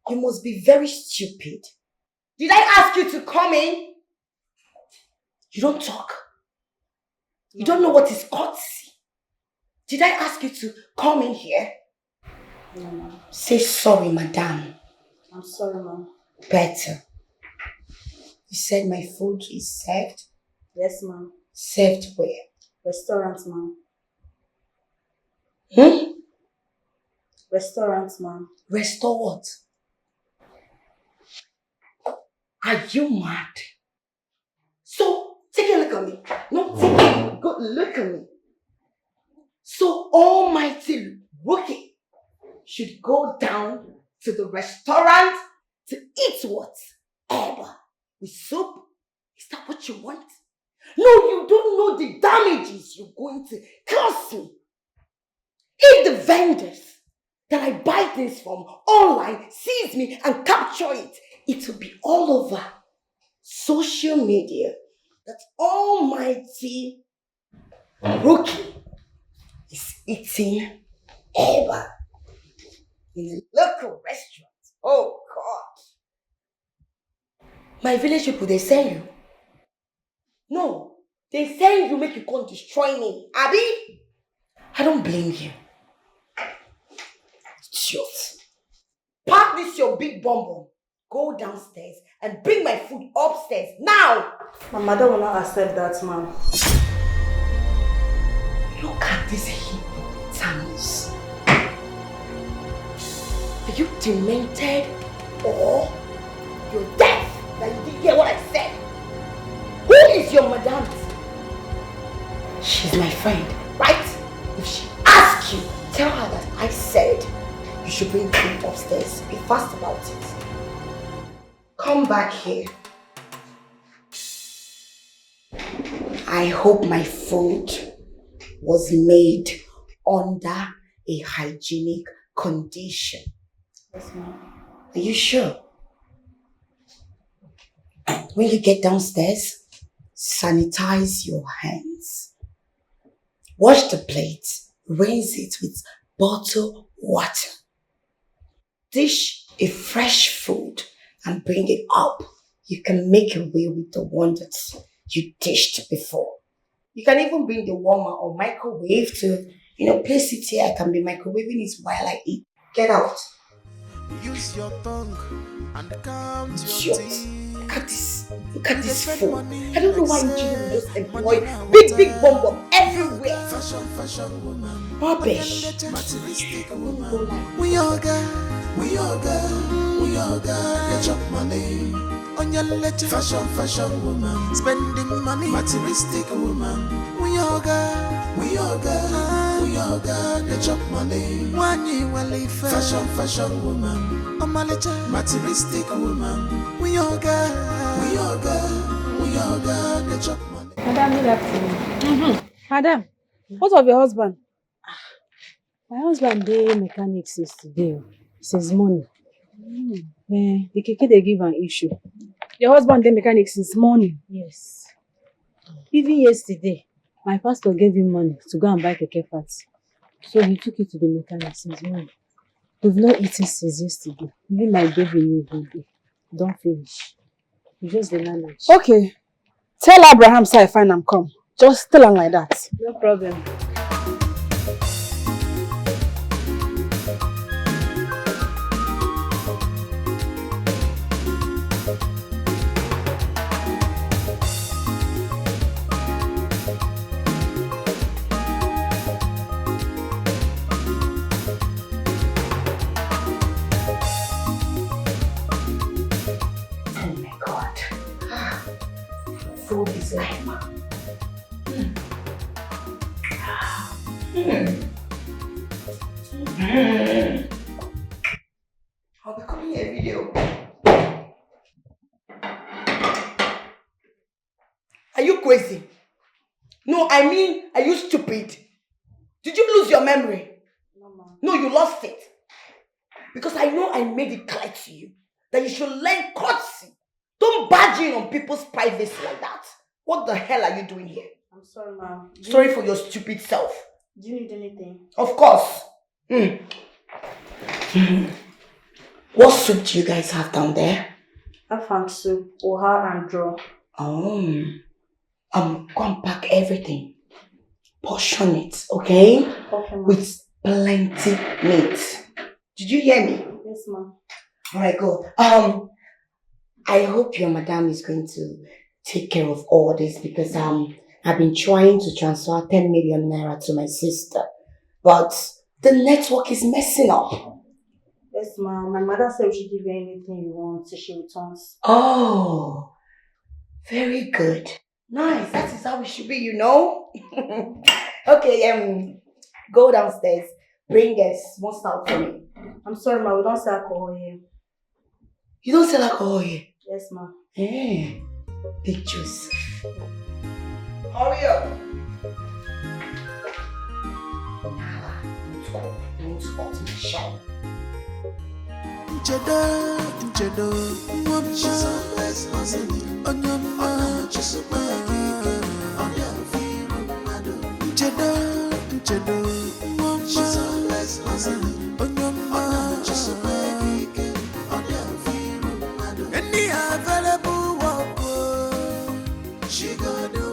You must be very stupid. Did I ask you to come in? You don't talk. You don't know what is courtesy. Did I ask you to come in here? No, ma'am. Say sorry, madam. I'm sorry, ma'am. Better. You said my food is served? Yes, ma'am. Served where? Restaurants, ma'am. Restaurants, ma'am. Restore what? Are you mad? So, take a look at me. No, take a good look at me. So, almighty rookie should go down to the restaurant to eat what? Eba with soup? Is that what you want? No, you don't know the damages you're going to cause me. If the vendors that I buy things from online sees me and capture it, it will be all over social media that almighty rookie is eating Eba in a local restaurant. Oh God. My village people, they send you. No, they send you make you come destroy me. Abi? I don't blame you. Idiot. Pack this your big bum. Go downstairs and bring my food upstairs now. My mother will not accept that, ma'am. Look at this hippopotamus. Are you demented or you're deaf that you didn't hear what I said? Who is your madam? She's my friend, right? If she asks you, tell her that I said you should bring food upstairs. Be fast about it. Come back here. I hope my food was made under a hygienic condition. Yes, ma'am. Are you sure? When you get downstairs, sanitize your hands. Wash the plate, rinse it with bottled water. Dish a fresh food and bring it up. You can make away with the one that you dished before. You can even bring the warmer or microwave to, place it here. I can be microwaving it while I eat. Get out. Use your tongue and count Idiot. your teeth. Look at this phone. I don't know why you children just employ big bomb everywhere. Fashion woman. Rubbish. Materialistic woman. We all got, get your money. On your letter. Fashion woman. Spending money. Materialistic woman. We all got, get your money. One year will fashion woman. On my letter. Materialistic woman. We all got, get your money. Madam, good afternoon. Madam, what of your husband? My husband dey mechanic since today. Since morning. The keke they give an issue. Your husband dey mechanic since morning? Yes. Even yesterday, my pastor gave him money to go and buy keke parts. So he took it to the mechanic since morning. We've not eaten since yesterday. Even my baby knew good. Don't finish. We just dey manage. Okay. Tell Abraham so I find him come. Just tell him like that. No problem. Food is life, man. I'll be coming here video. Are you crazy? No, I mean, are you stupid? Did you lose your memory? No, ma'am. No, you lost it. Because I know I made it clear to you that you should learn courtesy. Don't barge in on people's privacy like that. What the hell are you doing here? I'm sorry, ma'am. Sorry for your stupid self. Do you need anything? Of course. What soup do you guys have down there? Afang soup, oha and draw. Oh. Go and pack everything. Portion it, okay? Okay, ma'am. With plenty meat. Did you hear me? Yes, ma'am. Alright, good. I hope your madam is going to take care of all this because I've been trying to transfer 10 million naira to my sister, but the network is messing up. Yes, ma'am. My mother said we should give you anything you want till she returns. Oh, very good. Nice. That is how it should be, you know. Okay, go downstairs. Bring a small stout for me. I'm sorry, ma'am. We don't sell alcohol here. You don't sell alcohol here? Yes, ma'am. Hey, big juice. Hurry up. Don't spot my shine. She's always hustling on your mind. She's a baby on your feet. She's always hustling on your mind. She's a baby on your feet. Any available work, she go do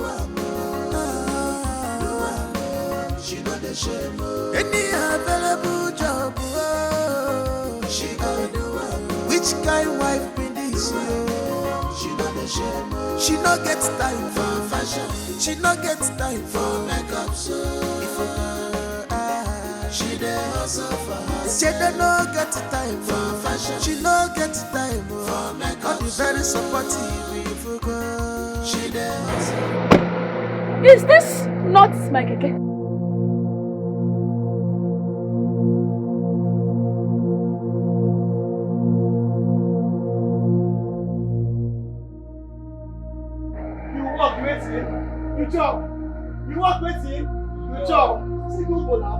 she got the shame. Any available job, she go do which kind wife be this? She got the shame. She no get time for fashion. She no get time for makeup. So she dey hustle for her. She don't no get time for fashion. She no get time for makeup. All the very supportive if go. She dey hustle. Is this not my keke? You chop. You walk with him. You chop. See good for now.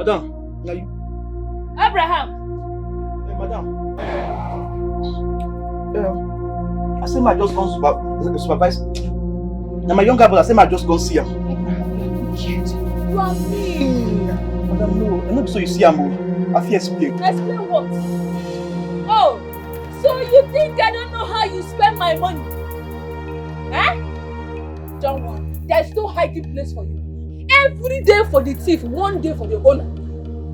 Madam, now you. Abraham! Hey, madam. I say I just gone supervise. Now my younger brother say I just gone see him. You are mean. Madam, no. I know so you see him. I feel explain. Explain what? Oh, so you think I don't know how you spend my money? Eh? Don't worry. There's no hiding place for you. Every day for the thief, one day for the owner.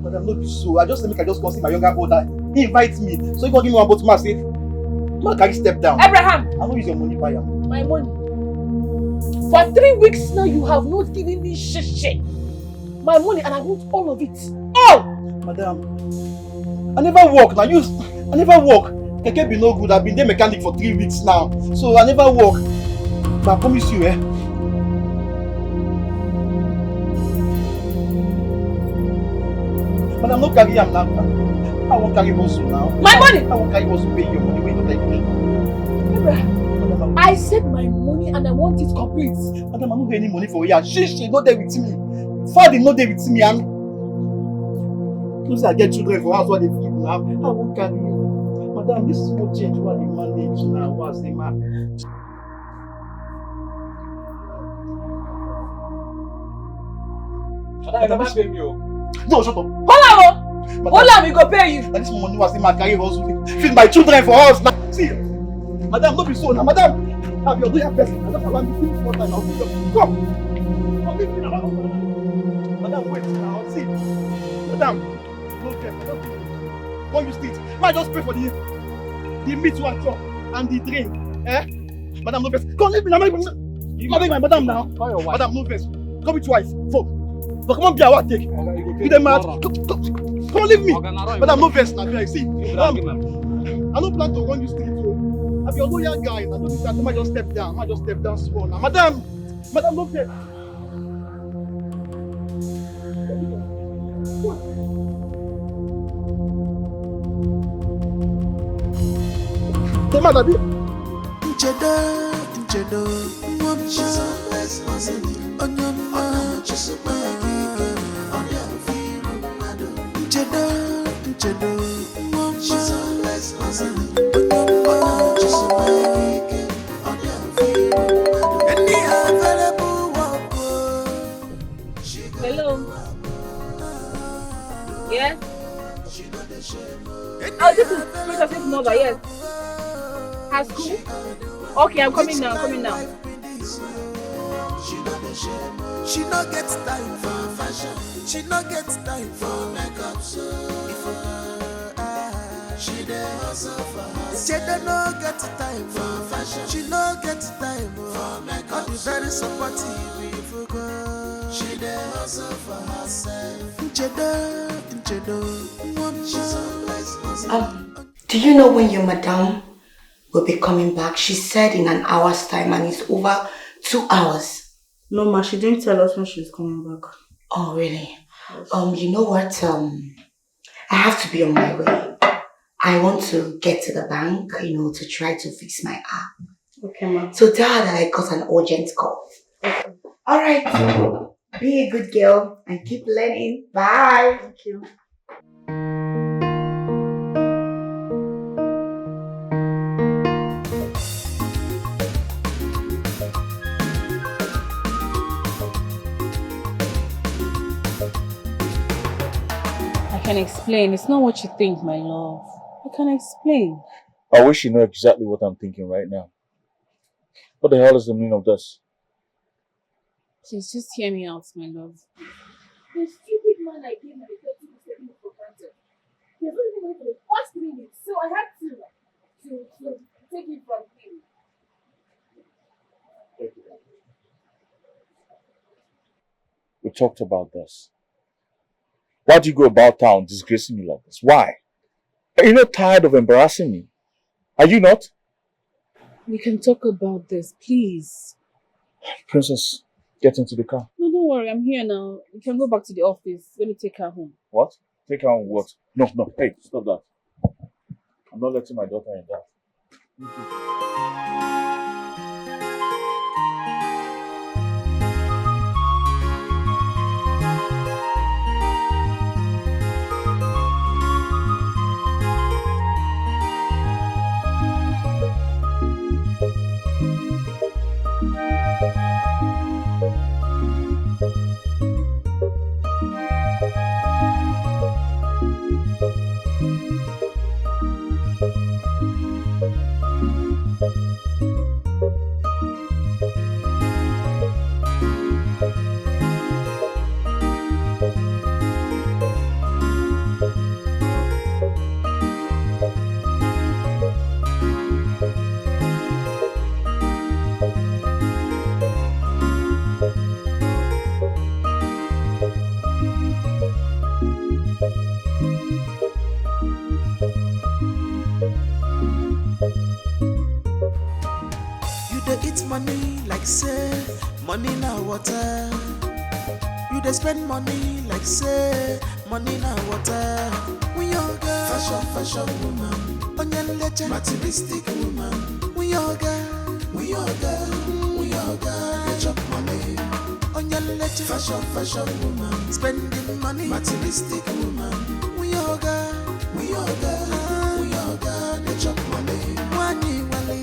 Madam, no be so. I just go see my younger brother. He invites me. So he go give me one bottle. I say, man, can you step down? Abraham! I don't use your money buy him. My money. For 3 weeks now, you have not given me shit. My money, and I want all of it. All! Madam, I never work. I never work. Keke be no good. I've been there mechanic for 3 weeks now. So I never work. But I promise you, Madam, no carry him now. I won't carry also now. My money! I won't carry also pay your money when you take me. Abraham, I said my money and I want it complete. Madam, I don't get any money for you. She not there with me. Father not there with me. And you say I get children for house what they feed now. I won't carry you. Madam, this is what change what they manage now. What's the man? Madam, you never pay me. No, shut up. Hold on, we go pay you. And this money was in my carry hustle. Feed my children for us now. See, madam, don't be so now. Madam, have your doing best. I just allow me to one time. I'll be come. Come with me now. Madam, wait now. See, madam, no care. Don't use it. Man, just pay for the meat you are chop and the drink. Madam, no best. Come leave me now. Madam now. Madam, no best. Come with wife. But come on, be our take. You them mad? Come leave me. Madam, no best now. See, I don't plan to run you street. I'm your loyal guy. I don't think that I might just step down. Small now. Madam, no best. Hey, madam. Nchedo, she's always hustling on your mind. She's a baby, on your feet, Nchedo, she's always hustling on your mind. She's a baby, on your feet, any available work. Hello. Yes? Oh, this is Princess's mother, yes. At school? Okay, I'm coming now. She no gets time for fashion. She no gets time for makeup. So she dey hustle for her. She no get time for fashion. She no get time for makeup. All the very supportive if go. She dey hustle for herself. She's always hustling. Do you know when your madam will be coming back? She said in an hour's time, and it's over 2 hours. No, ma, she didn't tell us when she's coming back. Oh, really? Yes. You know what? I have to be on my way. I want to get to the bank, to try to fix my app. Okay, ma. So tell her that I got an urgent call. Okay. All right. Be a good girl and keep learning. Bye. Thank you. I can explain. It's not what you think, my love. I can explain. I wish you know exactly what I'm thinking right now. What the hell is the meaning of this? Please, just hear me out, my love. The stupid man I gave my 30 was taking it for granted. He has not even went for the past 3 weeks, so I had to take it from him. We talked about this. Why do you go about town disgracing me like this? Why? Are you not tired of embarrassing me? Are you not? We can talk about this, please. Princess, get into the car. No, don't worry. I'm here now. You can go back to the office. Let me take her home. What? Take her home what? No. Hey, stop that. I'm not letting my daughter in that. water. You dey spend money like say money na water. We your girl, fashion woman. Onion leche, materialistic woman. We your girl, we your girl, we your girl. They chop money. Onion leche, fashion woman. Spending money, materialistic woman. We your girl, we your girl, we your girl. They chop money. Wani wale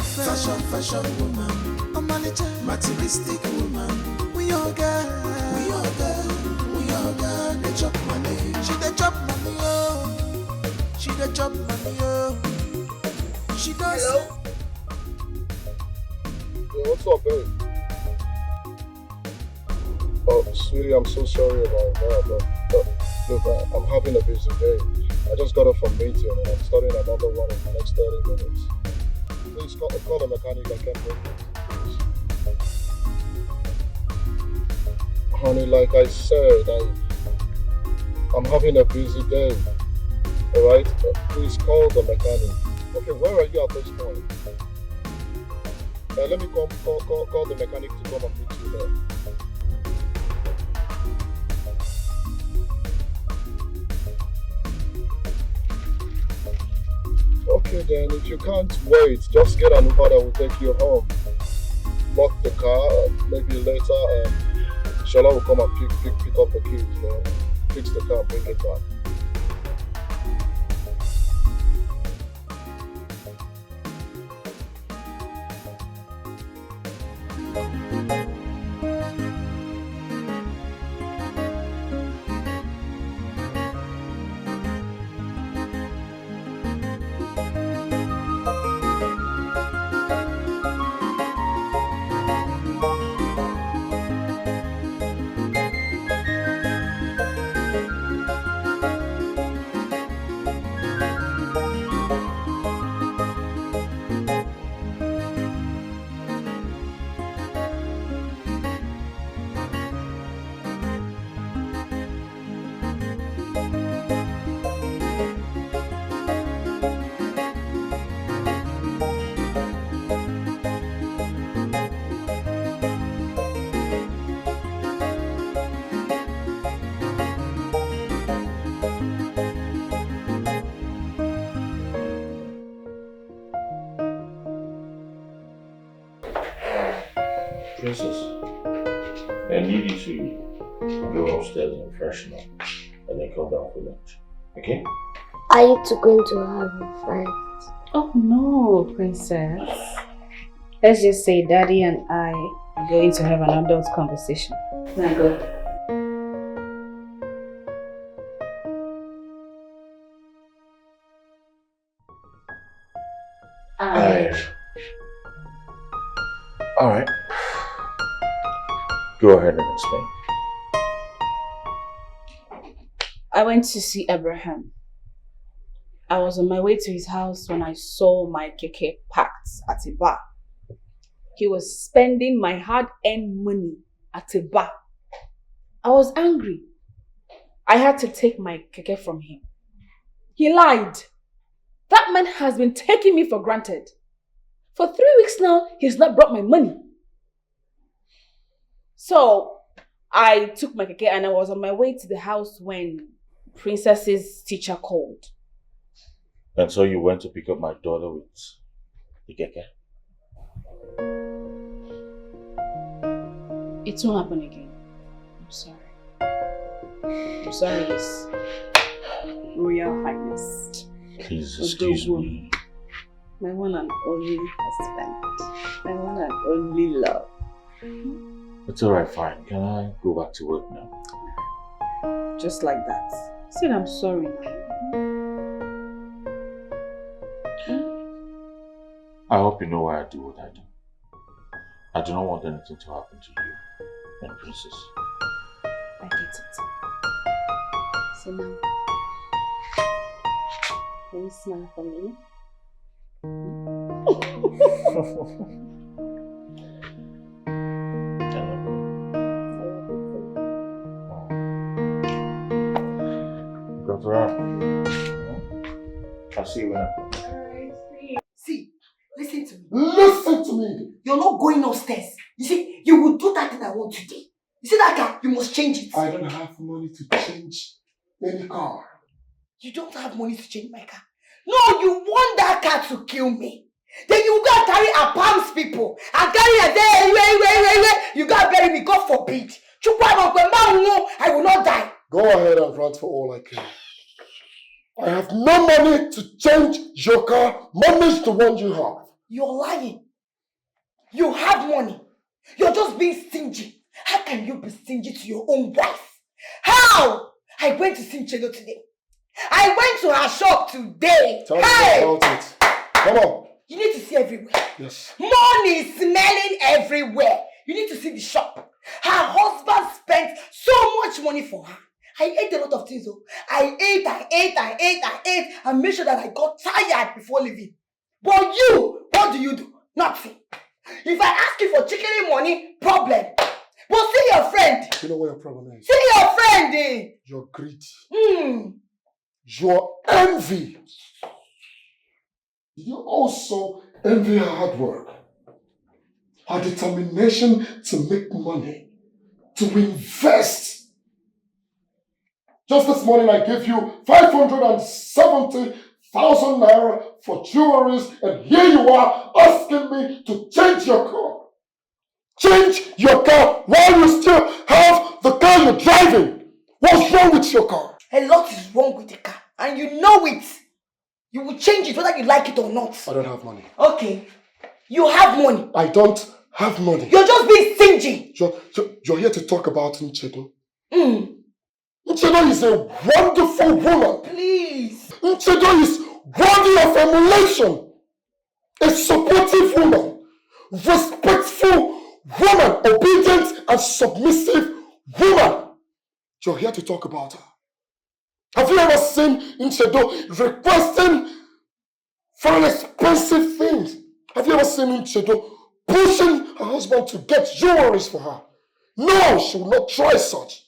fashion woman. Omalicha, materialistic woman. We your girl, we your girl, we your girl. They chop money. She dey chop money, oh. She dey chop money, oh. She does. Hello? Yeah, what's up, babe? Oh, sweetie, I'm so sorry about that, but look, I'm having a busy day. I just got off from meeting and I'm starting another one in the next 30 minutes. Please call the mechanic, I can't wait. Honey, like I said, I'm having a busy day. Alright? Please call the mechanic. Okay, where are you at this point? Let me call the mechanic to come and meet you there. Okay then, if you can't wait, just get an Uber that will take you home. Lock the car, maybe later Shola will come and pick up the keys, man. Fix the car, bring it back. Princess, I need you to go upstairs and freshen up and then come down for lunch. Okay? Are you two going to have a fight? Oh no, princess. Let's just say Daddy and I are going to have an adult conversation. Now go. Alright. Go ahead and explain. I went to see Abraham. I was on my way to his house when I saw my keke parked at a bar. He was spending my hard-earned money at a bar. I was angry. I had to take my keke from him. He lied. That man has been taking me for granted. For 3 weeks now, he's not brought my money. So, I took my keke and I was on my way to the house when Princess's teacher called. And so you went to pick up my daughter with the keke? It won't happen again. I'm sorry. I'm sorry, His Royal Highness. Please excuse me. My one and only husband. My one and only love. It's alright, fine. Can I go back to work now? Just like that. I said I'm sorry now. I hope you know why I do what I do. I do not want anything to happen to you and Princess. I get it. So now, can you smile for me? Got around. I'll see you when I come. See, listen to me. Listen to me! You're not going upstairs. You see, you will do that thing I want today. You see that car? You must change it. I don't have money to change any car. You don't have money to change my car? No, you want that car to kill me. Then you go and carry a palms people and carry a day. You go and bury me. God forbid. I will not die. Go ahead and rant for all I can. I have no money to change your car. Money's the one you have. You're lying. You have money. You're just being stingy. How can you be stingy to your own wife? How? I went to see Chedo today. I went to her shop today. Tell me about it. Come on. You need to see everywhere. Yes. Money is smelling everywhere. You need to see the shop. Her husband spent so much money for her. I ate a lot of things though. I ate and made sure that I got tired before leaving. But you, what do? Nothing. If I ask you for chicken money, problem. But see your friend. You know what your problem is? See your friend, eh? Your greed. Your envy. You also envy her hard work. Her determination to make money. To invest. Just this morning I gave you 570,000 naira for jewelries, and here you are asking me to change your car. Change your car while you still have the car you're driving. What's wrong with your car? A lot is wrong with the car, and you know it. You will change it whether you like it or not. I don't have money. Okay. You have money. I don't have money. You're just being stingy. You're here to talk about Nchedo. Nchedo is a wonderful woman. Please. Nchedo is worthy of emulation. A supportive woman. Respectful woman. Obedient and submissive woman. You're here to talk about her. Have you ever seen Nchedo requesting for expensive things? Have you ever seen Nchedo pushing her husband to get jewelries for her? No, she will not try such.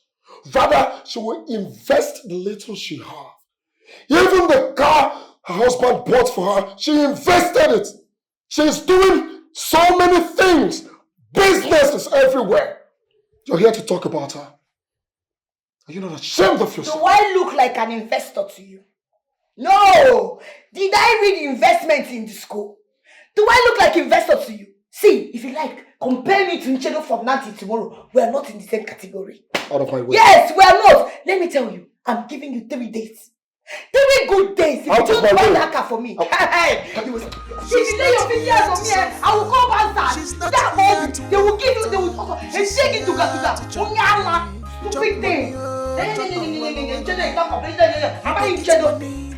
Rather, she will invest the little she has. Even the car her husband bought for her, she invested it. She is doing so many things. Businesses everywhere. You're here to talk about her. Are you not ashamed of yourself? Do I look like an investor to you? No! Did I read investment in the school? Do I look like investor to you? See, if you like, compare me to Nchedo from now till tomorrow. We are not in the same category. Out of my way. Yes, we are not. Let me tell you, I'm giving you 3 days. 3 good days. If you don't buy that car for me, if you lay your fingers on me, I will call Banzan. That moment, they will give you, they will talk and shake it to Gatuga. Stupid thing.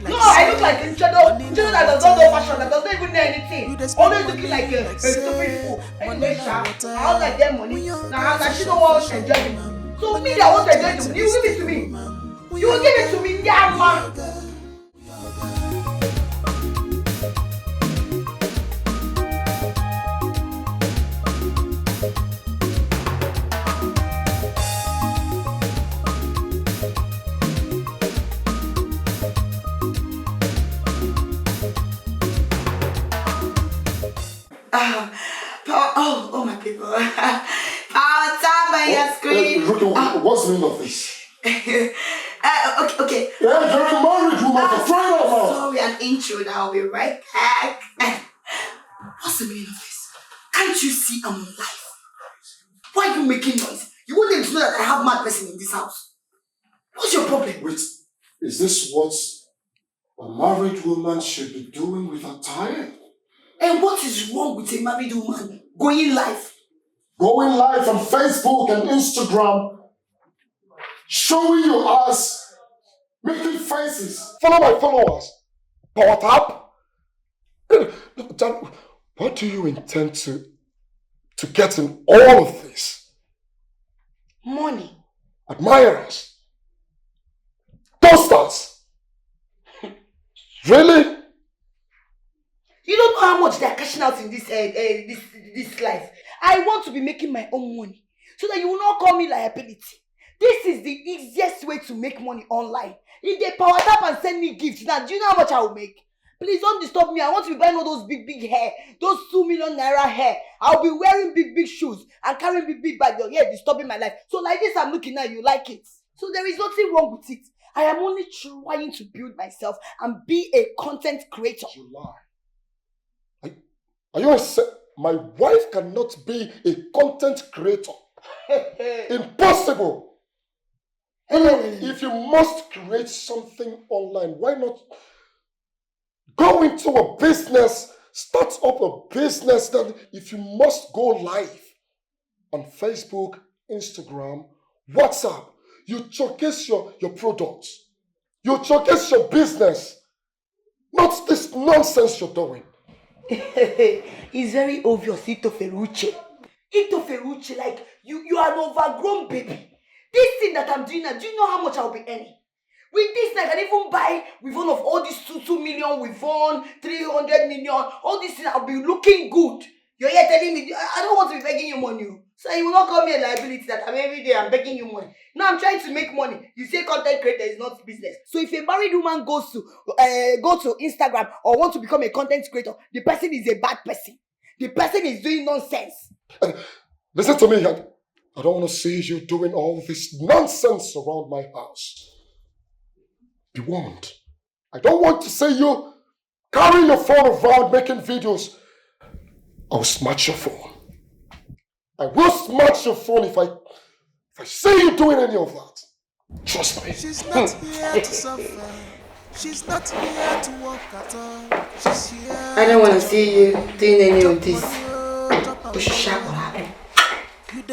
No, I look like Nchedo. Nchedo that does not know fashion, that does not even know anything. Always looking like a stupid fool. Anyway, I was like them money. Now she don't want to enjoy it. So me that want to enjoy it, you will give it to me. You will give it to me, yeah, man. Oh my people. Power time by your screen. What's the meaning of this? Okay. Yeah, you're a married woman for crying out loud. Sorry, an intro now. I'll be right back. What's the meaning of this? Can't you see I'm alive? Why are you making noise? You want them to know that I have mad person in this house. What's your problem? Wait, is this what a married woman should be doing with her time? And what is wrong with a married woman going live? Going live on Facebook and Instagram, showing your ass, making faces. Follow my followers. Power tap. What do you intend to get in all of this? Money. Admirers. Toasters. Really? You don't know how much they are cashing out in this life. I want to be making my own money so that you will not call me liability. This is the easiest way to make money online. If they power tap and send me gifts, now do you know how much I will make? Please don't disturb me. I want to be buying all those big hair. Those 2 million naira hair. I'll be wearing big shoes and carrying big bag. Your hair disturbing my life. So like this, I'm looking at you like it. So there is nothing wrong with it. I am only trying to build myself and be a content creator. You lie. Are you my wife cannot be a content creator. Impossible. If you must create something online, why not go into a business, start up a business that if you must go live on Facebook, Instagram, WhatsApp, you showcase your products. You showcase your business. Not this nonsense you're doing. It's very obvious, Ito Ferrucci, like you are an overgrown baby. This thing that I'm doing now, do you know how much I'll be earning? With this, I can even buy with one of all these 2 million, with 300 million, all these things, I'll be looking good. You're here telling me, I don't want to be begging you money. So you will not call me a liability that every day I'm begging you money. Now I'm trying to make money. You say content creator is not business. So if a married woman goes to go to Instagram or want to become a content creator, the person is a bad person. The person is doing nonsense. Listen to me, I don't want to see you doing all this nonsense around my house. Be warned. I don't want to see you carrying your phone around making videos. I'll smash your phone. I will smash your phone if I see you doing any of that. Trust me. She's not here to suffer. She's not here to work at all. She's here. I don't want to see you doing any of this. You should shout what happened. On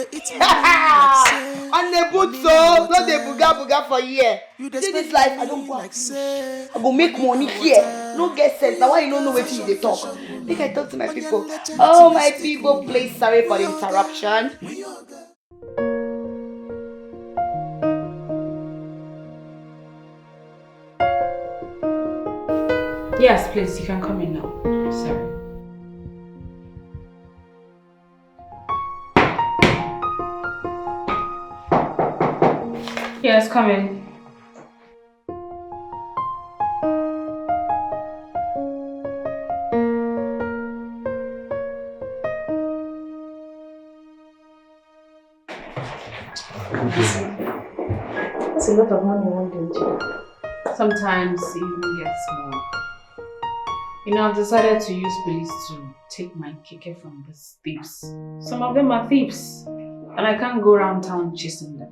the boot, so not the buga for here. See this life, I don't want. I go make money here. No get sense. Now why you don't know what they talk? Think I talk to my people. Oh my people, please sorry for the interruption. Yes, please, you can come in now. Sorry. Yes, come in. That's a lot of money, why don't you? Sometimes it even gets more. You know, I've decided to use police to take my keke from these thieves. Some of them are thieves, and I can't go around town chasing them.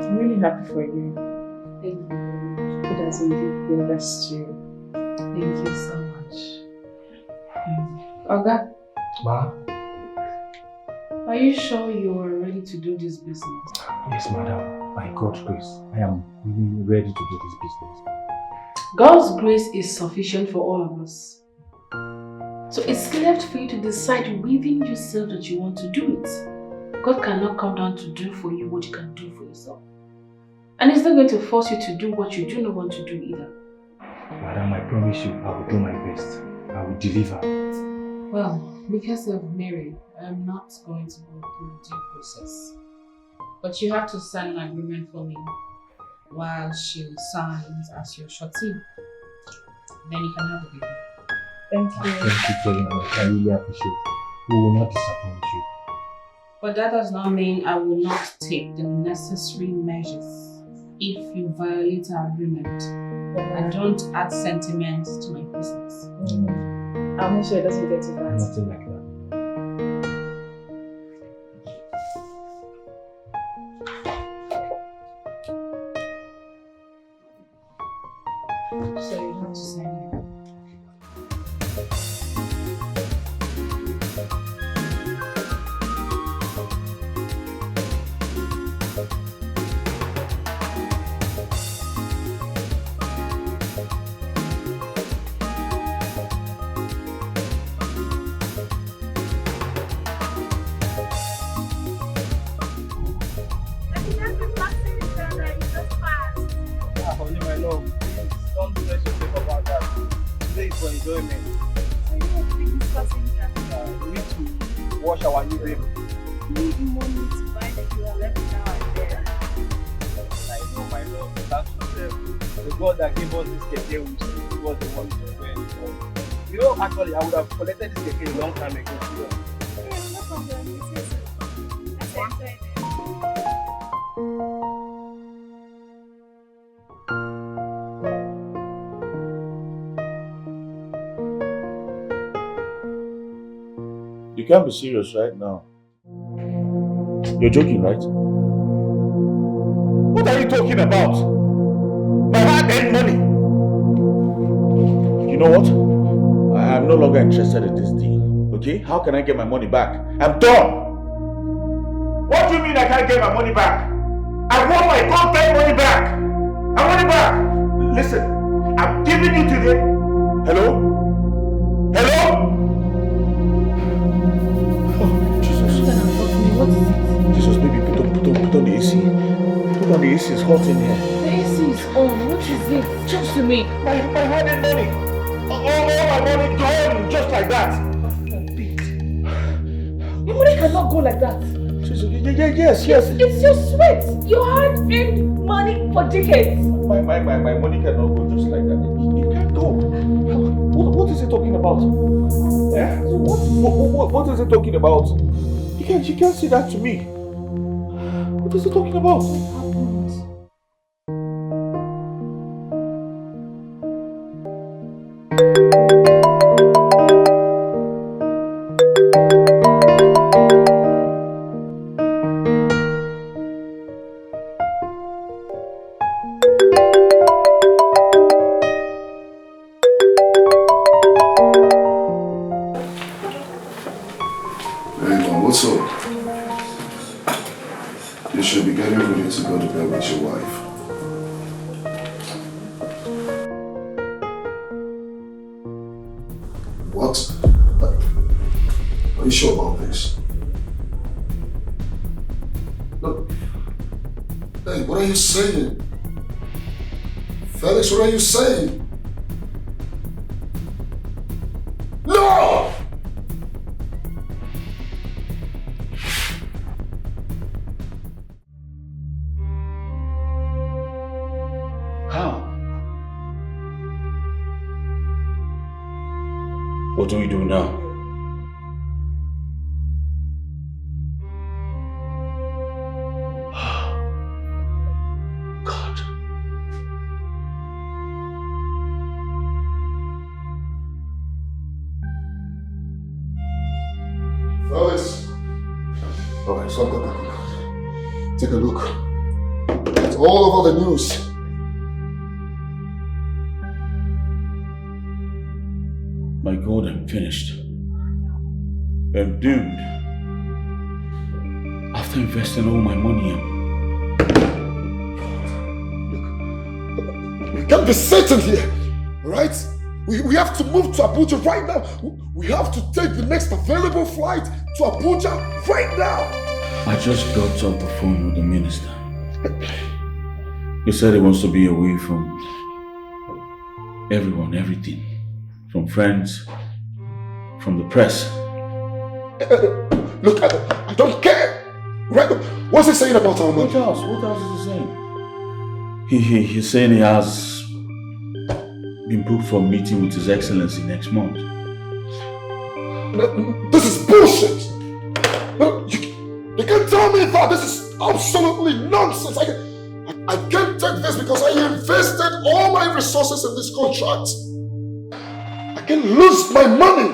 I'm really happy for you. Thank you. It has indeed been best to you. Thank you so much. Oga? Ma? Are you sure you are ready to do this business? Yes, madam. By God's grace, I am really ready to do this business. God's grace is sufficient for all of us. So it's left for you to decide within yourself that you want to do it. God cannot come down to do for you what you can do for yourself. And He's not going to force you to do what you do not want to do either. Madam, I promise you, I will do my best. I will deliver. Well, because of Mary, I'm not going to go through the due process. But you have to sign an agreement for me while she signs as your shorty. Then you can have the baby. Thank you. Thank you very much. I really appreciate it. We will not disappoint you. But that does not mean I will not take the necessary measures if you violate our agreement and don't add sentiment to my business. I'll make sure it doesn't get too bad. Nothing like that. So you have to sign it. Honey, my love, please don't stress yourself about that. Today is for enjoyment. We need to wash our new baby. Need money to buy the fuel left now and there. I know, my love, that's the God that gave us this keke will see. was the one you know, actually, I would have collected this Dikeh a long time ago. No problem. You say so. Let's enjoy it. You can't be serious right now. You're joking, right? What are you talking about? My hard-earned money. You know what? I'm no longer interested in this deal. Okay? How can I get my money back? I'm done! What do you mean I can't get my money back? I want my goddamn money back! I want it back! Listen, I'm giving you today. Hello? Hello? Oh, Jesus. Jesus, baby, put on the AC. Put on the AC, it's hot in here. The AC is on. What is it? Talk to me. My hard-earned money. All my money gone just like that. Your money cannot go like that. Yes. It's your sweat. Your hard-earned money for decades. My money cannot go just like that. It can't go. What is he talking about? Yeah? What is he talking about? You can't say that to me. What is he talking about? What's up? You should be getting ready to go to bed with your wife. What? Are you sure about this? Look. Hey, what are you saying? Felix, what are you saying? No! What do we do now? God. Fellas. Alright, so go. Take a look. It's all over the news. My God, I'm finished. I'm doomed. After investing all my money in. We can't be sitting here, alright? We have to move to Abuja right now. We have to take the next available flight to Abuja right now. I just got off the phone with the minister. He said he wants to be away from everyone, everything. From friends, from the press. Look, I don't care. Right? What's he saying about our money? What else is he saying? He's saying he has been booked for a meeting with His Excellency next month. This is bullshit. You can't tell me that. This is absolutely nonsense. I can't take this because I invested all my resources in this contract. I can lose my money.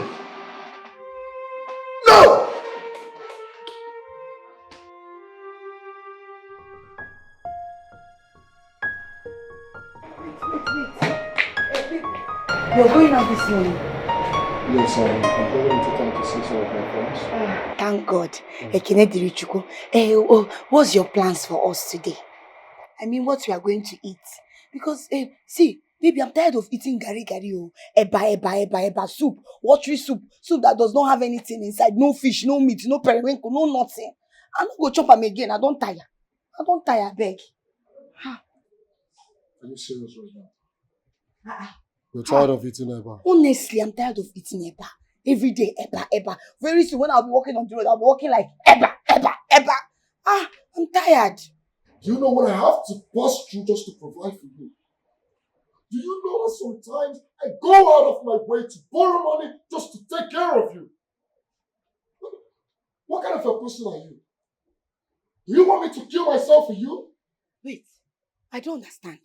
No! You're going out this morning? Yes, I'm going into town to see some of my friends. Thank God. Ekene Dirichuku. What's your plans for us today? I mean, what we are going to eat? Because, see, baby, I'm tired of eating gari, eba, soup, watery soup that does not have anything inside, no fish, no meat, no periwinkle, no nothing. I'm not going to chop them again. I don't tire, beg. Are you serious right now? You're tired of eating eba? Honestly, I'm tired of eating eba. Every day, eba. Very soon, when I'll be walking on the road, I'll be walking like eba. I'm tired. Do you know what I have to pass through just to provide for you? Do you know that sometimes I go out of my way to borrow money just to take care of you? What kind of a person are you? Do you want me to kill myself for you? Wait, I don't understand.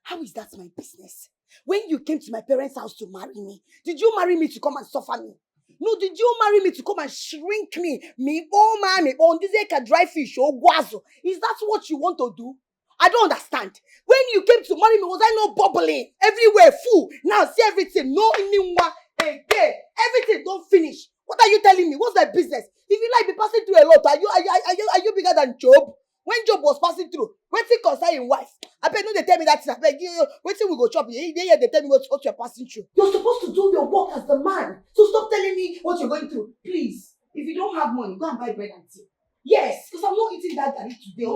How is that my business? When you came to my parents' house to marry me, did you marry me to come and suffer me? No, did you marry me to come and shrink me? Me, oh man, me, on this can dry fish or guazo. Is that what you want to do? I don't understand. When you came to marry me, was I not bubbling? Everywhere, full. Now see everything. No anyone again. Everything don't finish. What are you telling me? What's my business? If you like be passing through a lot, are you bigger than Job? When Job was passing through, waiting concern his wife. I bet no they tell me that. I beg you, waiting we go chop. They tell me what you're passing through. You're supposed to do your work as the man. So stop telling me what you're going through. Please. If you don't have money, go and buy bread and tea. Yes, because I'm not eating that garlic today. I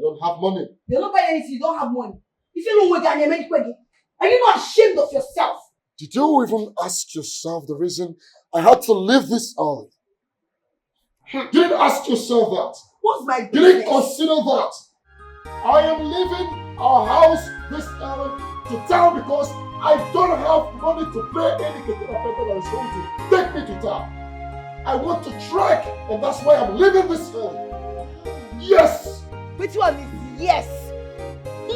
don't have money. You're not buying anything, you don't have money. If you don't work and you're are you not ashamed of yourself? Did you even ask yourself the reason I had to leave this early? You didn't ask yourself that. What's my business? You didn't consider that. I am leaving our house this early to town because I don't have money to pay any people that is going to take me to town. I want to trek, and that's why I'm leaving this early. Yes! Which one is yes?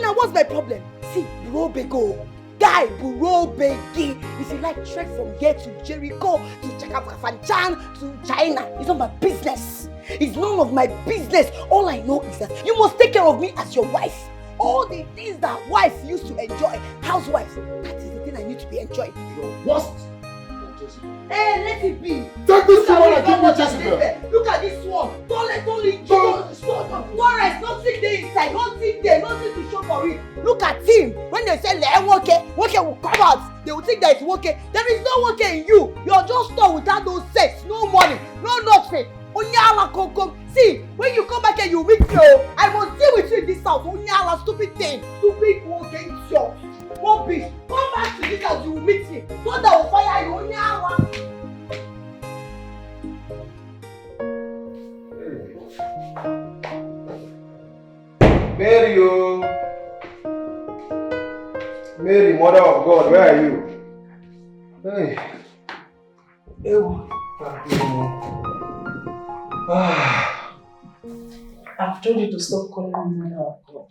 Now what's my problem? See, bro bego. Guy, bro begi. If you like trek from here to Jericho, to Chakafanchan, to China, it's not my business. It's none of my business. All I know is that you must take care of me as your wife. All the things that wife used to enjoy, housewives, that is the thing I need to be enjoying. Your worst. Hey, let it be. Take this one and give me Jezebel. Look at this one. Don't rest. Nothing there inside. Nothing there. Nothing to show for it. Look at him. When they say woke will come out, they will think that it's woke. There is no woke in you. You're just stuck without no sex, no money, no nothing. See, when you come back and you meet me, I must deal with you in this house. Onyala, stupid thing. Stupid woke idiot. Rubbish. Come back to this house, you will meet me. So that will fire you. Onyala. Mary, Mary, Mother of God, where are you? Hey. I've told you to stop calling me Mother of God.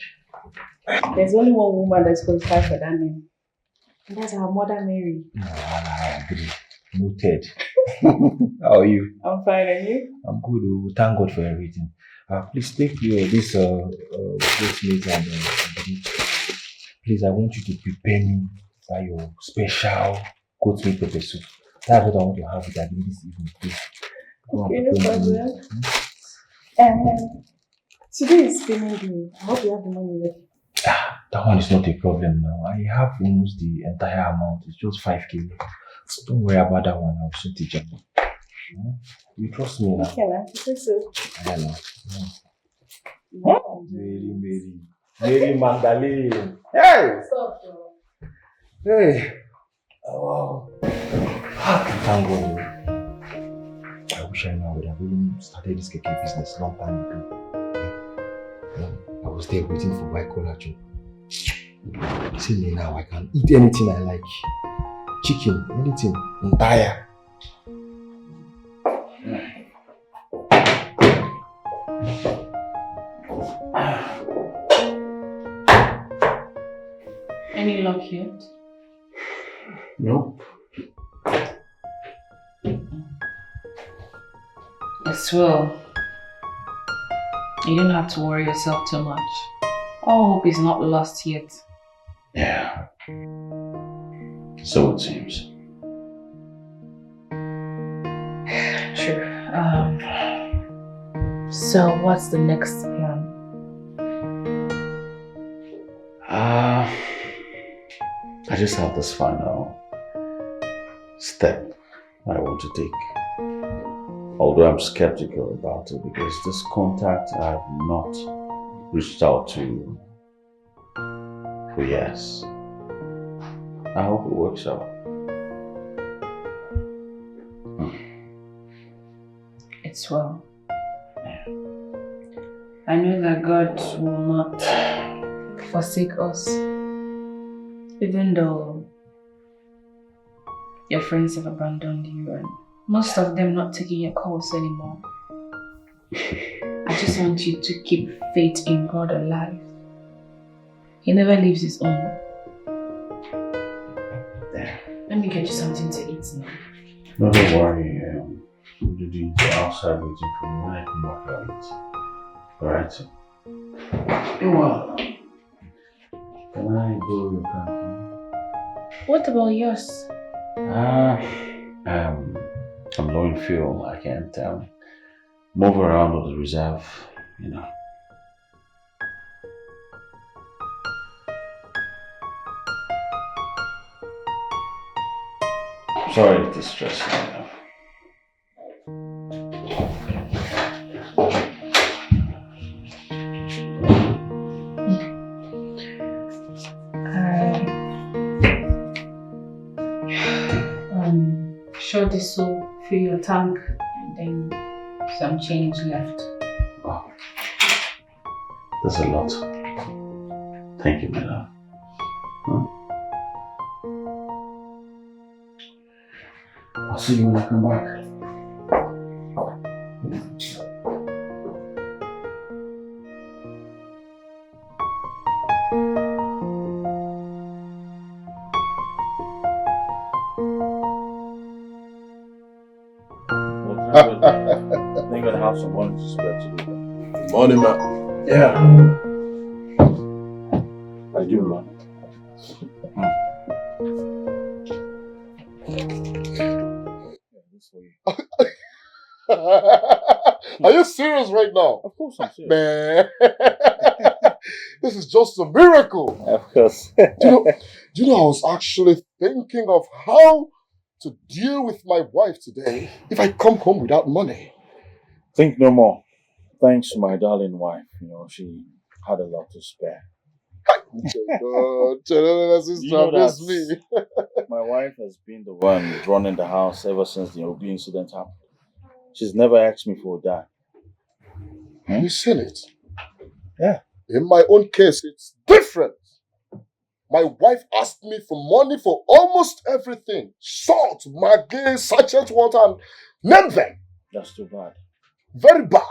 There's only one woman that's qualified for that name. And that's our Mother Mary. I agree. Noted. How are you? I'm fine, and you? I'm good. Thank God for everything. Please take this meat and please, I want you to prepare me your special goat meat pepper soup. That's what I want to have with you this evening, please. Okay, no problem. Today is payment day. I hope you have the money ready. That one is not a problem now. I have almost the entire amount. It's just 5K. So don't worry about that one. I'll sort it out. You trust me now? Okay, man. You think so? I know. Mary Magdalene. Hey! Stop, Hey! Oh, wow. Thank God. I wish I would have even started this cake business long time ago. I was there waiting for white collar job. See me now, I can eat anything I like. Chicken, anything, entire. Any luck yet? Nope. It's well. You don't have to worry yourself too much. All hope is not lost yet. Yeah. So it seems. True. So what's the next plan? I just have this final step I want to take. Although I'm skeptical about it because this contact I have not reached out to for years. I hope it works out. It's well. I know that God will not forsake us. Even though your friends have abandoned you and most of them not taking your calls anymore, I just want you to keep faith in God alive. He never leaves his own. There, let me get you something to eat now. No, don't worry. Judy, outside waiting for me. When I come back, I'll eat. Alright? Well, can I borrow your canteen? What about yours? I'm low in fuel. I can't move around on the reserve, you know. Sorry to distress you, you know. Sure, this will fill your tank and then some change left. Wow. That's a lot. Thank you, my love. Huh? I'll see you when I come back. I'm gonna have some money to spare today. Morning, man. Yeah. I do, man. Are you serious right now? Of course I'm serious. Man, this is just a miracle. Of course. do you know, I was actually thinking of how to deal with my wife today if I come home without money. Think no more. Thanks to my darling wife, you know, she had a lot to spare. Me. My wife has been the one running the house ever since the Obi incident happened. She's never asked me for a dime. You seen it? Yeah. In my own case, it's different. My wife asked me for money for almost everything. Salt, maggi, sachet water, and name them. That's too bad. Very bad.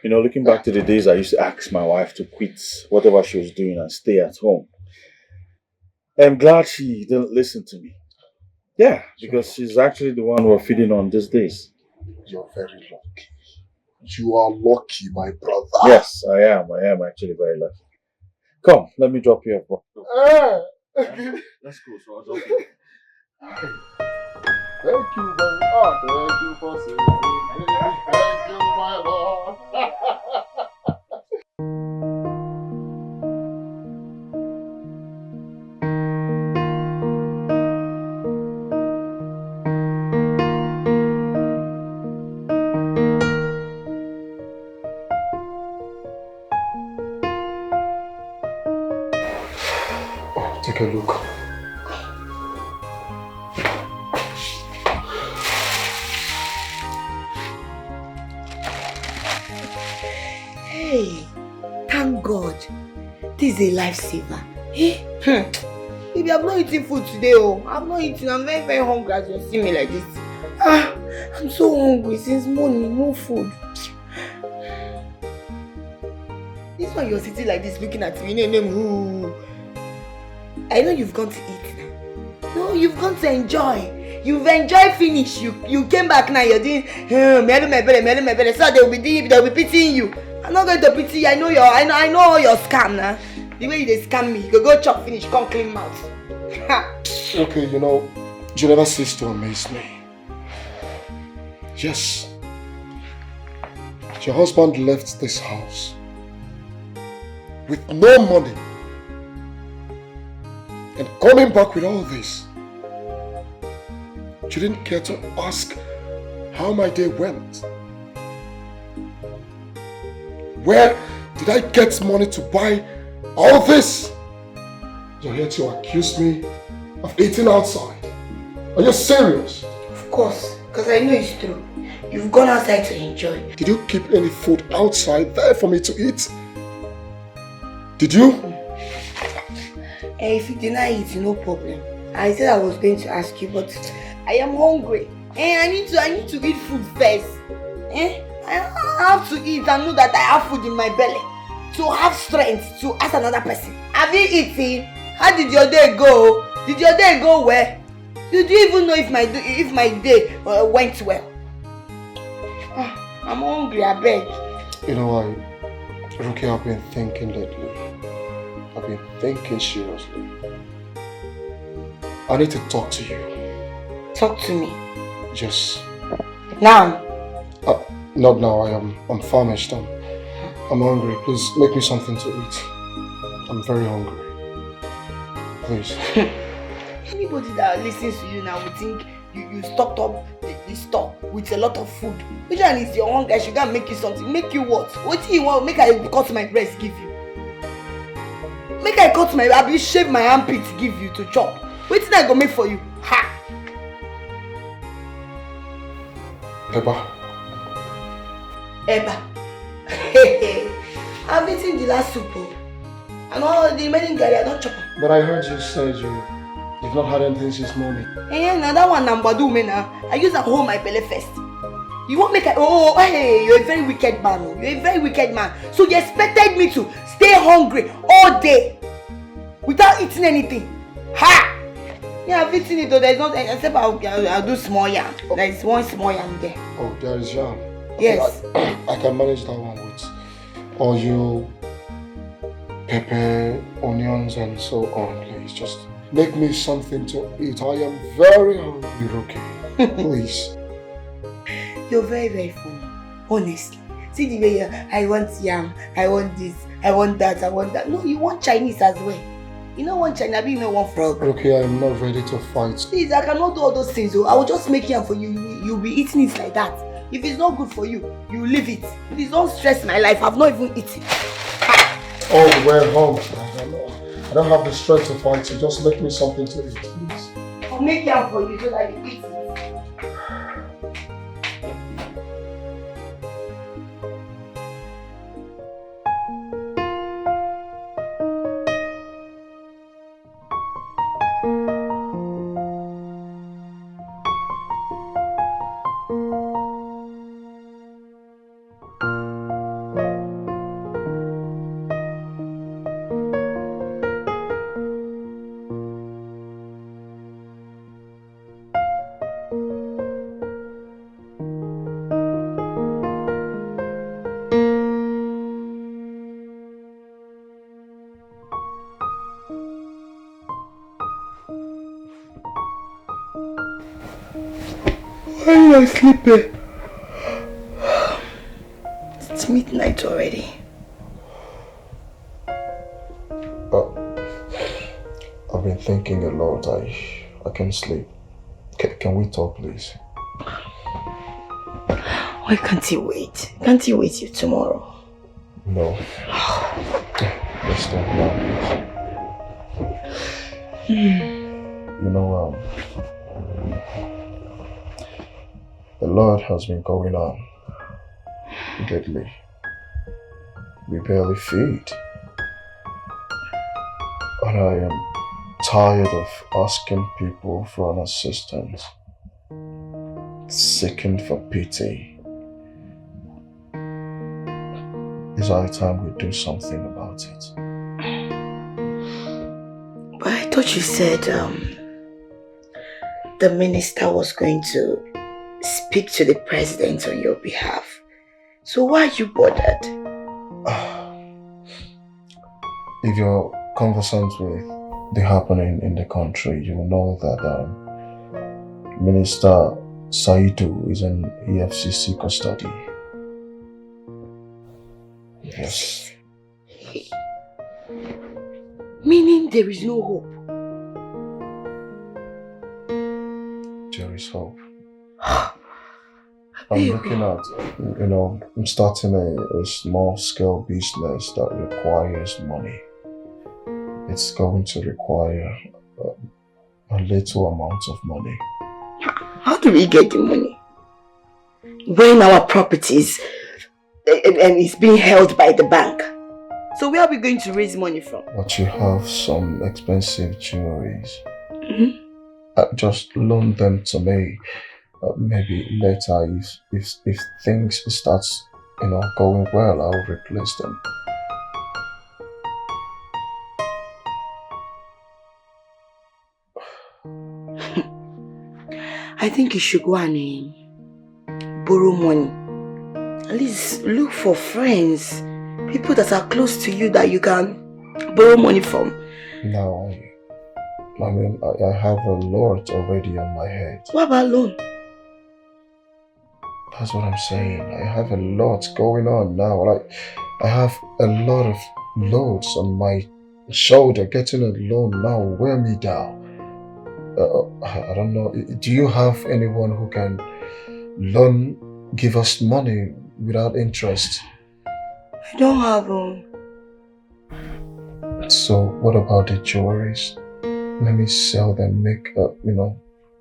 You know, looking back to the days I used to ask my wife to quit whatever she was doing and stay at home. I'm glad she didn't listen to me. Yeah, because she's actually the one we're feeding on these days. You're very lucky. You are lucky, my brother. Yes, I am. I am actually very lucky. Come, let me drop you off, bro. Let's go, so I'll drop you. Thank you very much. Thank you for saving me. Thank you, my Lord. Take a look. Hey, thank God. This is a lifesaver. Hey, Baby, I'm not eating food today. I'm not eating. I'm very, very hungry as you see me like this. I'm so hungry since morning. No food. This one you're sitting like this looking at me. Ooh. I know you've gone to eat now. No, you've gone to enjoy. You've enjoyed finish. You came back now. You're doing my belly. So they'll be pitying you. I'm not going to pity you. I know all your scam now. The way they scam me, you go chop finish, come clean mouth. Okay, you know, you never cease to amaze me. Yes, your husband left this house with no money and coming back with all this. You didn't care to ask how my day went. Where did I get money to buy all this? You're here to accuse me of eating outside. Are you serious? Of course, because I know it's true. You've gone outside to enjoy. Did you keep any food outside there for me to eat? Did you? If you deny it, no problem. I said I was going to ask you, but I am hungry. I need to eat food first. I have to eat and know that I have food in my belly to have strength to ask another person. Have you eaten? How did your day go? Did your day go well? Did you even know if my day went well? I'm hungry, I beg. You know what, Ruki, I've been thinking lately. I've been thinking seriously. I need to talk to you. Talk to me. Yes. Now? Not now. I'm famished. I'm hungry. Please make me something to eat. I'm very hungry. Please. Anybody that listens to you now would think you stocked up the store with a lot of food. Which one is your hunger? I should go and make you something. Make you what? What do you want? Make I cut my breast give you. Make I cut my, I shave my armpit give you to chop. What did I go make for you? Ha! Eba. I've eaten the last soup. And all the remaining garri, I don't chop. But I heard you said you've not had anything since morning. Now that one Nambadu me now. I use at home my belly first. You won't make hey, you're a very wicked man. You're a very wicked man. So you expected me to stay hungry all day without eating anything. Ha! Yeah, I've eaten it though. There's not, except I'll do small yam. There's one small yam there. Oh, there is yam. Yes. I can manage that one with oil, pepper, onions, and so on. Please, just make me something to eat. I am very hungry, okay? Please. You're very, very funny. Honestly. See the way I want yam, I want this, I want that, I want that. No, you want Chinese as well. You don't want China, but you don't want frog. Okay, I'm not ready to fight. Please, I cannot do all those things. I will just make yam for you. You'll be eating it like that. If it's not good for you, you leave it. Please don't stress my life. I've not even eaten. Oh, we're home. I don't have the strength to fight, so just make me something to eat, please. I'll make yam for you so that you eat it. Why am I sleeping? It's midnight already. I've been thinking a lot. I can't sleep. Can we talk, please? Why can't you wait? Can't you wait till tomorrow? No. Let's talk now, please. You know, a lot has been going on lately. We barely feed. And I am tired of asking people for an assistance, seeking for pity. It's high time we do something about it. But I thought you said the minister was going to speak to the president on your behalf. So why are you bothered? If you're conversant with the happening in the country, you will know that Minister Saidu is in EFCC custody. Yes. Meaning there is no hope? There is hope. I'm looking at, I'm starting a small scale business that requires money. It's going to require a little amount of money. How do we get the money? When our properties is being held by the bank? So where are we going to raise money from? But you have some expensive jewelries. Mm-hmm. Just loan them to me. Maybe later, if things starts, going well, I'll replace them. I think you should go and borrow money. At least look for friends, people that are close to you that you can borrow money from. No, I have a lot already on my head. What about loan? That's what I'm saying. I have a lot going on now. Like, I have a lot of loads on my shoulder. Getting a loan now will wear me down. I don't know. Do you have anyone who can give us money without interest? I don't have So what about the jewelries? Let me sell them, make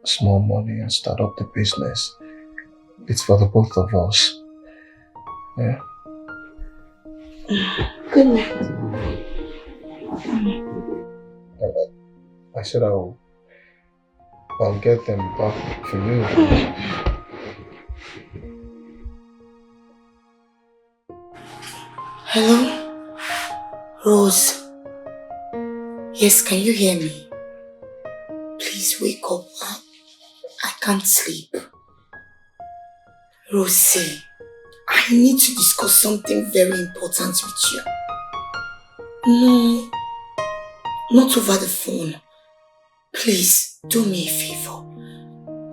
small money and start up the business. It's for the both of us. Yeah. Good night. I said I'll get them back for you. Hello? Rose? Yes, can you hear me? Please wake up. I can't sleep. Rosie, I need to discuss something very important with you. No, not over the phone. Please, do me a favor.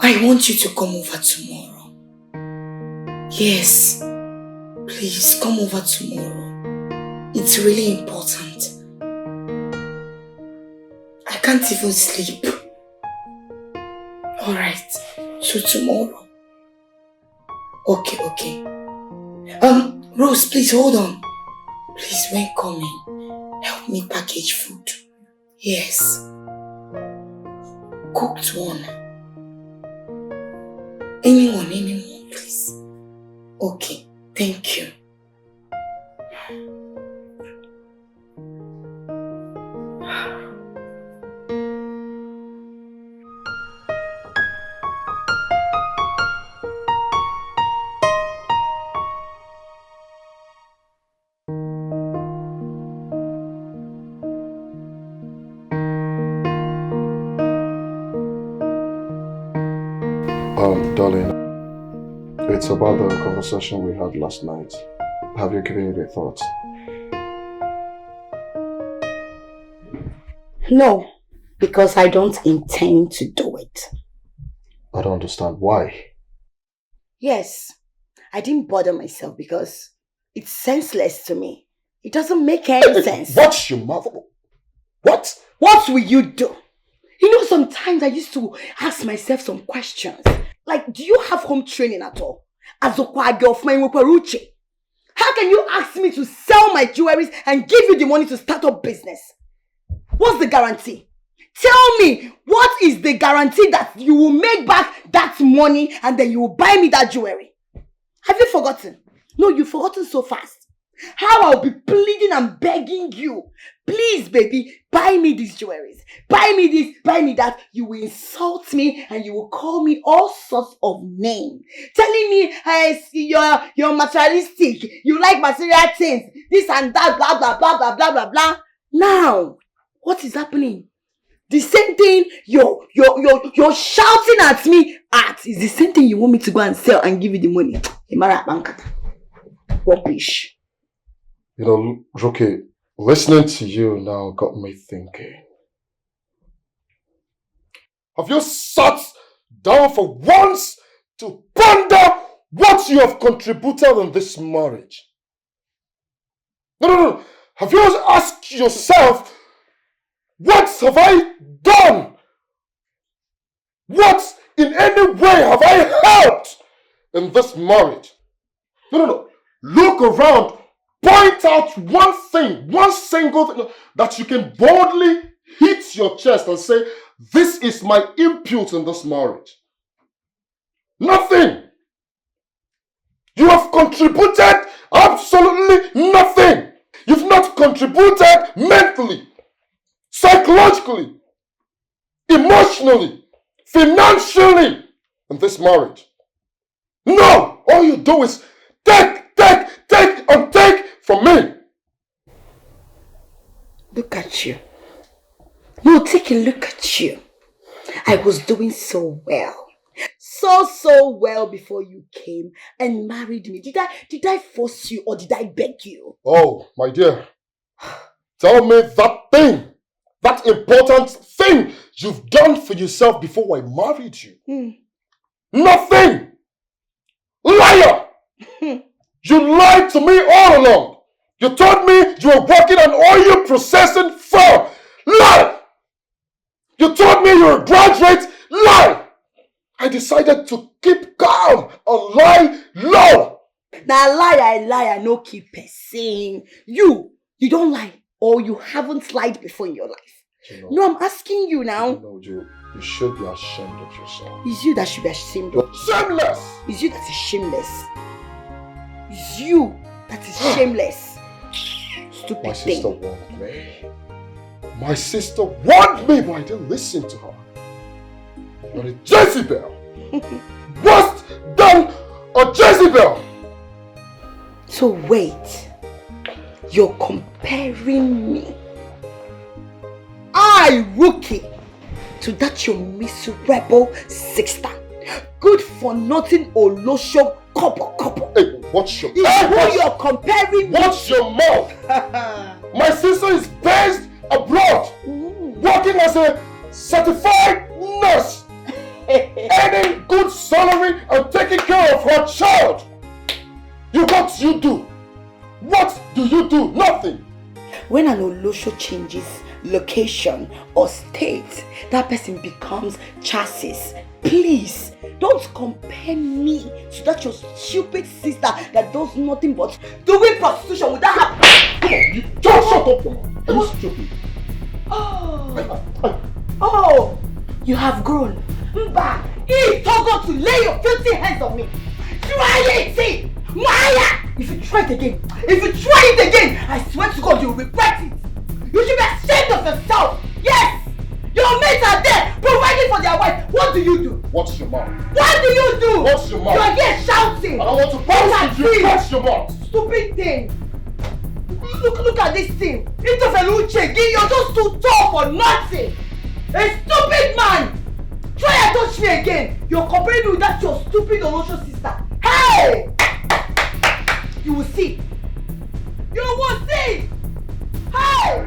I want you to come over tomorrow. Yes, please come over tomorrow. It's really important. I can't even sleep. Alright, so tomorrow. Okay. Rose, please hold on. Please, when coming, help me package food. Yes. Cooked one. Anyone, please. Okay, thank you. Darling, it's about the conversation we had last night. Have you given it a thought? No, because I don't intend to do it. I don't understand why. Yes, I didn't bother myself because it's senseless to me. It doesn't make any sense. Watch your mouth. What? What will you do? You know, sometimes I used to ask myself some questions. Like, do you have home training at all? As a choir girl of mine, how can you ask me to sell my jewelries and give you the money to start up business? What's the guarantee? Tell me, what is the guarantee that you will make back that money and then you will buy me that jewelry? Have you forgotten? No, you've forgotten so fast. How I'll be pleading and begging you. Please, baby, buy me these jewelries. Buy me this, buy me that. You will insult me and you will call me all sorts of names. Telling me, hey, you're materialistic. You like material things. This and that, blah, blah, blah, blah, blah, blah, blah. Now, what is happening? The same thing you're shouting at me at is the same thing you want me to go and sell and give you the money. Rubbish. You know, Rocky, listening to you now got me thinking. Have you sat down for once to ponder what you have contributed in this marriage? No. Have you asked yourself, what have I done? What in any way have I helped in this marriage? No. Look around. Point out one thing, one single thing that you can boldly hit your chest and say, this is my input in this marriage. Nothing. You have contributed absolutely nothing. You've not contributed mentally, psychologically, emotionally, financially in this marriage. No! All you do is take and take from me. Look at you. No, take a look at you. I was doing so well. So well before you came and married me. Did I force you or did I beg you? Oh, my dear. Tell me that important thing you've done for yourself before I married you. Nothing! Liar! You lied to me all along. You told me you were working an oil processing firm. Lie! You told me you're a graduate. Lie! I decided to keep calm and lie low. Now liar, no keep saying. You don't lie or you haven't lied before in your life. No, I'm asking you now. No, you should be ashamed of yourself. It's you that should be ashamed of yourself. Shameless! It's you that is shameless. It's you that is shameless. Stupid My thing. sister warned me. My sister warned me, but I didn't listen to her. You're a Jezebel. Worse than a Jezebel. So wait. You're comparing me, rookie, to that your miserable sister. Good for nothing Olosho couple. Hey, watch your mouth. You're comparing me. Watch your mouth. My sister is based abroad, working as a certified nurse, earning good salary and taking care of her child. What you do? What do you do? Nothing. When an Olosho changes location or state, that person becomes chassis. Please, don't compare me to that your stupid sister that does nothing but doing prostitution without her. Come on, you just shut up your mouth. Are you stupid? Oh, you have grown. Mba, it's Togo to lay your filthy hands on me. Try it, Maya! If you try it again, I swear to God, you'll regret it. You should be ashamed of yourself. Yes! Your mates are there, providing for their wife. What do you do? Watch your mouth. What do you do? Watch your mouth. You are here shouting. I don't want to bounce with you. Watch your mouth. Stupid thing. Look at this thing. It's a feluche. You're just too tall for nothing. A stupid man. Try and touch me again. You're comparing me with that your stupid Olosho sister. Hey! You will see. You will see. Hey!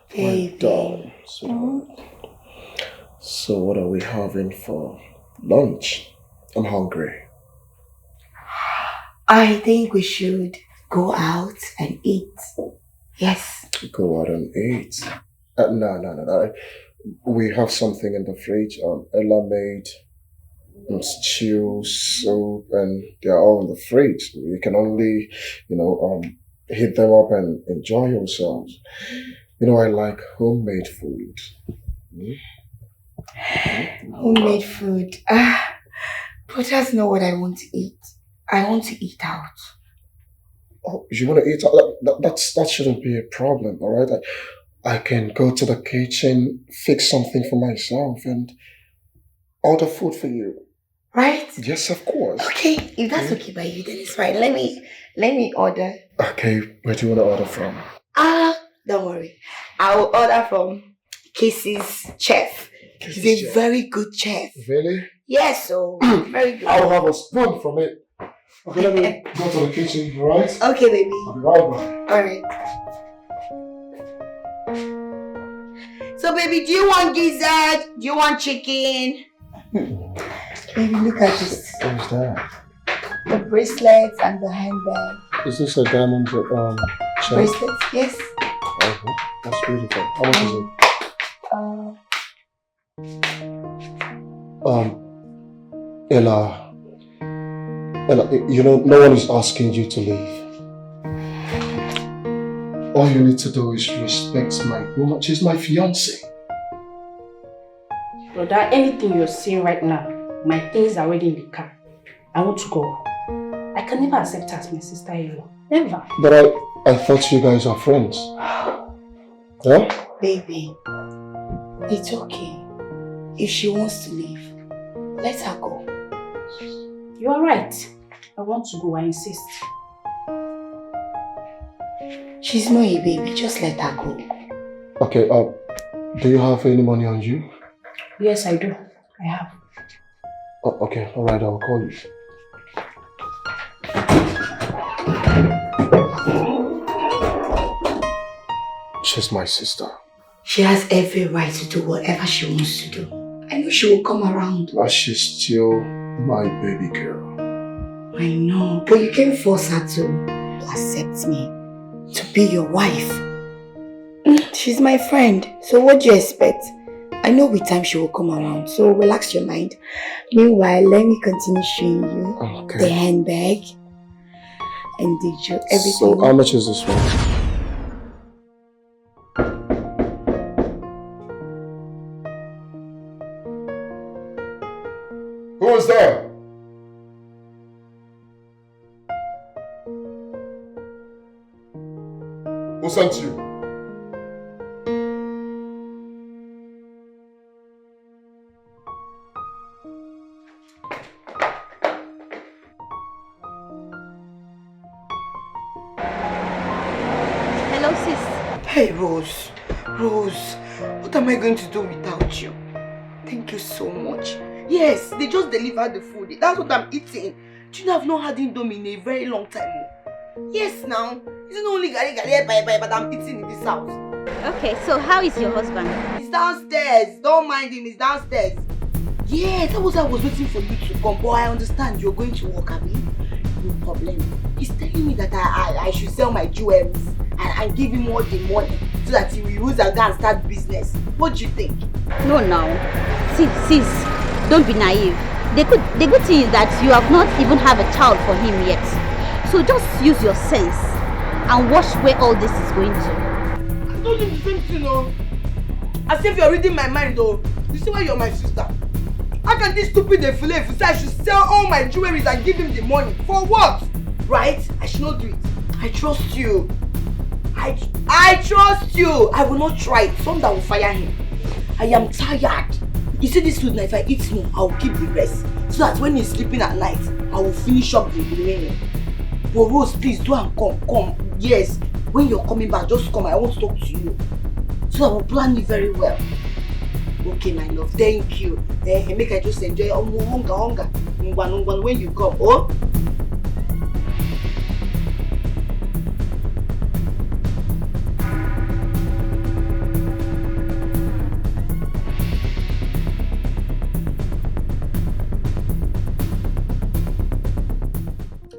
Baby. So what are we having for lunch? I'm hungry. I think we should go out and eat. Yes. Go out and eat? No. We have something in the fridge. Ella made stew, soup, and they're all in the fridge. You can only, heat them up and enjoy yourselves. I like homemade food. Homemade food. But that's not what I want to eat. I want to eat out. Oh, you want to eat out? That shouldn't be a problem, all right? I can go to the kitchen, fix something for myself, and order food for you. Right? Yes, of course. Okay, if that's okay by you, then it's fine. Let me order. Okay, where do you want to order from? Don't worry. I will order from Casey's chef. He's a very good chef. Really? Yes, so very good. I'll have a spoon from it. Okay, let me go to the kitchen, right? Okay, baby. I'll be right back. Alright. So, baby, do you want gizzard? Do you want chicken? Baby, look at this. What's that? The bracelets and the handbag. Is this a diamond chain? Bracelets? Yes. Oh, that's beautiful. How much is it? Ella, you know, no one is asking you to leave. All you need to do is respect my woman. She's my fiancée. Brother, anything you're saying right now, my things are already in the car. I want to go. I can never accept her as my sister-in-law. Never. But I thought you guys are friends. Huh? Baby, it's okay. If she wants to leave, let her go. You are right. I want to go, I insist. She's not a baby, just let her go. Okay, do you have any money on you? Yes, I do. I have. Oh, okay, alright, I'll call you. She's my sister. She has every right to do whatever she wants to do. I know she will come around. But she's still my baby girl. I know, but you can't force her to accept me, to be your wife. She's my friend, so what do you expect? I know with time she will come around, so relax your mind. Meanwhile, let me continue showing you the handbag and the everything. So how much is this one? Who is there? Who sent you? Hello, sis. Hey, Rose. Rose, what am I going to do without you? Thank you so much. Yes, they just delivered the food. That's what I'm eating. Do you know I've not had Indomie in a very long time? Yes, now. It's not only gari but I'm eating in this house. Okay, so how is your husband? He's downstairs. Don't mind him, he's downstairs. Yeah, that was why I was waiting for you to come. But I understand you're going to work, Abby. No problem. He's telling me that I should sell my jewelries and give him all the money so that he will use and go and start business. What do you think? No, now. Sis, don't be naive. The good thing is that you have not even have a child for him yet. So just use your sense and watch where all this is going to. I told you the same thing, though. As if you're reading my mind, though. You see why you're my sister? How can this stupid defile say I should sell all my jewelries and give him the money? For what? Right? I should not do it. I trust you. I trust you. I will not try it. Someone will fire him. I am tired. You see this food now, if I eat more, I will keep the rest. So that when he's sleeping at night, I will finish up the remaining. But Rose, please do and come. Yes. When you're coming back, just come. I want to talk to you. So I will plan it very well. Okay, my love. Thank you. Make I just enjoy hunger. When you come, oh?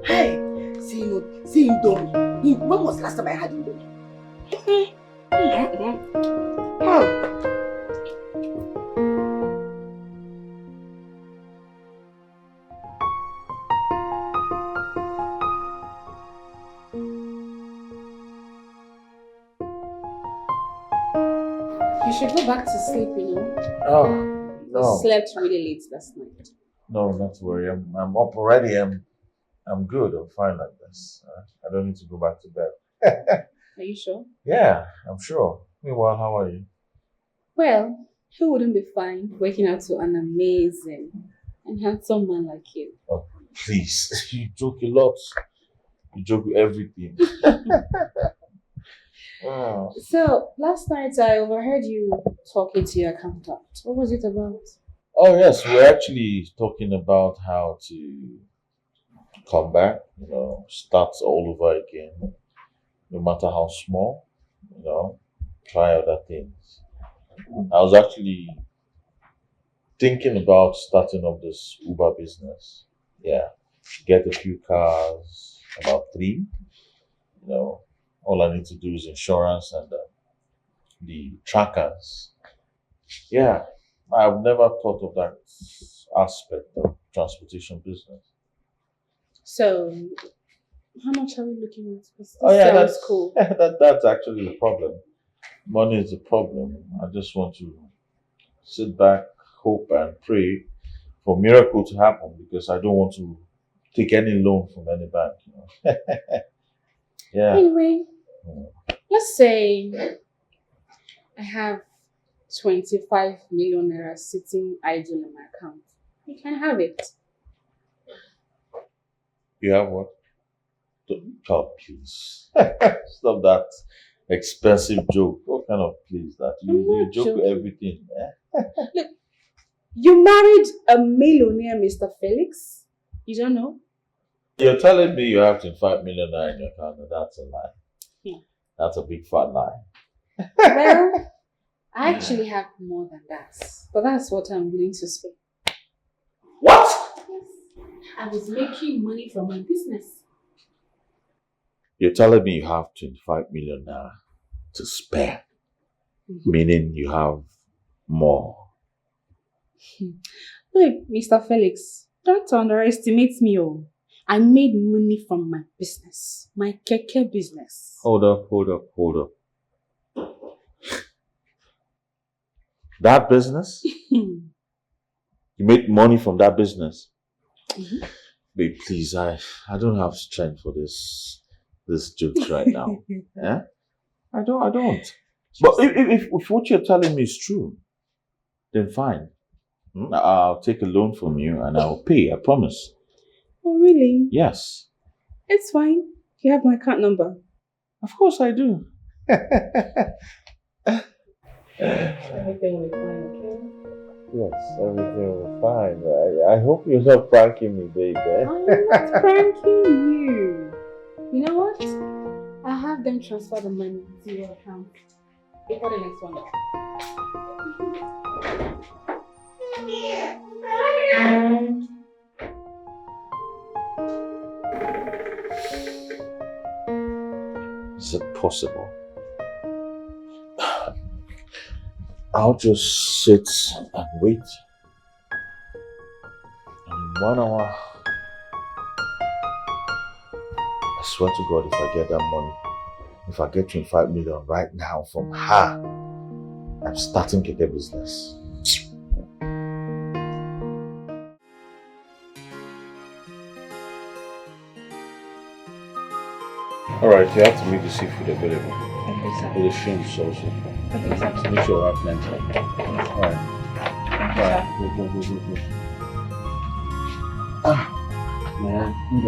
Hey, see Indomie. When was the last time I had Indomie? Oh. You should go back to sleep, you know. Oh, no. You slept really late last night. No, not to worry. I'm up already. I'm good. I'm fine like this. I don't need to go back to bed. Are you sure? Yeah, I'm sure. Meanwhile, how are you? Well, who wouldn't be fine waking up to an amazing and handsome man like you? Oh, please. You joke a lot. You joke with everything. Oh. So, last night I overheard you talking to your accountant. What was it about? Oh, yes. We're actually talking about how to come back, start all over again, no matter how small, try other things. I was actually thinking about starting up this Uber business. Yeah, get a few cars, about 3. All I need to do is insurance and the trackers. Yeah, I've never thought of that aspect of transportation business. So, how much are we looking at? This Oh yeah, sounds cool. that's actually the problem. Money is the problem. I just want to sit back, hope and pray for a miracle to happen because I don't want to take any loan from any bank. Yeah. Anyway, let's say I have 25 million naira sitting idle in my account. You can have it. You have what? Oh, please. Stop that expensive joke. What kind of please that? You joke with everything. Look, you married a millionaire, Mr. Felix? You don't know? You're telling me you have 25 million naira in your account, and that's a lie. Yeah. That's a big fat lie. Well, I actually have more than that. But that's what I'm willing to spend. What? Yes. I was making money from my business. You're telling me you have 25 million naira to spare, meaning you have more. Look, Mr. Felix, don't underestimate me. Oh. I made money from my business, my keke business. Hold up. That business? You made money from that business? Babe, please, I don't have strength for this jokes right now. Yeah? I don't. But if what you're telling me is true, then fine. I'll take a loan from you and I'll pay, I promise. Oh, really? Yes. It's fine. You have my account number. Of course I do. Everything will be fine, okay? Yes, everything will be fine. I hope you're not pranking me, babe. I'm not pranking you. You know what? I'll have them transfer the money to your account before the next one. Is it possible? I'll just sit and wait. And in 1 hour, I swear to God, if I get that money, if I get 25 million right now from her, I'm starting Keke business. Alright, you have to make the seafood available. Okay, sir. For the shrimps also. Okay, sir. Make sure I have plenty. Alright. Alright, go. Man, you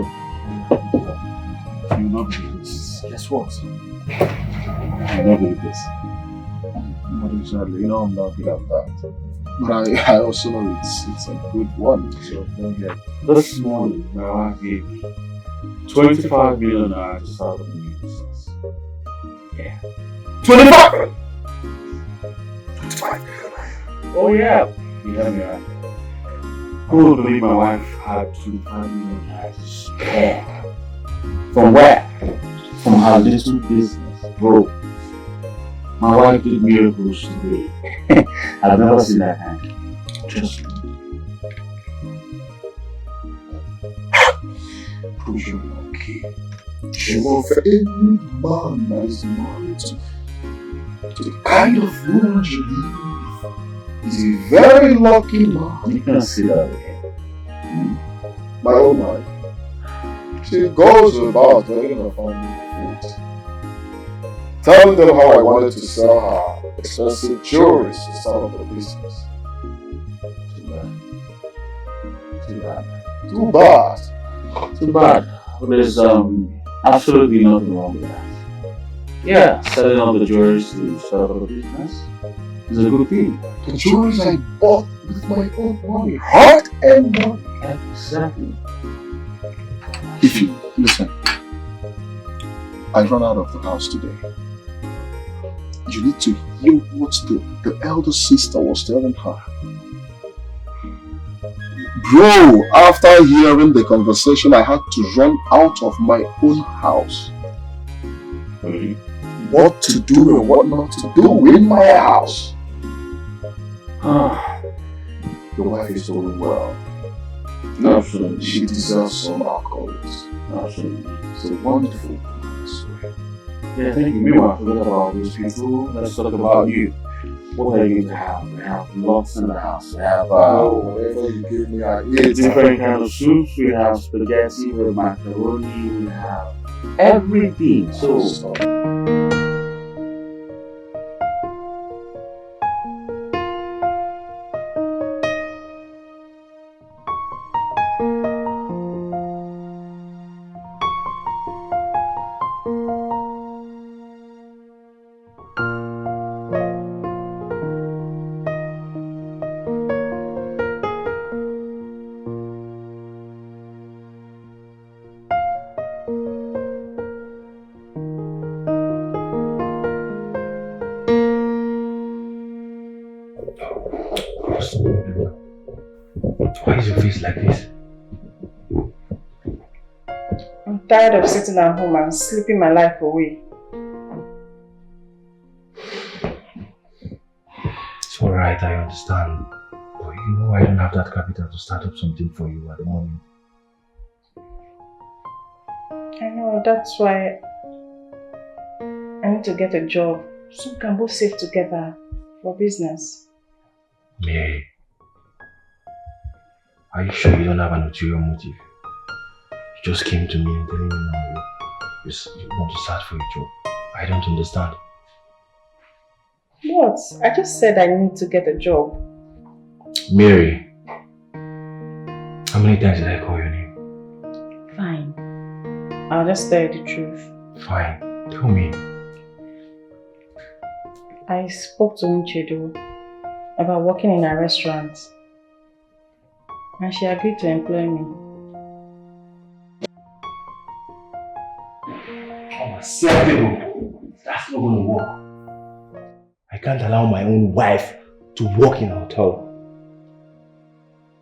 will not believe this. Guess what? You will not believe this. But exactly, I'm not good at that. But I also know it's a good one. So don't get. This morning, my wife gave me 25 million to start a new business. Yeah. 25! 25 million. Oh yeah. You hear me right? Who would believe my wife had 25 million to spare? From where? From her little business, bro. My wife did miracles today. I've never seen that kind. Trust me. Prove you okay. Sure, for any man that is married to the kind of woman you live is a very lucky man. You can see that again. My own wife. She goes about making a family food. Telling them how I wanted to sell her expensive jewelry to start up a business. Too bad. Too bad. Too bad. There's absolutely nothing wrong with that. Yeah, selling up the jewelry to start up a business is a good thing. The jewelry I bought with my own money, hard and money. Exactly. If you listen, I ran out of the house today. You need to hear what the elder sister was telling her. Bro, after hearing the conversation, I had to run out of my own house. Really? What to do and what not to do in my house. Your wife is doing well. Absolutely, she deserves some accolades. Absolutely, it's a wonderful woman, I swear. Yeah, thank you. Meanwhile, forget about those people. Let's talk about you. What are you going to have? We have lots in the house. We have whatever you give me, I eat. different kind of soups. We have spaghetti, we have macaroni, we have everything. So Why is your face like this? I'm tired of sitting at home and sleeping my life away. It's alright, I understand. But you know I don't have that capital to start up something for you at the moment. I know, that's why I need to get a job so we can both save together for business. Mary, are you sure you don't have an ulterior motive? You just came to me and telling me now you want to start for a job. I don't understand. What? I just said I need to get a job. Mary, how many times did I call your name? Fine. I'll just tell you the truth. Fine, tell me. I spoke to Ini Edo about working in a restaurant and she agreed to employ me. Unacceptable. That's not going to work. I can't allow my own wife to work in a hotel.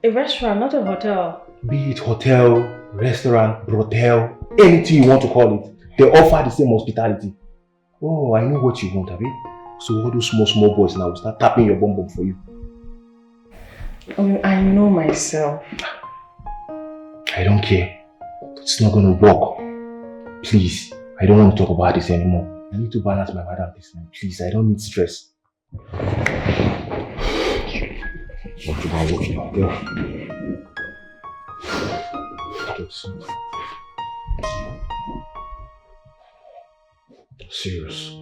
A restaurant, not a hotel. Be it hotel, restaurant, brothel, anything you want to call it, they offer the same hospitality. Oh, I know what you want, Abi. So all those small boys now will start tapping your bum bum for you. I know myself. I don't care. It's not gonna work. Please, I don't want to talk about this anymore. I need to balance my madam this time. Please, I don't need stress. What about working out there? Serious.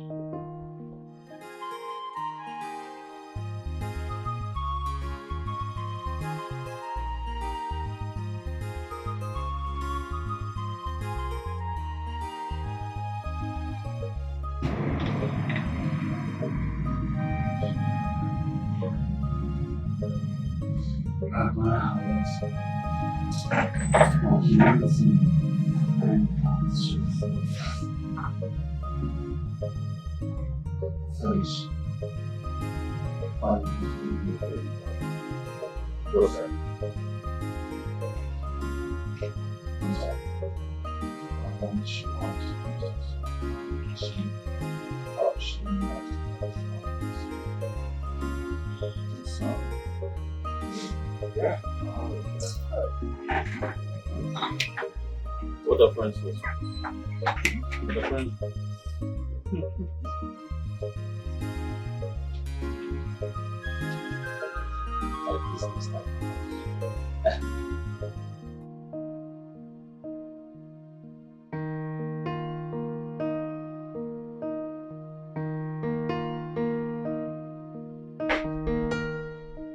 What are friends with? What are friends?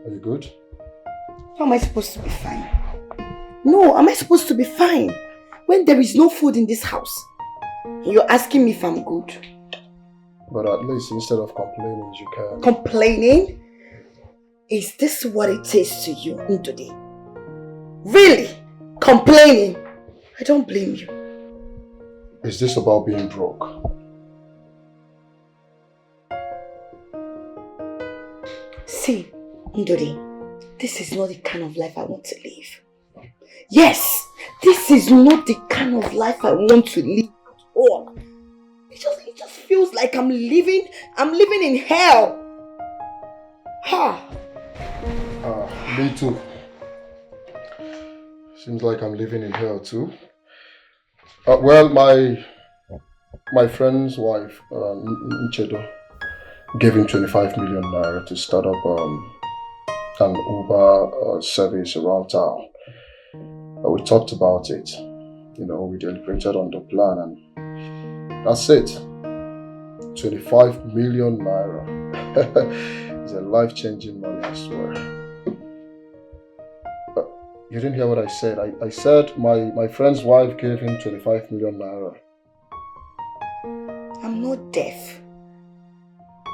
Are you good? How am I supposed to be fine? No, am I supposed to be fine when there is no food in this house? You're asking me if I'm good. But at least instead of complaining, you can. Complaining? Is this what it is to you today? Really? Complaining? I don't blame you. Is this about being broke? See, Ndodi, this is not the kind of life I want to live. Yes, this is not the kind of life I want to live at all. It just feels like I'm living in hell. Ha! Me too. Seems like I'm living in hell too. Well, my friend's wife, Nchedo, gave him 25 million naira to start up an Uber service around town. We talked about it. You know, we deliberated on the plan and that's it. 25 million naira. It's a life-changing money, I swear. You didn't hear what I said. I said my friend's wife gave him 25 million naira. I'm not deaf.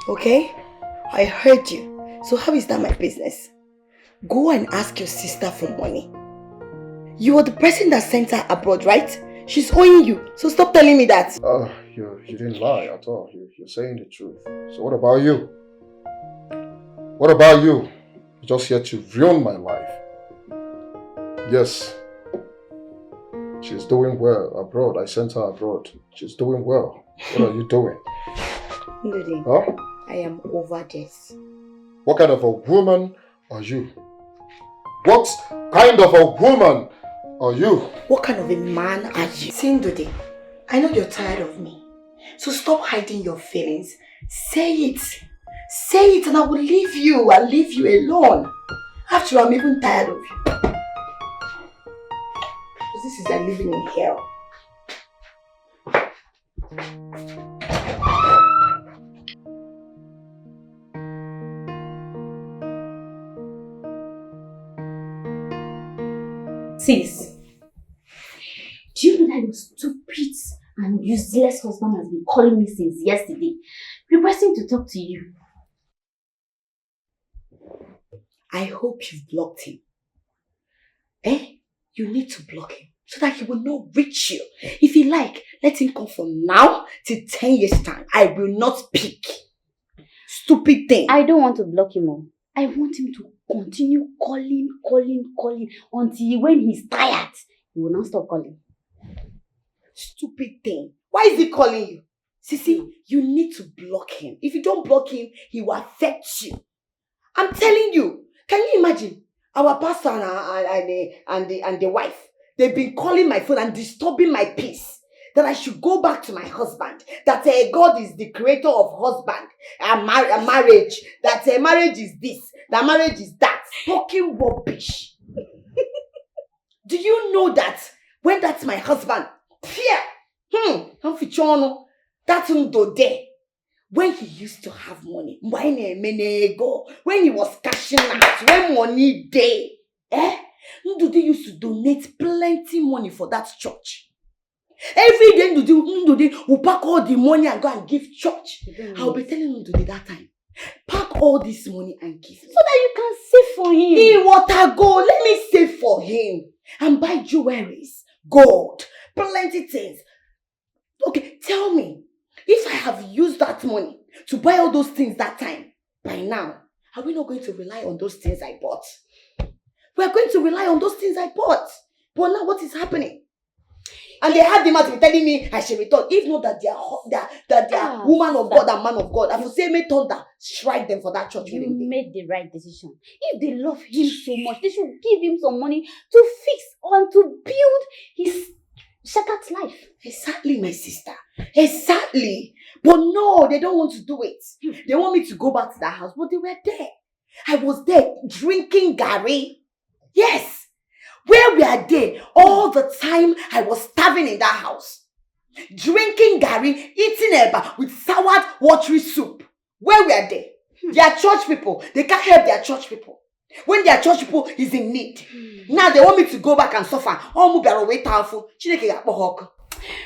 Okay? I heard you. So how is that my business? Go and ask your sister for money. You are the person that sent her abroad, right? She's owing you. So stop telling me that. You didn't lie at all. You're saying the truth. So what about you? What about you? You're just here to ruin my life. Yes. She's doing well abroad. I sent her abroad. She's doing well. What are you doing? Ndidi, Huh? I am over this. What kind of a woman are you? What kind of a woman are you? What kind of a man are you? Ndidi, I know you're tired of me. So stop hiding your feelings. Say it. Say it and I will leave you. I'll leave you alone. After all, I'm even tired of you. Because this is like living in hell. Sis, do you know that your stupid and useless husband has been calling me since yesterday, requesting to talk to you? I hope you've blocked him. You need to block him so that he will not reach you. If you like, let him come from now till 10 years time. I will not speak. Stupid thing. I don't want to block him all. I want him to continue calling until when he's tired, he will not stop calling. Stupid thing. Why is he calling you? Sisi, you need to block him. If you don't block him, he will affect you. I'm telling you. Can you imagine? Our pastor and the wife, they've been calling my phone and disturbing my peace. That I should go back to my husband. That God is the creator of husband and marriage. That marriage is this. That marriage is that. Talking rubbish. Do you know that when that's my husband, that's there. When he used to have money, when he was cashing out, when money day, Ndudi used to donate plenty money for that church. Every day Ndudi will pack all the money and go and give church. I'll be telling Ndudi that time, pack all this money and give me. So that you can save for him. He water go, let me save for him. And buy jewelries, gold, plenty things. Okay, tell me, if I have used that money to buy all those things that time, by now, are we not going to rely on those things I bought? We are going to rely on those things I bought. But now what is happening? And they have the man to be telling me I should return. If not that they are woman of God and man of God, I will say me thunder, strike them for that church. You made the right decision. If they love him so much, they should give him some money to fix and to build his shattered life. Exactly, my sister. Exactly. But no, they don't want to do it. They want me to go back to that house, but they were there. I was there drinking Gary. Yes. Where we are there, all the time I was starving in that house. Drinking Gary, eating eba with soured watery soup. Where we are there. They are church people. They can't help their church people. When their church people is in need. Now they want me to go back and suffer.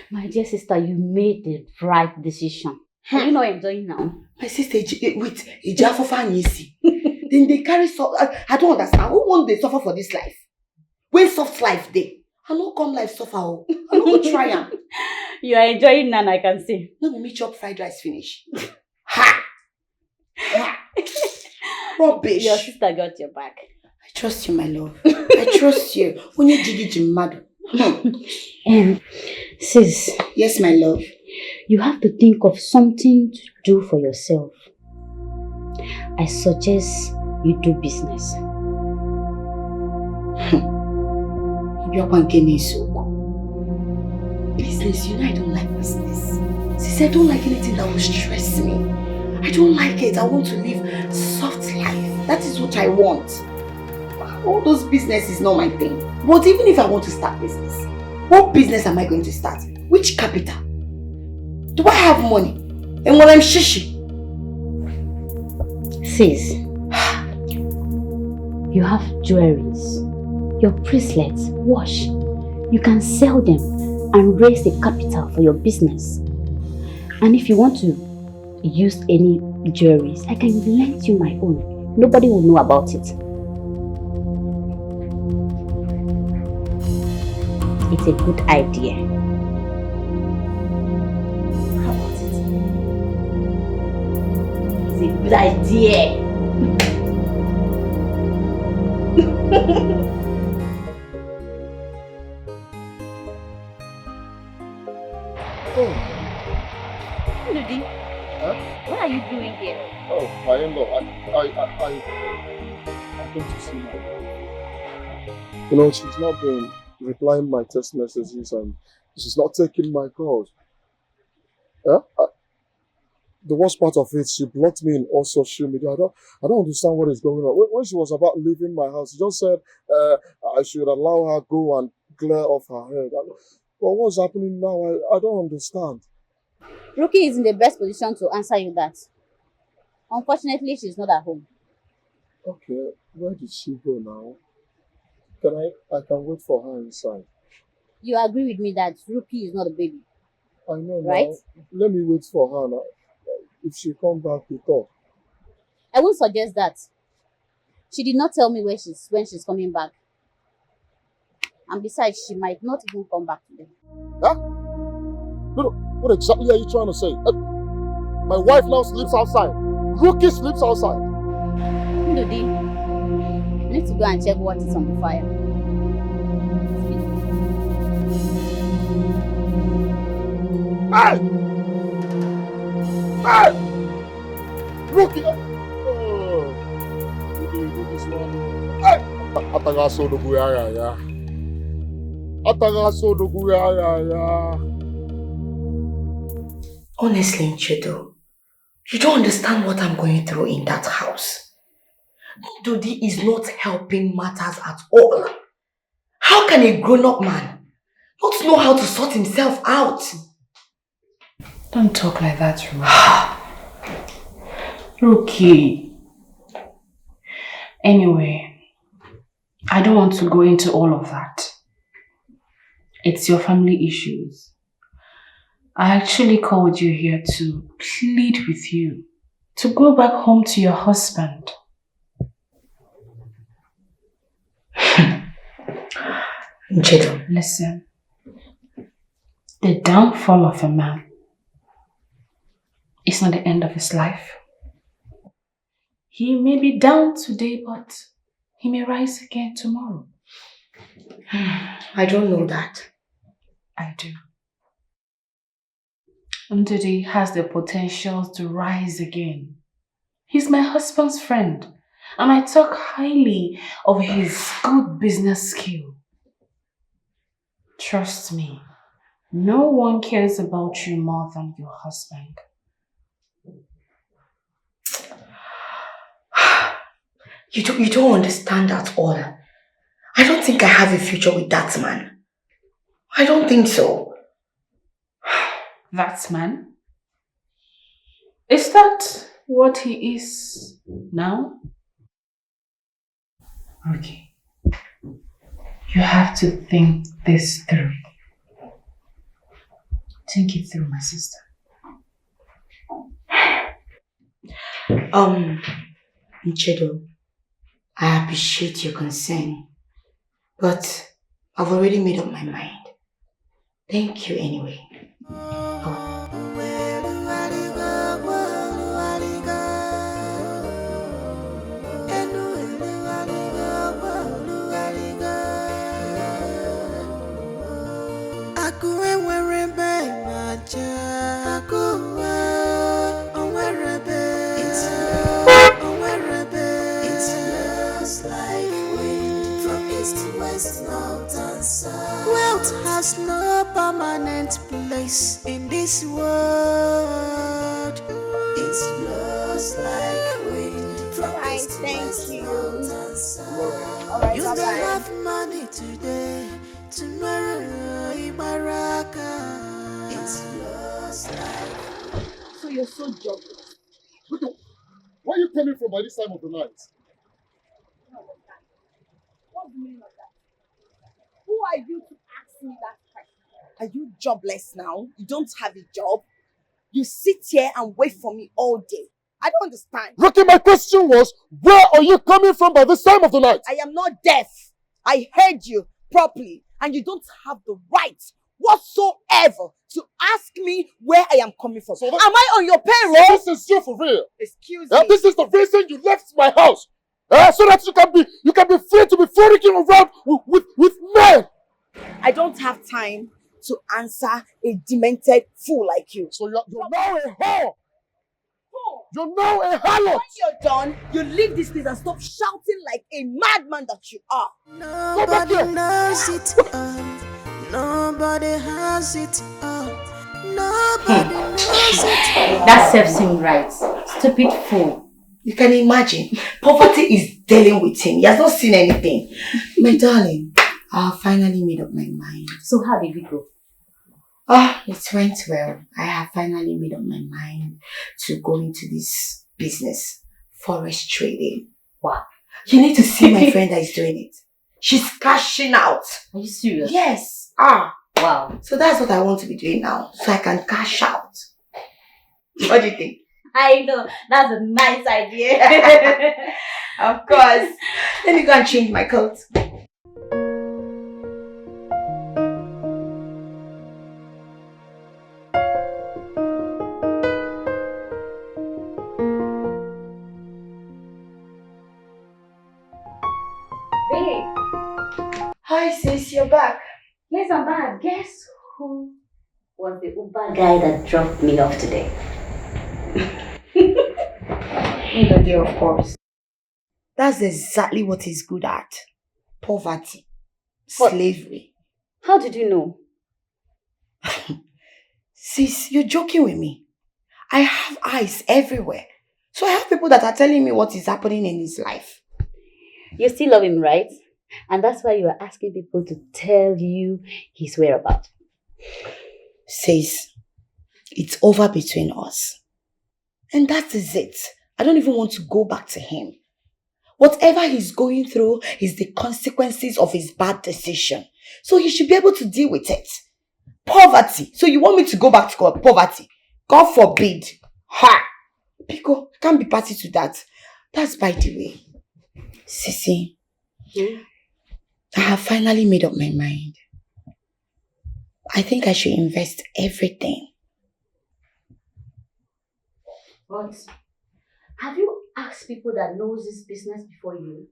My dear sister, you made the right decision. You know what I'm doing now? My sister, wait, then they carry I don't understand. Who won't they suffer for this life? When soft life day, I no come life suffer. I no go try am. You are enjoying none, I can see. No be me chop fried rice finish. Ha! Rubbish. Your sister got your back. I trust you, my love. I trust you. When you dig it, you mad. Sis. Yes, my love. You have to think of something to do for yourself. I suggest you do business. Business, you know I don't like business. Sis, I don't like anything that will stress me. I don't like it. I want to live soft life. That is what I want. All those business is not my thing. But even if I want to start business, what business am I going to start? Which capital? Do I have money? And when I'm shishi? Sis, you have jewelries, your bracelets, watch. You can sell them and raise a capital for your business. And if you want to use any jewelries, I can lend you my own. Nobody will know about it. It's a good idea. How about it? It's a good idea. Oh. Ludi, what are you doing here? Oh, my in-law, I came to see her. You know, she's not been replying my text messages and she's not taking my calls. The worst part of it, she blocked me in all social media. I don't understand what is going on. When she was about leaving my house, she just said I should allow her go and clear off her head. But what's happening now? I don't understand. Ruki is in the best position to answer you that. Unfortunately, she's not at home. Okay, where did she go now? I can wait for her inside. You agree with me that Ruki is not a baby? I know, right? now. Let me wait for her now. If she comes back, we talk. I won't suggest that. She did not tell me when she's coming back. And besides, she might not even come back today. Huh? No, what exactly are you trying to say? My wife now sleeps outside. Rookie sleeps outside. Ndudi, you need to go and check what is on the fire. Hey! Hey! Rookie! Oh, you do this one. Hey! Atagaso do guyaya ya. Atagaso do guyaya ya. Honestly, Nchedo, you don't understand what I'm going through in that house. Dodi is not helping matters at all. How can a grown-up man not know how to sort himself out? Don't talk like that, Ruki. Anyway, I don't want to go into all of that. It's your family issues. I actually called you here to plead with you to go back home to your husband. Nchedo. Listen, the downfall of a man is not the end of his life. He may be down today, but he may rise again tomorrow. I don't know that. I do. Ndudi has the potential to rise again. He's my husband's friend, and I talk highly of his good business skill. Trust me, no one cares about you more than your husband. You don't understand at all. I don't think I have a future with that man. I don't think so. That man? Is that what he is now? Okay. You have to think this through. Think it through, my sister. Nchedo, I appreciate your concern, but I've already made up my mind. Thank you anyway. It's just like wind from east, west, north, and south. Wealth has no permanent place in this world. It blows like wind from east, west, north, and south. You may have money today, tomorrow, Ibaraka. It blows like. So you're so jobless. Where are you coming from by this time of the night? What's the meaning of that? Who are you to ask me that question? Are you jobless now? You don't have a job? You sit here and wait for me all day. I don't understand. Ricky, my question was, where are you coming from by this time of the night? I am not deaf. I heard you properly, and you don't have the right whatsoever to ask me where I am coming from. Am I on your payroll? So this is you for real. Excuse me. This is the reason you left my house. So that you can be free to be frolicking around with men. I don't have time to answer a demented fool like you. So you're now a whore. You're now a harlot. When you're done, you leave this place and stop shouting like a madman that you are. Nobody knows it all. Nobody has it all. Nobody knows it all. That serves him right. Stupid fool. You can imagine. Poverty is dealing with him. He has not seen anything. My darling, I have finally made up my mind. So how did it go? It went well. I have finally made up my mind to go into this business, forest trading. Wow. You need to see my friend that is doing it. She's cashing out. Are you serious? Yes. Wow. So that's what I want to be doing now, so I can cash out. What do you think? I know. That's a nice idea. Of course. Let me go and change my coat. Hi sis, you're back. Yes, I'm back. Guess who was the Uber guy that dropped me off today? Ndodi, of course. That's exactly what he's good at. Poverty. Slavery. How did you know? Sis, you're joking with me. I have eyes everywhere. So I have people that are telling me what is happening in his life. You still love him, right? And that's why you are asking people to tell you his whereabouts. Sis, it's over between us. And that is it. I don't even want to go back to him. Whatever he's going through is the consequences of his bad decision. So he should be able to deal with it. Poverty. So you want me to go back to poverty? God forbid. Ha! Pico, I can't be party to that. That's by the way. Sissy, I have finally made up my mind. I think I should invest everything. But have you asked people that knows this business before you?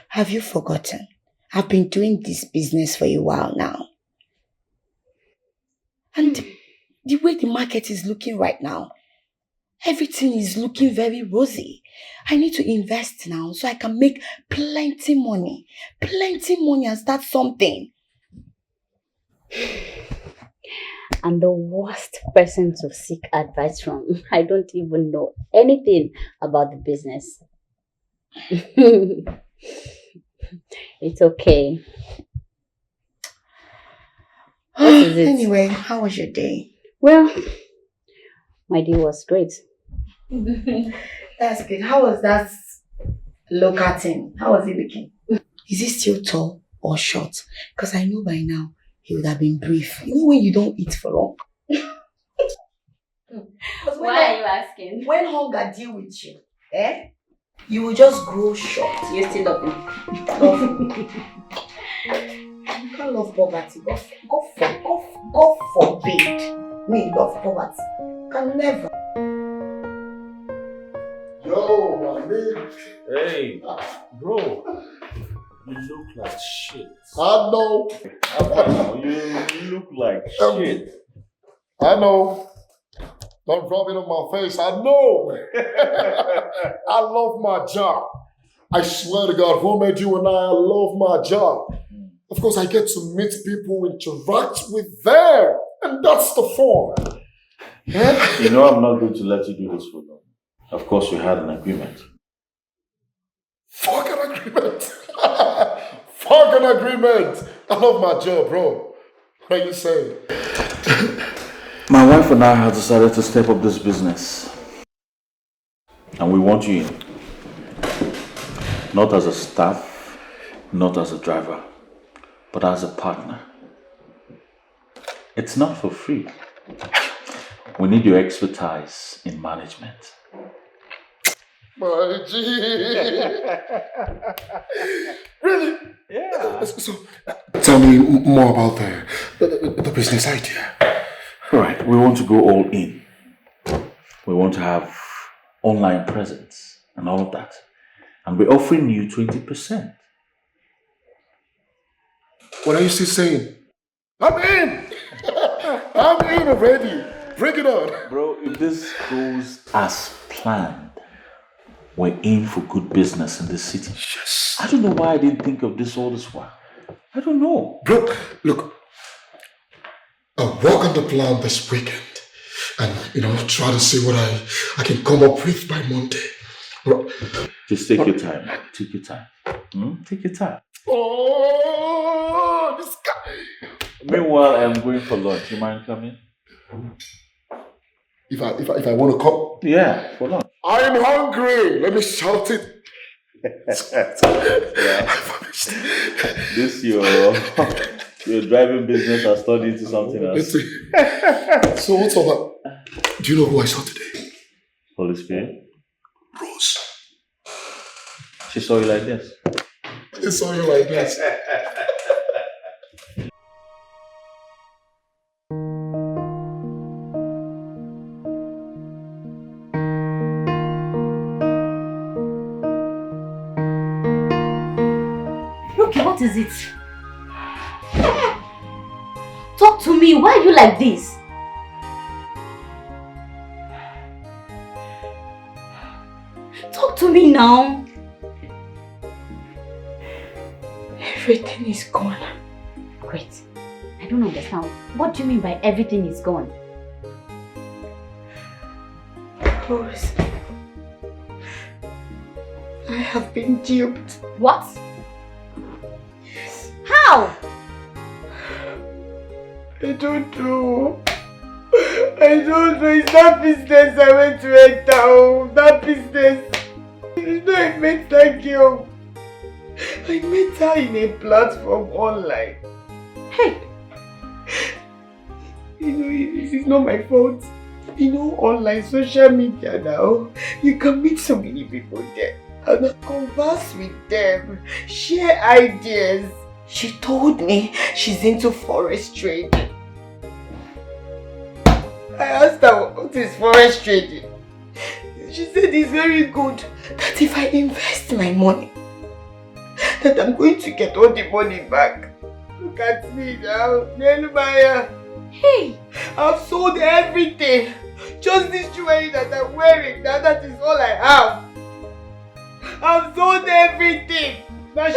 Have you forgotten? I've been doing this business for a while now. And the way the market is looking right now, everything is looking very rosy. I need to invest now so I can make plenty money and start something. I'm the worst person to seek advice from. I don't even know anything about the business. It's okay. What is it? Anyway, how was your day? Well, my day was great. That's good. How was that local thing? How was he looking? Is he still tall or short? Because I know by now he would have been brief. You know when you don't eat for long? Why are you asking? When hunger deal with you, you will just grow short. You still love him. You can't love poverty. God forbid me love poverty. Can never. Yo, my man. Hey, bro. You look like shit. I know. You look like shit. I know. Don't rub it on my face. I know. I love my job. I swear to God, who made you and I love my job. Of course, I get to meet people, interact with them, and that's the fun. You know I'm not going to let you do this for long. Of course, we had an agreement. Fuck an agreement. Fuck an agreement. I love my job, bro. What are you saying? My wife and I have decided to step up this business. And we want you in. Not as a staff, not as a driver, but as a partner. It's not for free. We need your expertise in management. My G. Really? Yeah. So, tell me more about the business idea. Right, we want to go all in. We want to have online presence and all of that. And we're offering you 20%. What are you still saying? I'm in! I'm in already. Bring it on. Bro, if this goes as planned, we're in for good business in this city. Yes. I don't know why I didn't think of this all this while. I don't know. Bro, look. I'll work on the plan this weekend. And, try to see what I can come up with by Monday. Just take your time. Take your time. Take your time. Oh, this guy. Meanwhile, I'm going for lunch. You mind coming? If I want to come? Yeah, for lunch. I'm hungry. Let me shout it. This your driving business has turned into something else. So what's up? Do you know who I saw today? Holy Spirit. Rose. She saw you like this. She saw you like this. Okay, what is it? Talk to me. Why are you like this? Talk to me now. Everything is gone. Wait, I don't understand. What do you mean by everything is gone? Rose, I have been duped. What? Yes. How? I don't know. I don't know. It's that business I went to enter. Oh, that business. I met that girl. I met her in a platform online. Hey! This is not my fault. Online social media now, you can meet so many people there and converse with them, share ideas. She told me she's into forest trading. I asked her what is forest trading. She said it's very good, that if I invest my money, that I'm going to get all the money back. Look at me now, Nelmaya. Hey! I've sold everything. Just this jewelry that I'm wearing, that is all I have. I've sold everything. Now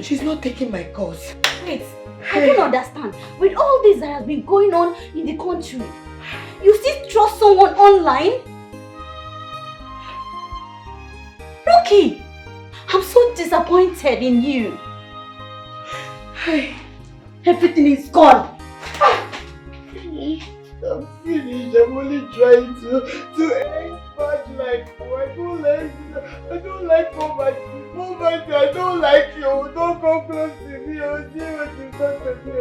she's not taking my calls. Wait, I don't understand. With all this that has been going on in the country, you still trust someone online? Rookie, I'm so disappointed in you. Everything is gone. I'm finished. I'm only trying to expand life. I don't like poverty. I don't like you. Don't come close to me. I'll see what you've done to me.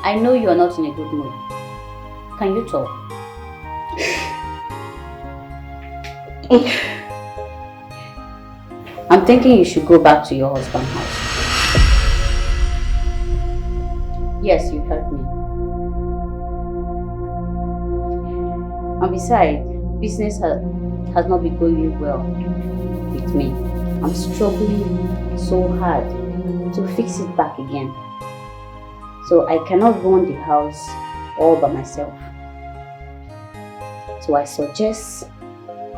I know you are not in a good mood. Can you talk? I'm thinking you should go back to your husband's house. Yes, you heard me. And besides, business has not been going well with me. I'm struggling so hard to fix it back again. So I cannot run the house all by myself. So I suggest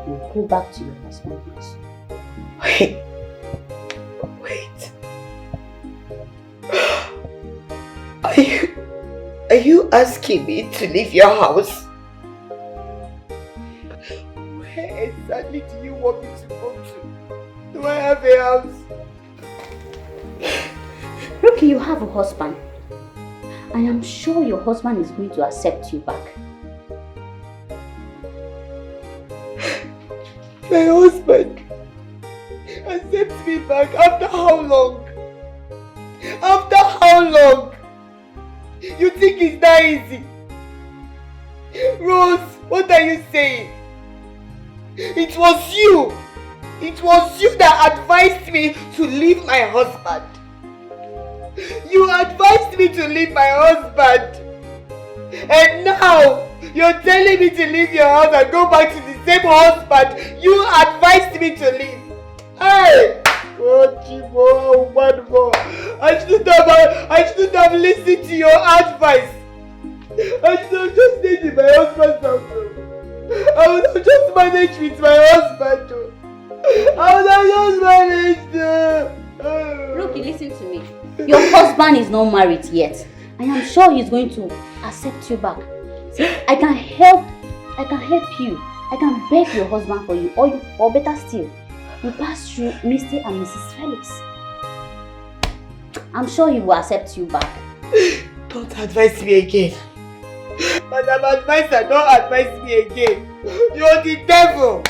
you go back to your husband's house. Wait. Are you asking me to leave your house? Where exactly do you want me to go to? Do I have a house? Look, you have a husband. I am sure your husband is going to accept you back. My husband accepts me back after how long? After how long? You think it's that easy? Rose, what are you saying? It was you. It was you that advised me to leave my husband. You advised me to leave my husband. And now, you're telling me to leave your house and go back to the same husband you advised me to leave. Hey! Oh, Chibo, one more. I shouldn't have listened to your advice. I should have just stayed in my husband's house. I would have just managed with my husband. I would have just managed. Rookie, listen to me. Your husband is not married yet. I am sure he's going to accept you back. See, I can help you. I can beg your husband for you, or better still, you pass through Mr. and Mrs. Felix. I'm sure he will accept you back. Don't advise me again. Madam Advisor, don't advise me again. You're the devil.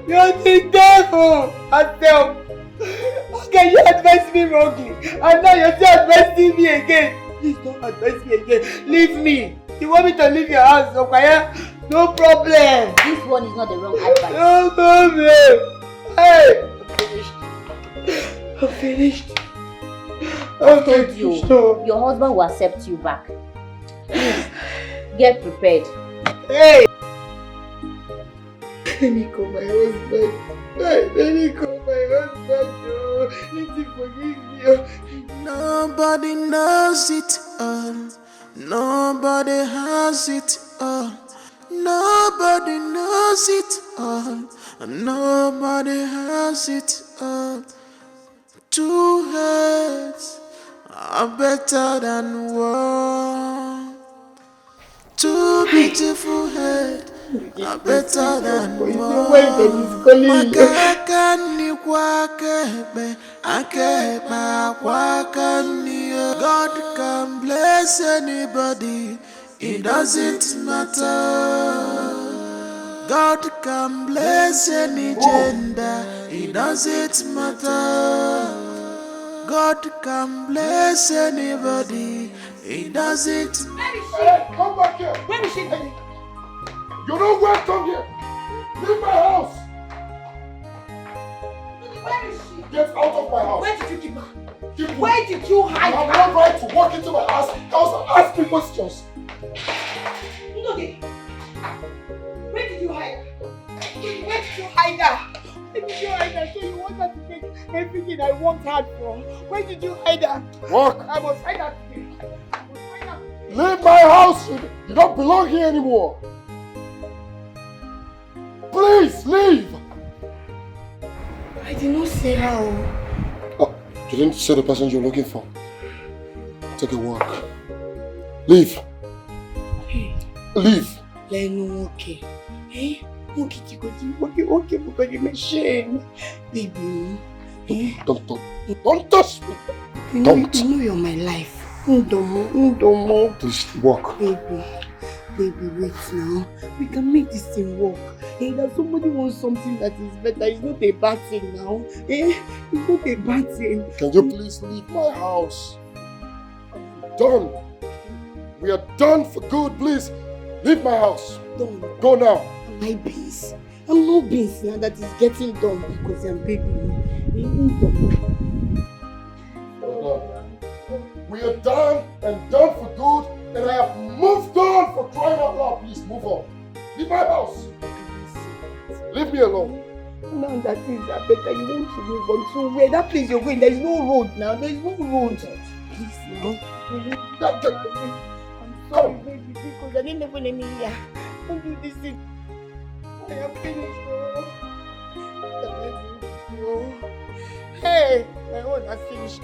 You're the devil. Adele, how can you advise me wrongly? And now you're still advising me again. Please don't advise me again. Leave me. You want me to leave your house, okay? No problem. This one is not the wrong advice. No problem. Hey, I'm finished. I told you, your husband will accept you back. Please, get prepared. Hey! Let me call my husband. Let me call my husband. Let him forgive me. Nobody knows it all. Nobody has it all. Nobody knows it all. Nobody has it all. Two heads are better than one. Two beautiful heads are better than one. God can bless anybody, it doesn't matter. God can bless any gender, it doesn't matter. God can bless anybody, it doesn't matter. Hey, come back here! Where is she? You're not welcome here! Leave my house! Where is she? Get out of my house! Where did you keep her? Where did you hide her? You have no right to walk into my house and ask me questions! Ndoge, where did you hide her? Where did you hide her? Where did you hide her? So you want her to take everything I worked hard for? Where did you hide her? Walk! I must hide her today. Leave my house! You don't belong here anymore! Please, leave! I did not say how. Oh, you didn't say the person you're looking for. Take a walk. Leave! Hey. Leave! Leno, okay. Hey? Okay, because you're machine. Baby. Don't touch me! Don't! You know you're my life. Ndomo. Please walk. Baby, wait now. We can make this thing work. Hey, that somebody wants something that is better. It's not a bad thing now. It's not a bad thing. Can you please leave my house? I'm done. We are done for good. Please, leave my house. Done. Go now. Am I beans? I'm no beans now that is getting done because I'm baby. We are done and done for good, and I have moved on for crying out loud. Please move on. Leave my house. Leave me alone. Now that things are better, you want to move on. So where that place you're going, there is no road now. There is no road. Please, no. I'm sorry, baby, because I didn't even any here. Don't do this thing. I am finished. Hey, my own has finished.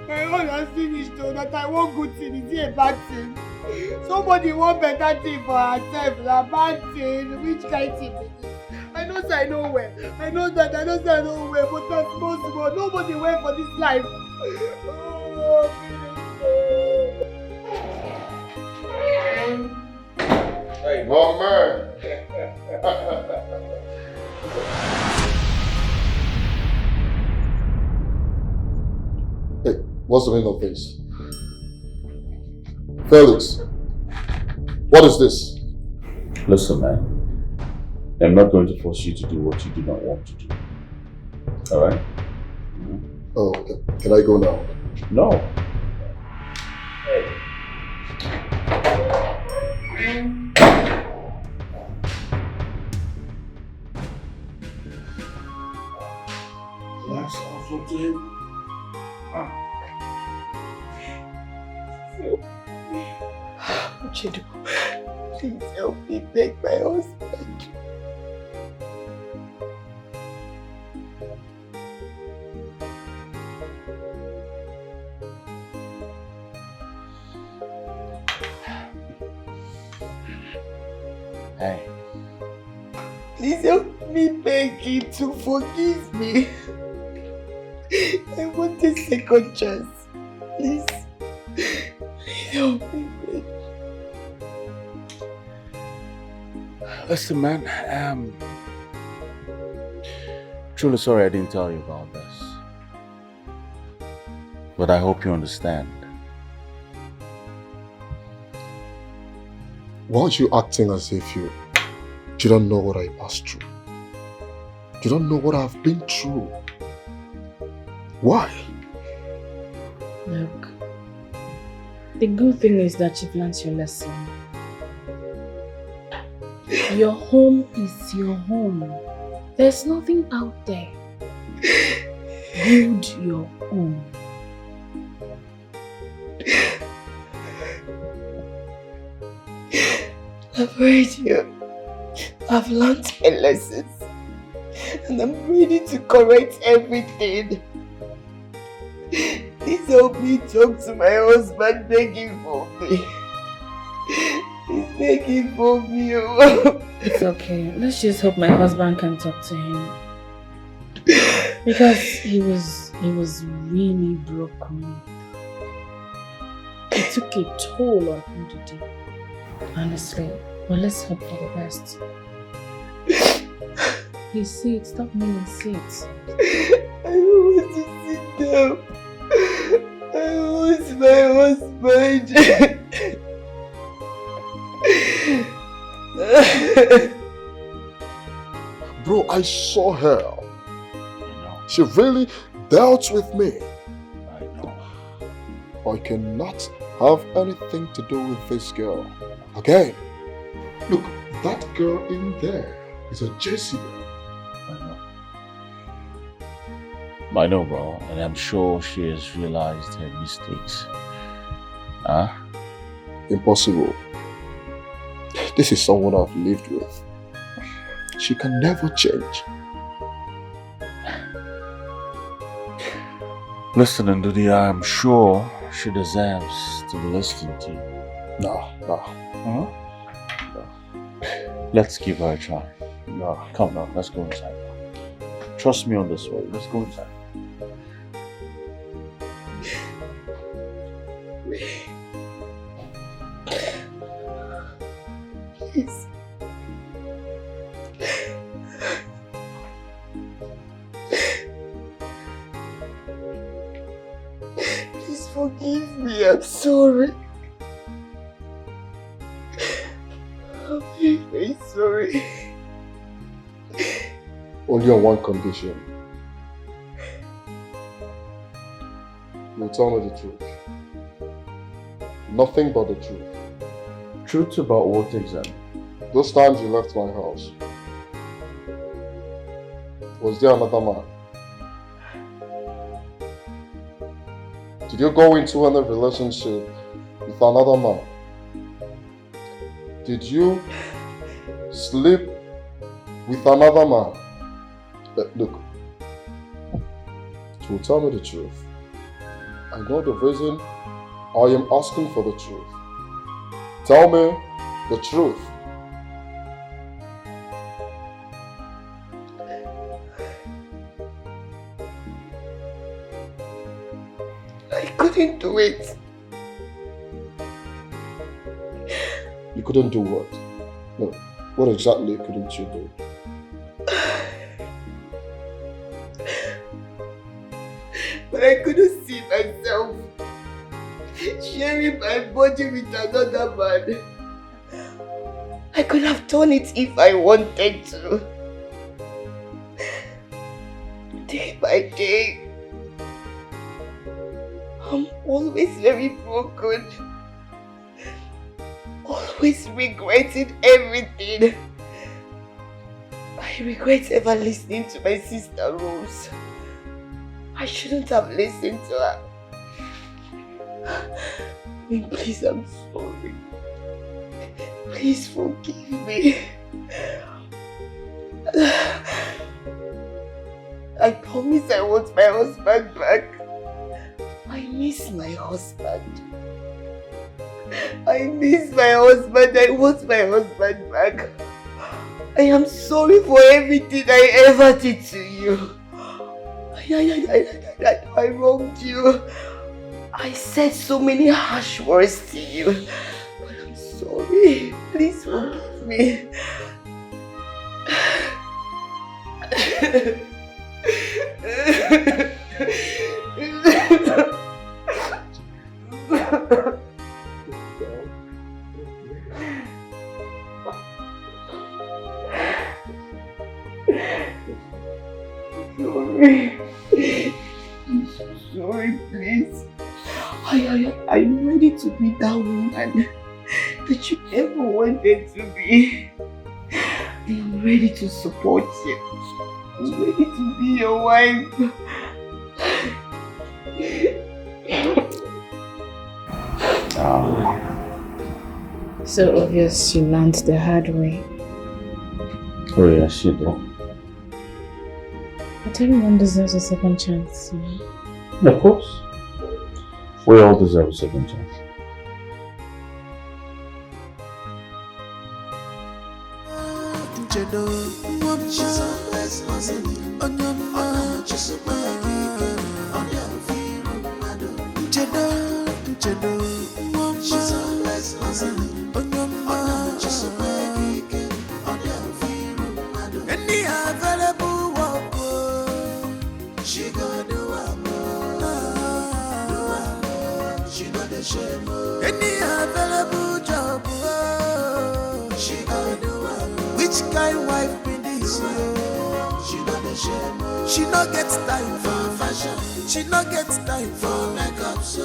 My own has finished though. That I want good thing. Is it a bad thing? Somebody want better thing for herself. A bad thing. Which kind of thing? I know that I know where. I know that I know where. But that's possible. Nobody went for this life. Oh, hey, wrong man. Hey, what's the meaning of this? Felix, what is this? Listen, man. I'm not going to force you to do what you do not want to do. Alright? Oh, okay. Can I go now? No. Hey. That's awful to him. Chidu, please help me beg my husband. Hey. Please help me beg him to forgive me. I want a second chance. Please. Please help me beg. Listen, man. Truly sorry I didn't tell you about this. But I hope you understand. Why are you acting as if you don't know what I passed through? You don't know what I've been through. Why? Look, the good thing is that you've learned your lesson. Your home is your home. There's nothing out there. Build your own. I've heard you. I've learned my lessons. And I'm ready to correct everything. Please help me talk to my husband begging for me. He's begging for me. It's okay. Let's just hope my husband can talk to him. Because he was really broken. It took a toll on him today. Honestly. But let's hope for the best. Please sit. Stop kneeling. Sit. I don't want to sit down. I want my husband. Bro, I saw her. She really dealt with me. I know. I cannot have anything to do with this girl. Okay? Look, that girl in there is a Jezebel. I know, bro, and I'm sure she has realized her mistakes. Huh? Impossible. This is someone I've lived with. She can never change. Listen, Ndudi, I'm sure she deserves to be listened to. No. Huh? No. Let's give her a try. No. Come on, let's go inside. Trust me on this one. Let's go inside. Please. Please forgive me. I'm sorry. I'm very, very sorry. Only on one condition. You'll tell me the truth. Nothing but the truth. Truth about what exactly? Those times you left my house, was there another man? Did you go into any relationship with another man? Did you sleep with another man? But look, to tell me the truth, I know the reason I am asking for the truth. Tell me the truth. I couldn't do it. You couldn't do what? No, what exactly couldn't you do? But I couldn't see myself sharing my body with another man. I could have done it if I wanted to. Day by day, I'm always very broken. Always regretting everything. I regret ever listening to my sister Rose. I shouldn't have listened to her. Please, I'm sorry. Please forgive me. I promise I want my husband back. I miss my husband. I miss my husband. I want my husband back. I am sorry for everything I ever did to you. I wronged you. I said so many harsh words to you. But I'm sorry. Please forgive me. Sorry. I'm so sorry, please. I'm ready to be that woman that you ever wanted to be. I'm ready to support you. I'm ready to be your wife. So obvious you learned the hard way. Oh yeah, she did. But everyone deserves a second chance, you know? Of course. We all deserve a second chance. Any available job, she gonna do it. Which kind wife be this? She know the shame. She no get time for fashion. She no get time for makeup. So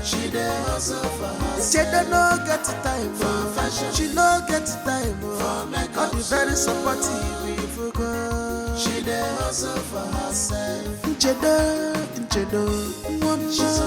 she dey hustle for her. She dey no get time for fashion. She no get time for makeup. All the very supportive people go. She dey hustle for herself. She's